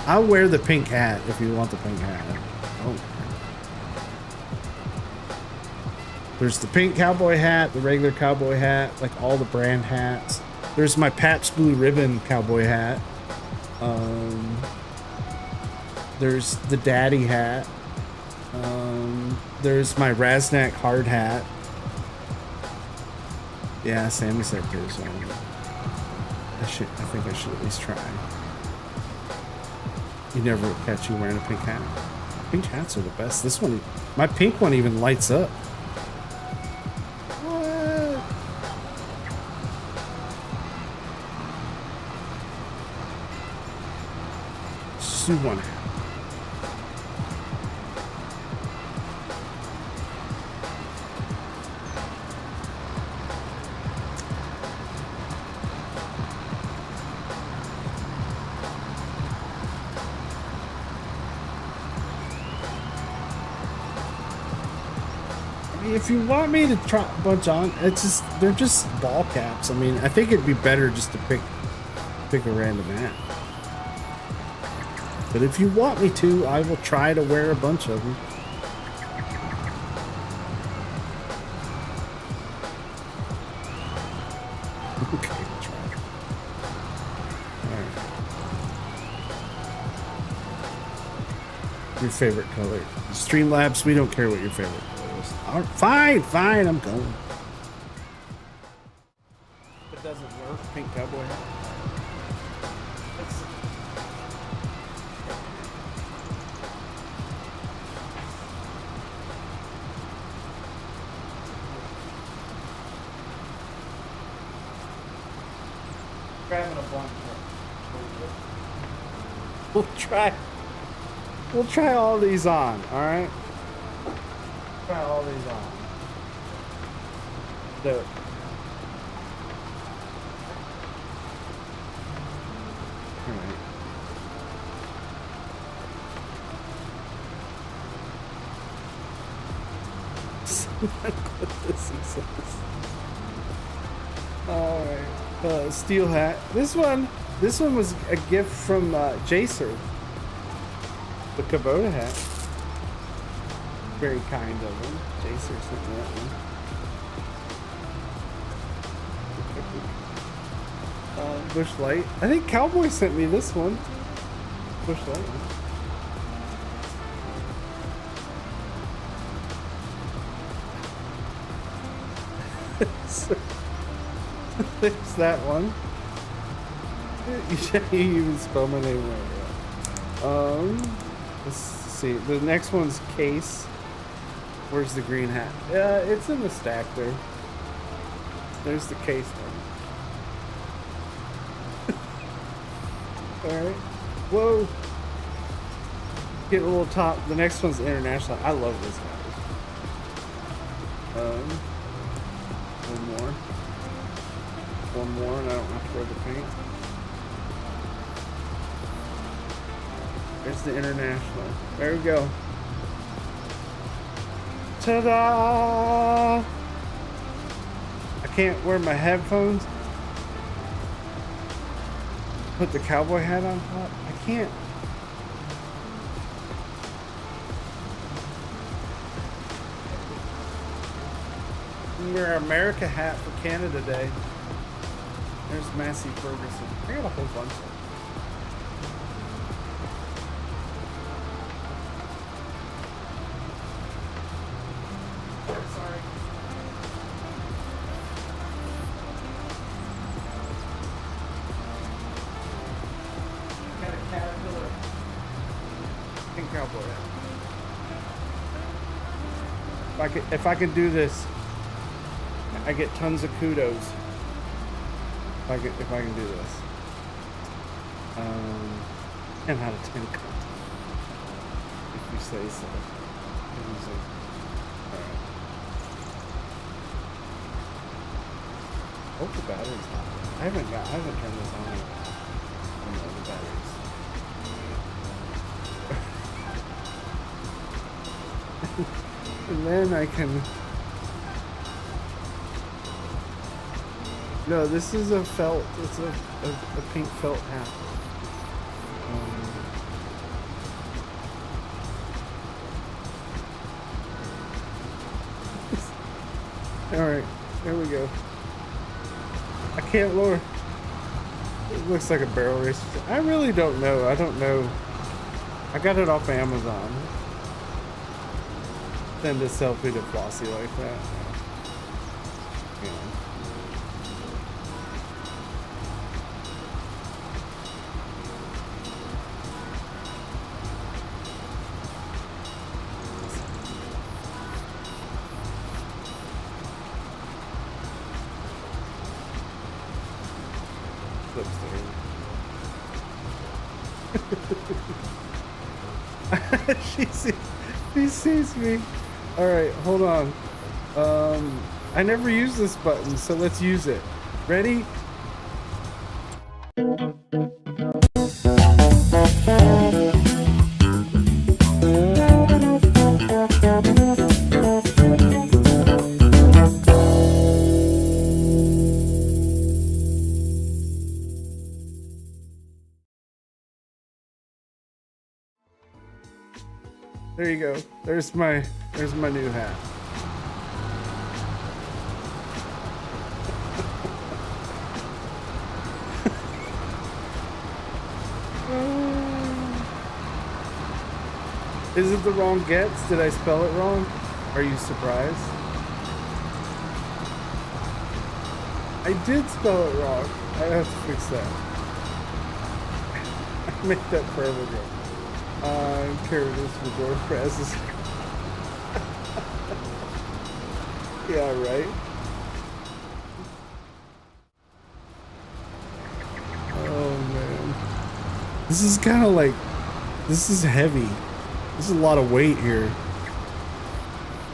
I'll wear the pink hat if you want the pink hat. Oh. There's the pink cowboy hat, the regular cowboy hat, like all the brand hats. There's my Pabst Blue Ribbon cowboy hat. There's the daddy hat. There's my Raznac hard hat. Yeah, Sammy said there's one. I think I should at least try. You never catch you wearing a pink hat. Pink hats are the best. This one, my pink one even lights up. What? Just do one hat. If you want me to try a bunch on, they're just ball caps. I mean, I think it'd be better just to pick a random hat. But if you want me to, I will try to wear a bunch of them. Okay, try it. All right. Your favorite color? Streamlabs, we don't care what your favorite color is. Fine, I'm going. It doesn't work. Pink cowboy hat. Grabbing a blunt. We'll try all these on. All right. Try all these on. Do it. Alright. Alright. Steel hat. This one was a gift from Jacer. The Kubota hat. Very kind of him. Jacer sent me that one. Bush Light. I think Cowboy sent me this one. Bush Light. There's that one. You even spell my name right. Let's see. The next one's Case. Where's the green hat? Yeah, it's in the stack there. There's the Case one. Alright. Whoa. Get a little top. The next one's international. I love this guy. One more, and I don't have to wear the paint. There's the international. There we go. Ta-da! I can't wear my headphones. Put the cowboy hat on top. I can't. Wear an America hat for Canada Day. There's Massey Ferguson. I got a whole bunch of them. Sorry. Got a Caterpillar. Pink cowboy hat. If I can do this, I get tons of kudos. If I can do this. 10 out of 10 if you say so. Hope the battery's not. I haven't turned this on. The batteries. And then I can. No, this is a felt. It's a pink felt hat. All right, there we go. I can't lower. It looks like a barrel racer. I really don't know. I don't know. I got it off Amazon. Send a selfie to Flossie like that. Yeah. She sees me. All right, hold on. I never use this button, so let's use it. Ready? There you go. There's my new hat. Is it the wrong Getz? Did I spell it wrong? Are you surprised? I did spell it wrong. I have to fix that. I made that forever ago. I'm carrying this for door presses. Yeah, right? Oh, man. This is kind of like... This is heavy. There's a lot of weight here.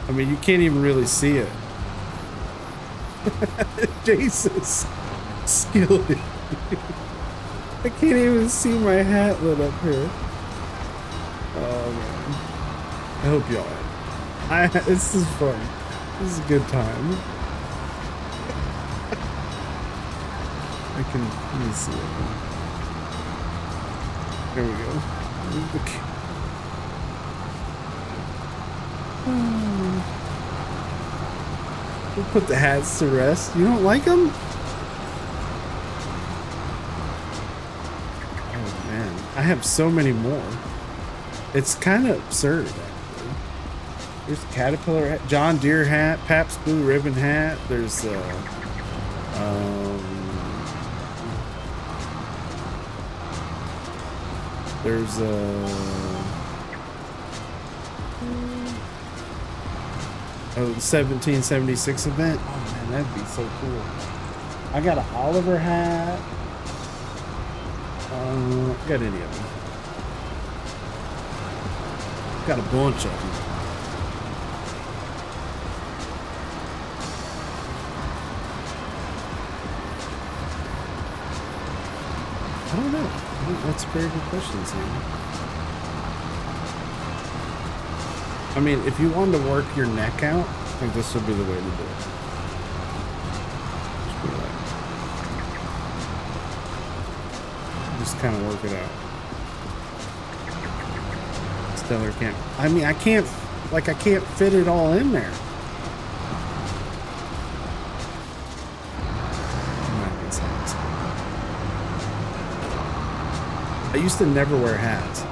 I mean, you can't even really see it. Jesus. Skillet. I can't even see my hat lit up here. Oh man. I hope y'all. This is fun. This is a good time. Let me see it. There we go. We'll put the hats to rest. You don't like them? Oh man, I have so many more. It's kind of absurd, actually. There's Caterpillar hat, John Deere hat, Pabst Blue Ribbon hat. There's the 1776 event. Oh man, that'd be so cool. I got an Oliver hat. Got any of them? Got a bunch of them. I don't know. That's a very good question, Sam. I mean, if you wanted to work your neck out, I think this would be the way to do it. Just kind of work it out. Stellar can't. I mean, I can't fit it all in there. I used to never wear hats.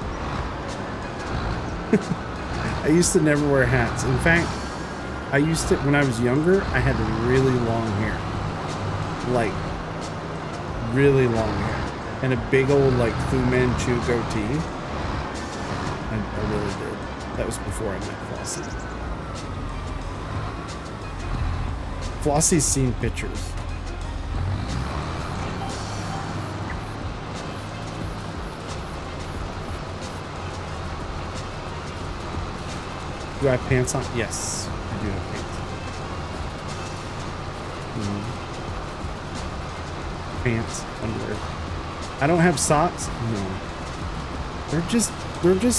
I used to never wear hats. In fact, when I was younger, I had really long hair. Like, really long hair. And a big old, like, Fu Manchu goatee. I really did. That was before I met Flossie. Flossie's seen pictures. Do I have pants on? Yes, I do have pants. Pants, underwear. I don't have socks. No, they're just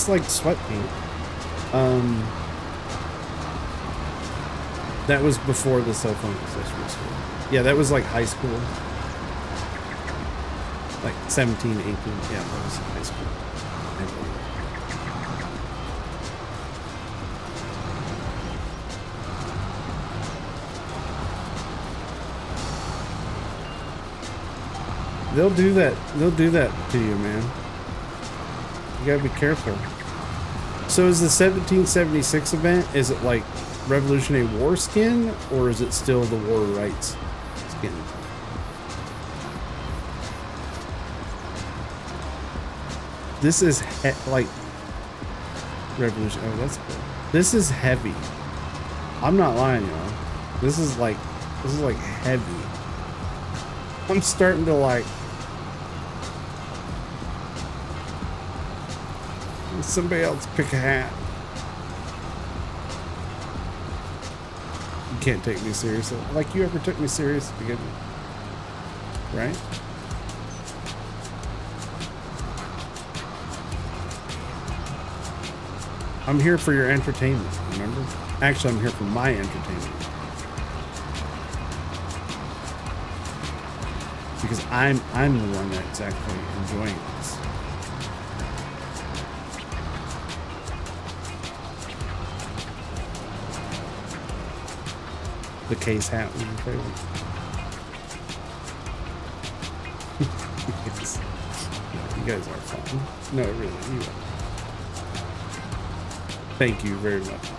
like sweatpants. That was before the cell phone accessory school. Yeah, that was like high school. Like 17, 18. Yeah, that was high school. They'll do that. They'll do that to you, man. You gotta be careful. So is the 1776 event, is it like Revolutionary War skin, or is it still the War Rights skin? This is like Revolution. Oh, that's good. This is heavy. I'm not lying, y'all. This is like heavy. I'm starting to like. Somebody else pick a hat. You can't take me seriously. Like you ever took me serious to begin with. Right? I'm here for your entertainment, remember? Actually, I'm here for my entertainment. Because I'm the one that's actually enjoying this. The case hat was your favorite. You guys are fun. No, really, you are. Thank you very much.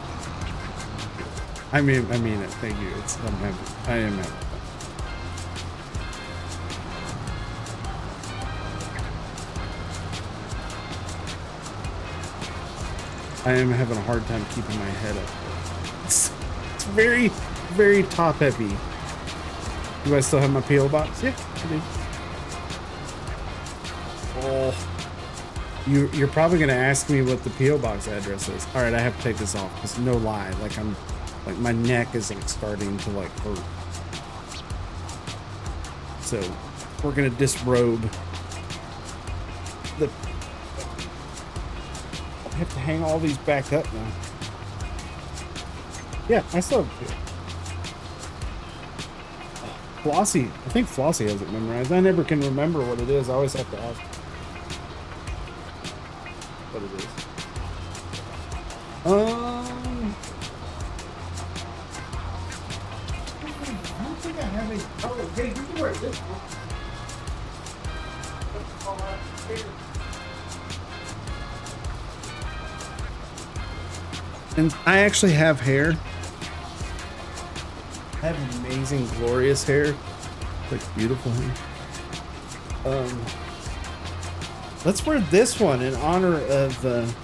I mean it. Thank you. I am happy. I am having a hard time keeping my head up. It's very, very top heavy. Do I still have my P.O. box? Yeah, I do. Oh. You're probably gonna ask me what the P.O. box address is. All right, I have to take this off because no lie, like my neck is like starting to like hurt. So we're gonna disrobe the. I have to hang all these back up now. Yeah, I still have to. Flossie, I think Flossie has it memorized. I never can remember what it is. I always have to ask what it is. I don't think I have any. Oh, hey, you can wear this one. And I actually have hair. I have amazing, glorious hair. Like beautiful hair. Let's wear this one in honor of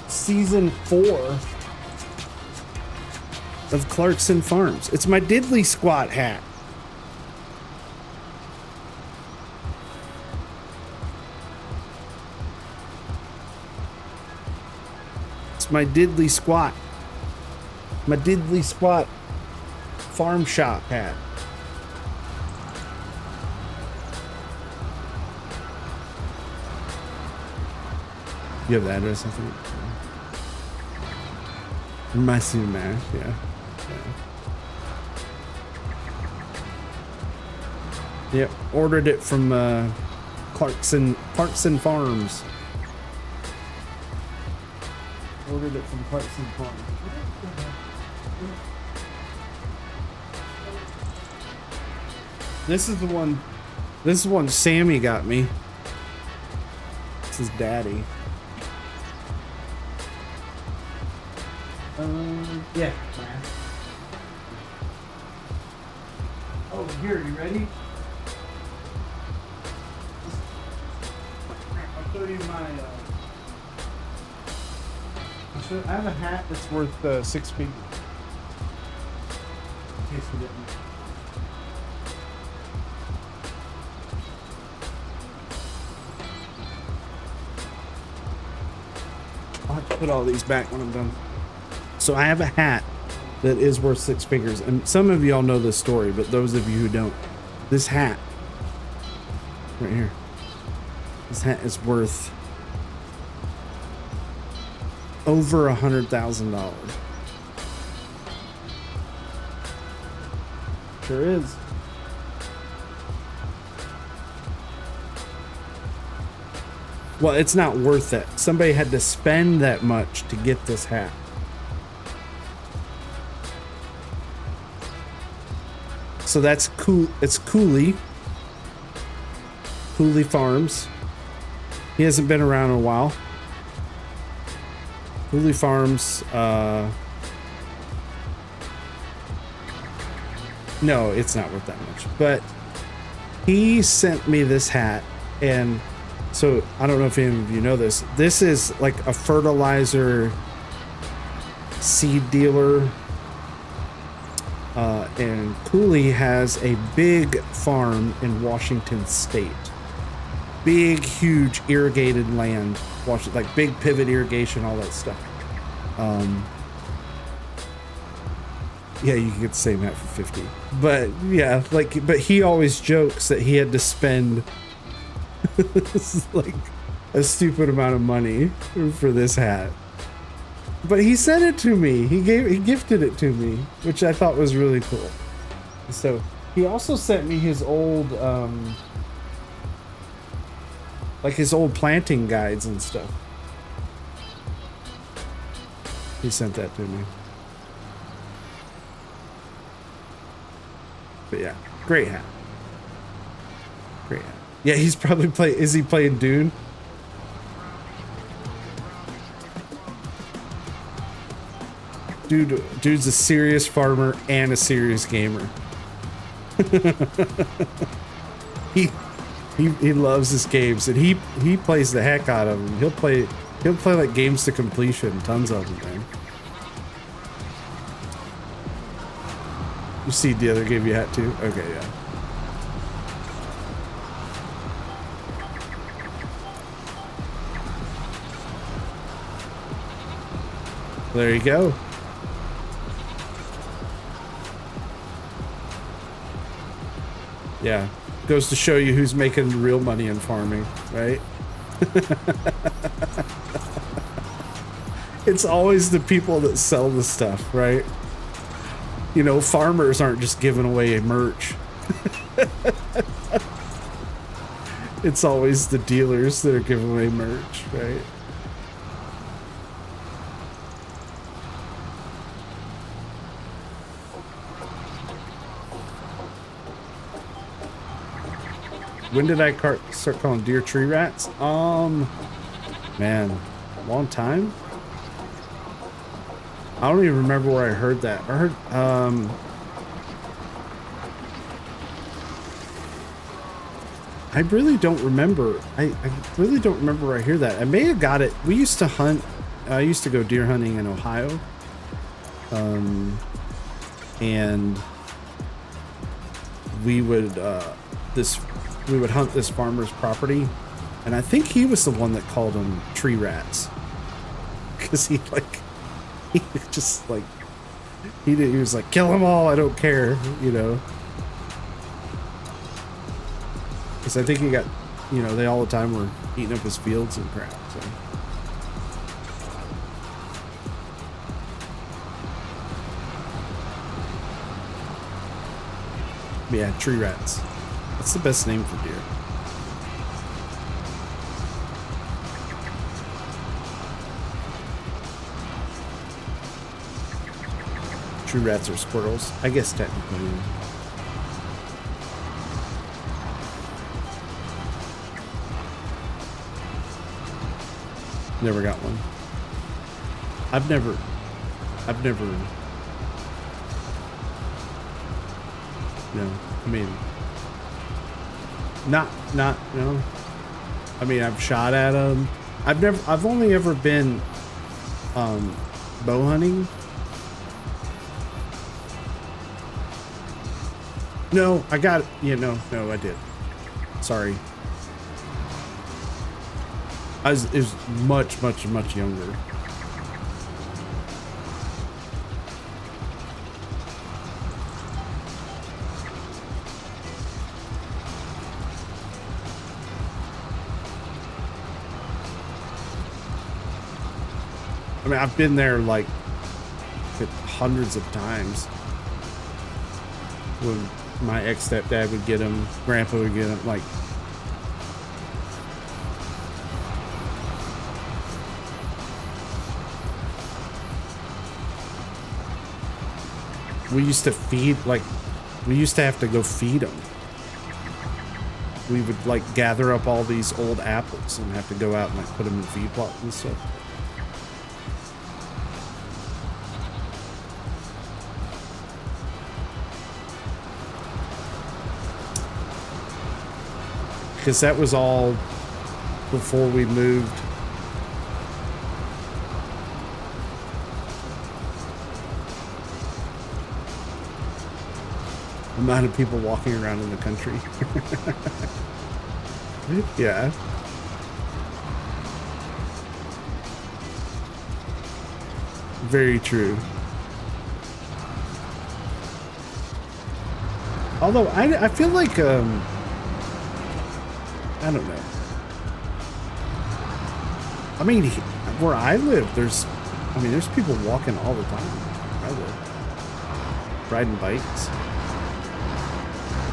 season 4 of Clarkson Farms. It's my diddly squat hat. It's my diddly squat. My diddly squat farm shop hat. You have the address, I think. My Sumash, yeah. Yep, ordered it from Clarkson Farms. Ordered it from Clarkson Farms. This is the one. This is the one Sammy got me. This is Daddy. Yeah. Oh, here, you ready? I'll show you my. I have a hat that's worth 6 feet. In case you didn't. Watch. put all these back when I'm done. So I have a hat that is worth 6 figures, and some of y'all know this story, but those of you who don't, this hat right here, this hat is worth over $100,000. Sure is. Well, it's not worth it. Somebody had to spend that much to get this hat. So that's cool. It's Cooley Farms. He hasn't been around in a while. Cooley Farms. No, it's not worth that much. But he sent me this hat, and so I don't know if any of you know this. This is like a fertilizer seed dealer. And Cooley has a big farm in Washington State. Big, huge irrigated land. Like big pivot irrigation, all that stuff. Yeah, you can get the same hat for 50. But yeah, but he always jokes that he had to spend like a stupid amount of money for this hat. But he sent it to me. He gifted it to me, which I thought was really cool. So he also sent me his old, like his old planting guides and stuff. He sent that to me. But yeah, great hat. Great hat. Yeah, he's probably is he playing Dune? Dude's a serious farmer and a serious gamer. he loves his games, and he plays the heck out of them. He'll play like games to completion, tons of them, man. You see, the other gave you a hat too. Okay, yeah. There you go. Yeah, goes to show you who's making real money in farming, right? It's always the people that sell the stuff, right? You know, farmers aren't just giving away merch. It's always the dealers that are giving away merch, right? When did I start calling deer tree rats? Man, long time. I don't even remember where I heard that. I heard, I really don't remember. I really don't remember where I hear that. I may have got it. We used to hunt. I used to go deer hunting in Ohio. And we would hunt this farmer's property, and I think he was the one that called them tree rats, because he was like, kill them all, I don't care, you know, because I think he got, you know, they all the time were eating up his fields and crap. So yeah, tree rats. That's the best name for deer. True rats are squirrels, I guess technically. Never got one. I've never. No, I mean. No. I mean, I've shot at them. I've only ever been bow hunting. No, I got it. Yeah, no, I did. Sorry. It was much younger. mean, I've been there like hundreds of times. When my ex-stepdad would get them, grandpa would get them, like. We used to feed, like, we used to have to go feed them. We would like gather up all these old apples and have to go out and like put them in feed plots and stuff. Because that was all before we moved. The amount of people walking around in the country. Yeah. Very true. Although I feel like I don't know. I mean, where I live, there's people walking all the time. Where I live, riding bikes.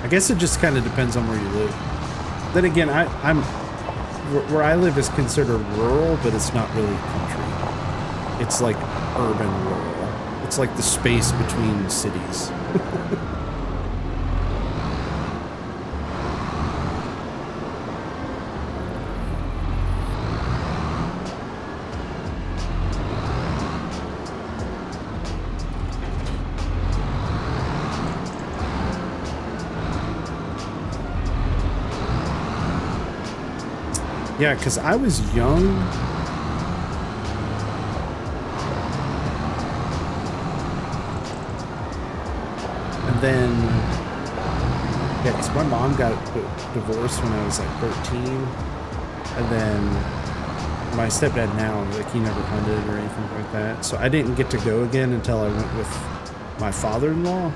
I guess it just kind of depends on where you live. Then again, where I live is considered rural, but it's not really country. It's like urban rural. It's like the space between cities. Yeah, because I was young. And then, yeah, because my mom got divorced when I was like 13. And then my stepdad now, like, he never hunted or anything like that. So I didn't get to go again until I went with my father-in-law.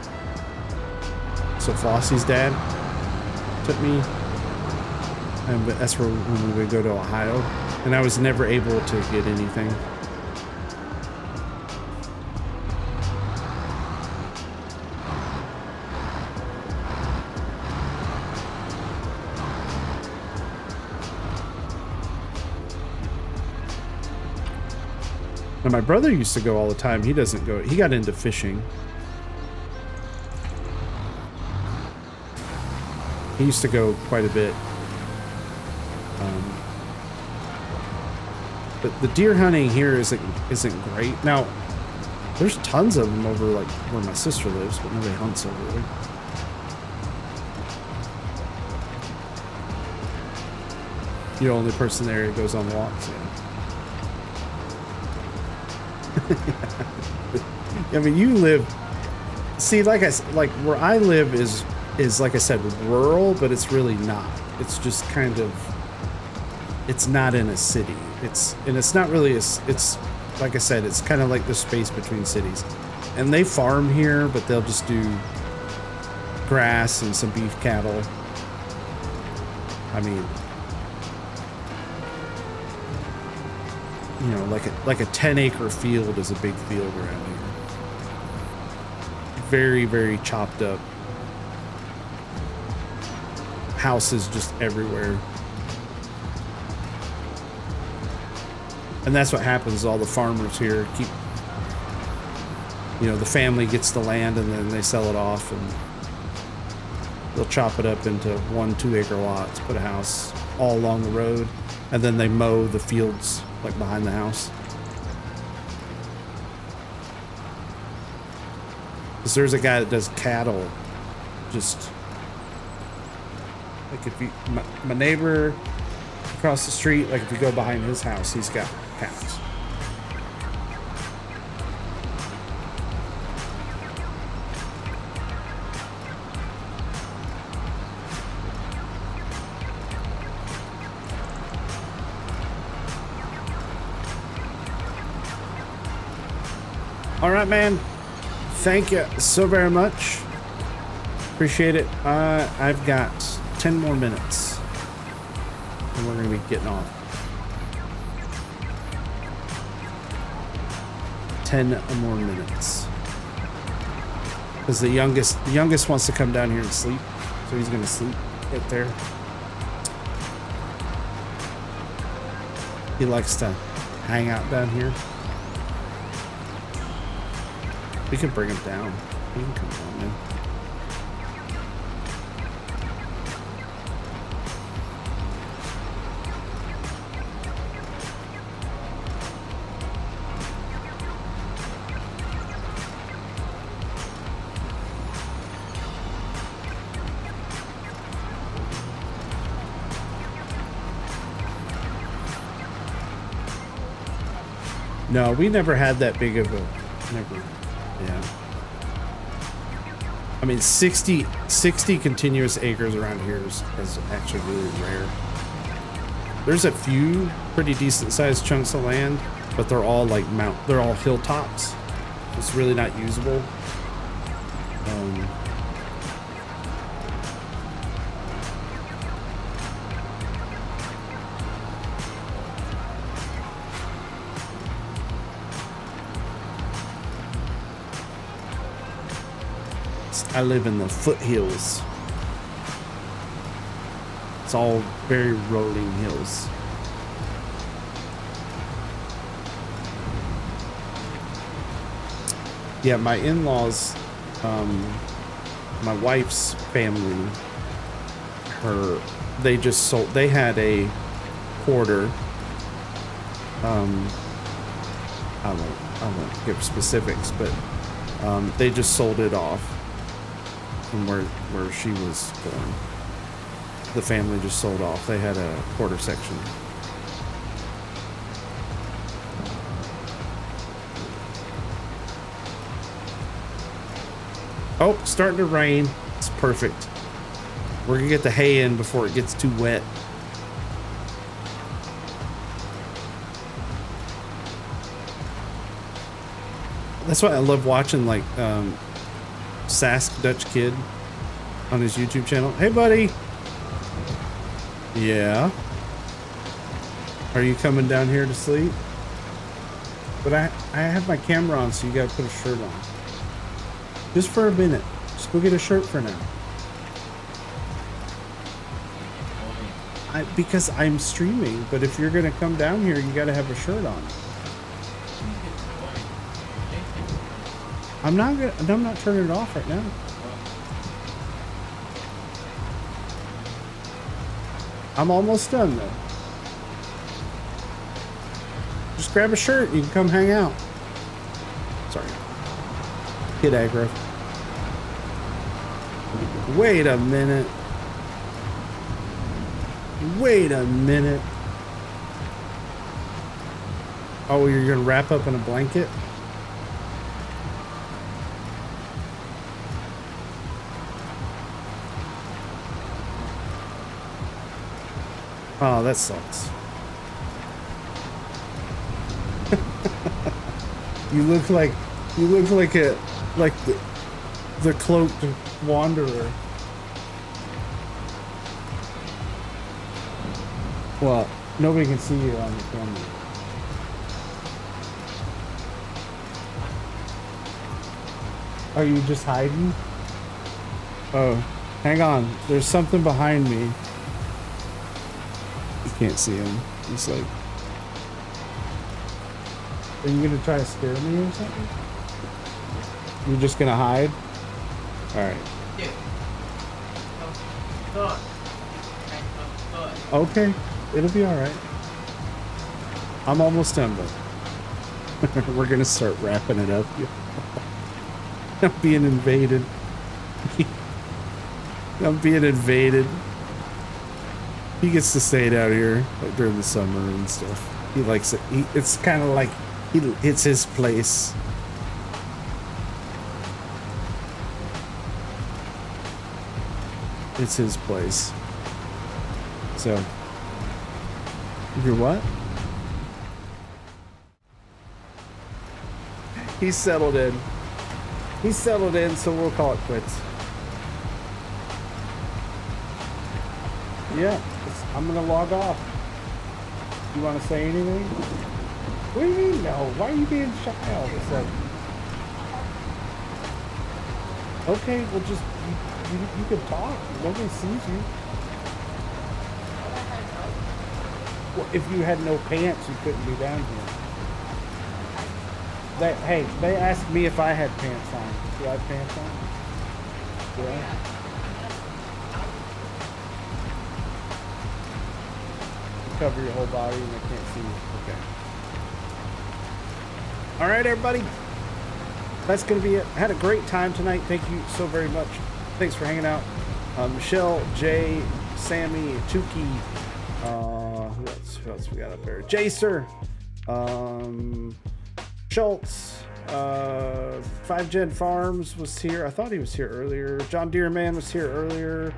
So Flossie's dad took me. And that's where when we would go to Ohio, and I was never able to get anything. Now my brother used to go all the time. He doesn't go. He got into fishing. He used to go quite a bit. But the deer hunting here isn't great. Now, there's tons of them over like where my sister lives, but nobody hunts over there. You're the only person there who goes on walks. Yeah. I mean, you live. See, like where I live is like I said, rural, but it's really not. It's just kind of. It's not in a city. It's not really it's like I said, it's kind of like the space between cities. And they farm here, but they'll just do grass and some beef cattle. I mean, you know, like a 10-acre field is a big field around here. Very, very chopped up. Houses just everywhere. And that's what happens. All the farmers here keep, you know, the family gets the land and then they sell it off and they'll chop it up into 1-2 acre lots, put a house all along the road, and then they mow the fields like behind the house. Because there's a guy that does cattle, just like if you, my neighbor across the street, like if you go behind his house, he's got cows. All right, man. Thank you so very much. Appreciate it. I've got 10 more minutes and we're going to be getting off. 10 more minutes. Because the youngest wants to come down here and sleep, so he's gonna sleep right there. He likes to hang out down here. We can bring him down. He can come down, man. No, we never had that big of a, never, yeah. I mean, 60 continuous acres around here is actually really rare. There's a few pretty decent sized chunks of land, but they're all like they're all hilltops. It's really not usable. I live in the foothills. It's all very rolling hills. Yeah, my in-laws, my wife's family, they just sold, they had a quarter, I won't give specifics, but they just sold it off from where she was born. The family just sold off. They had a quarter section. Oh, starting to rain. It's perfect. We're gonna get the hay in before it gets too wet. That's why I love watching like Sask Dutch Kid on his YouTube channel. Hey buddy. Yeah. Are you coming down here to sleep? But I have my camera on, so you gotta put a shirt on. Just for a minute. Just go get a shirt for now. Because I'm streaming, but if you're gonna come down here, you gotta have a shirt on. I'm not turning it off right now. I'm almost done though. Just grab a shirt, you can come hang out. Sorry. Kid aggro. Wait a minute. Wait a minute. Oh, you're gonna wrap up in a blanket? Oh, that sucks. You look like the cloaked wanderer. Well, nobody can see you on the camera. Are you just hiding? Oh, hang on. There's something behind me. You can't see him. He's like... Are you gonna try to scare me or something? You're just gonna hide? Alright. Okay. It'll be alright. I'm almost done, but we're gonna start wrapping it up. I'm being invaded. I'm being invaded. He gets to stay down here like during the summer and stuff. He likes it. It's kind of like it's his place. It's his place. So, you're what? He's settled in. He's settled in, so we'll call it quits. Yeah, I'm gonna log off. You want to say anything? What do you mean no? Why are you being shy all of a sudden? Okay, well just, you can talk. Nobody sees you. Well, if you had no pants, you couldn't be down here. Hey, they asked me if I had pants on. Do I have pants on? Yeah. You cover your whole body and they can't see you. Okay. All right, everybody. That's going to be it. I had a great time tonight. Thank you so very much. Thanks for hanging out. Michelle, Jay, Sammy, Tuki. Who else we got up there? Jacer. Schultz. 5 Gen Farms was here. I thought he was here earlier. John Deerman was here earlier.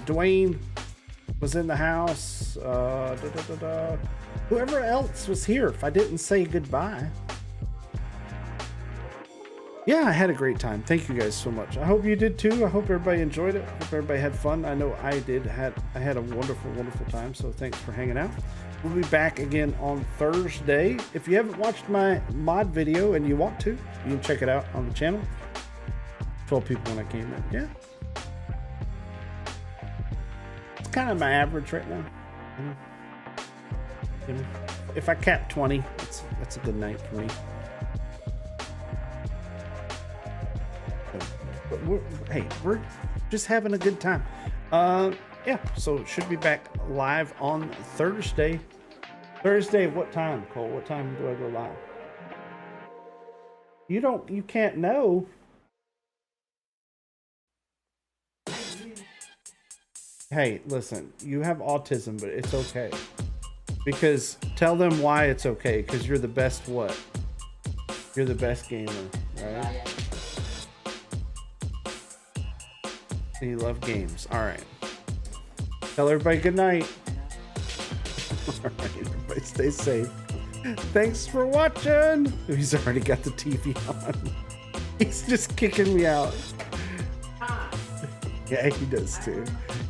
Dwayne was in the house. Whoever else was here, if I didn't say goodbye. Yeah, I had a great time. Thank you guys so much. I hope you did too. I hope everybody enjoyed it. I hope everybody had fun. I know I did. I had a wonderful time. So thanks for hanging out. We'll be back again on Thursday. If you haven't watched my mod video and you want to, you can check it out on the channel. 12 people when I came in. Yeah. It's kind of my average right now. You know, if I cap 20, that's a good night for me. But we're just having a good time. Yeah, so should be back live on Thursday. Thursday, what time, Cole? What time do I go live? You can't know. Hey, listen, you have autism, but it's okay. Because tell them why it's okay, because you're the best what? You're the best gamer, right? And you love games. All right. Tell everybody good night. All right, everybody stay safe. Thanks for watching. He's already got the TV on. He's just kicking me out. Yeah, he does too.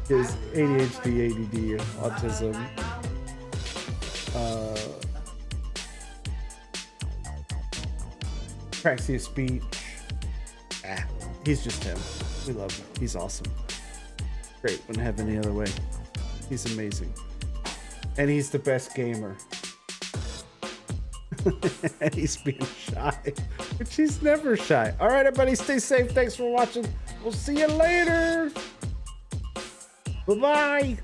His ADHD, ADD, autism. Praxia speech. He's just him. We love him. He's awesome. Great. Wouldn't have any other way. He's amazing. And he's the best gamer. And he's being shy. But she's never shy. All right, everybody, stay safe. Thanks for watching. We'll see you later. Bye-bye.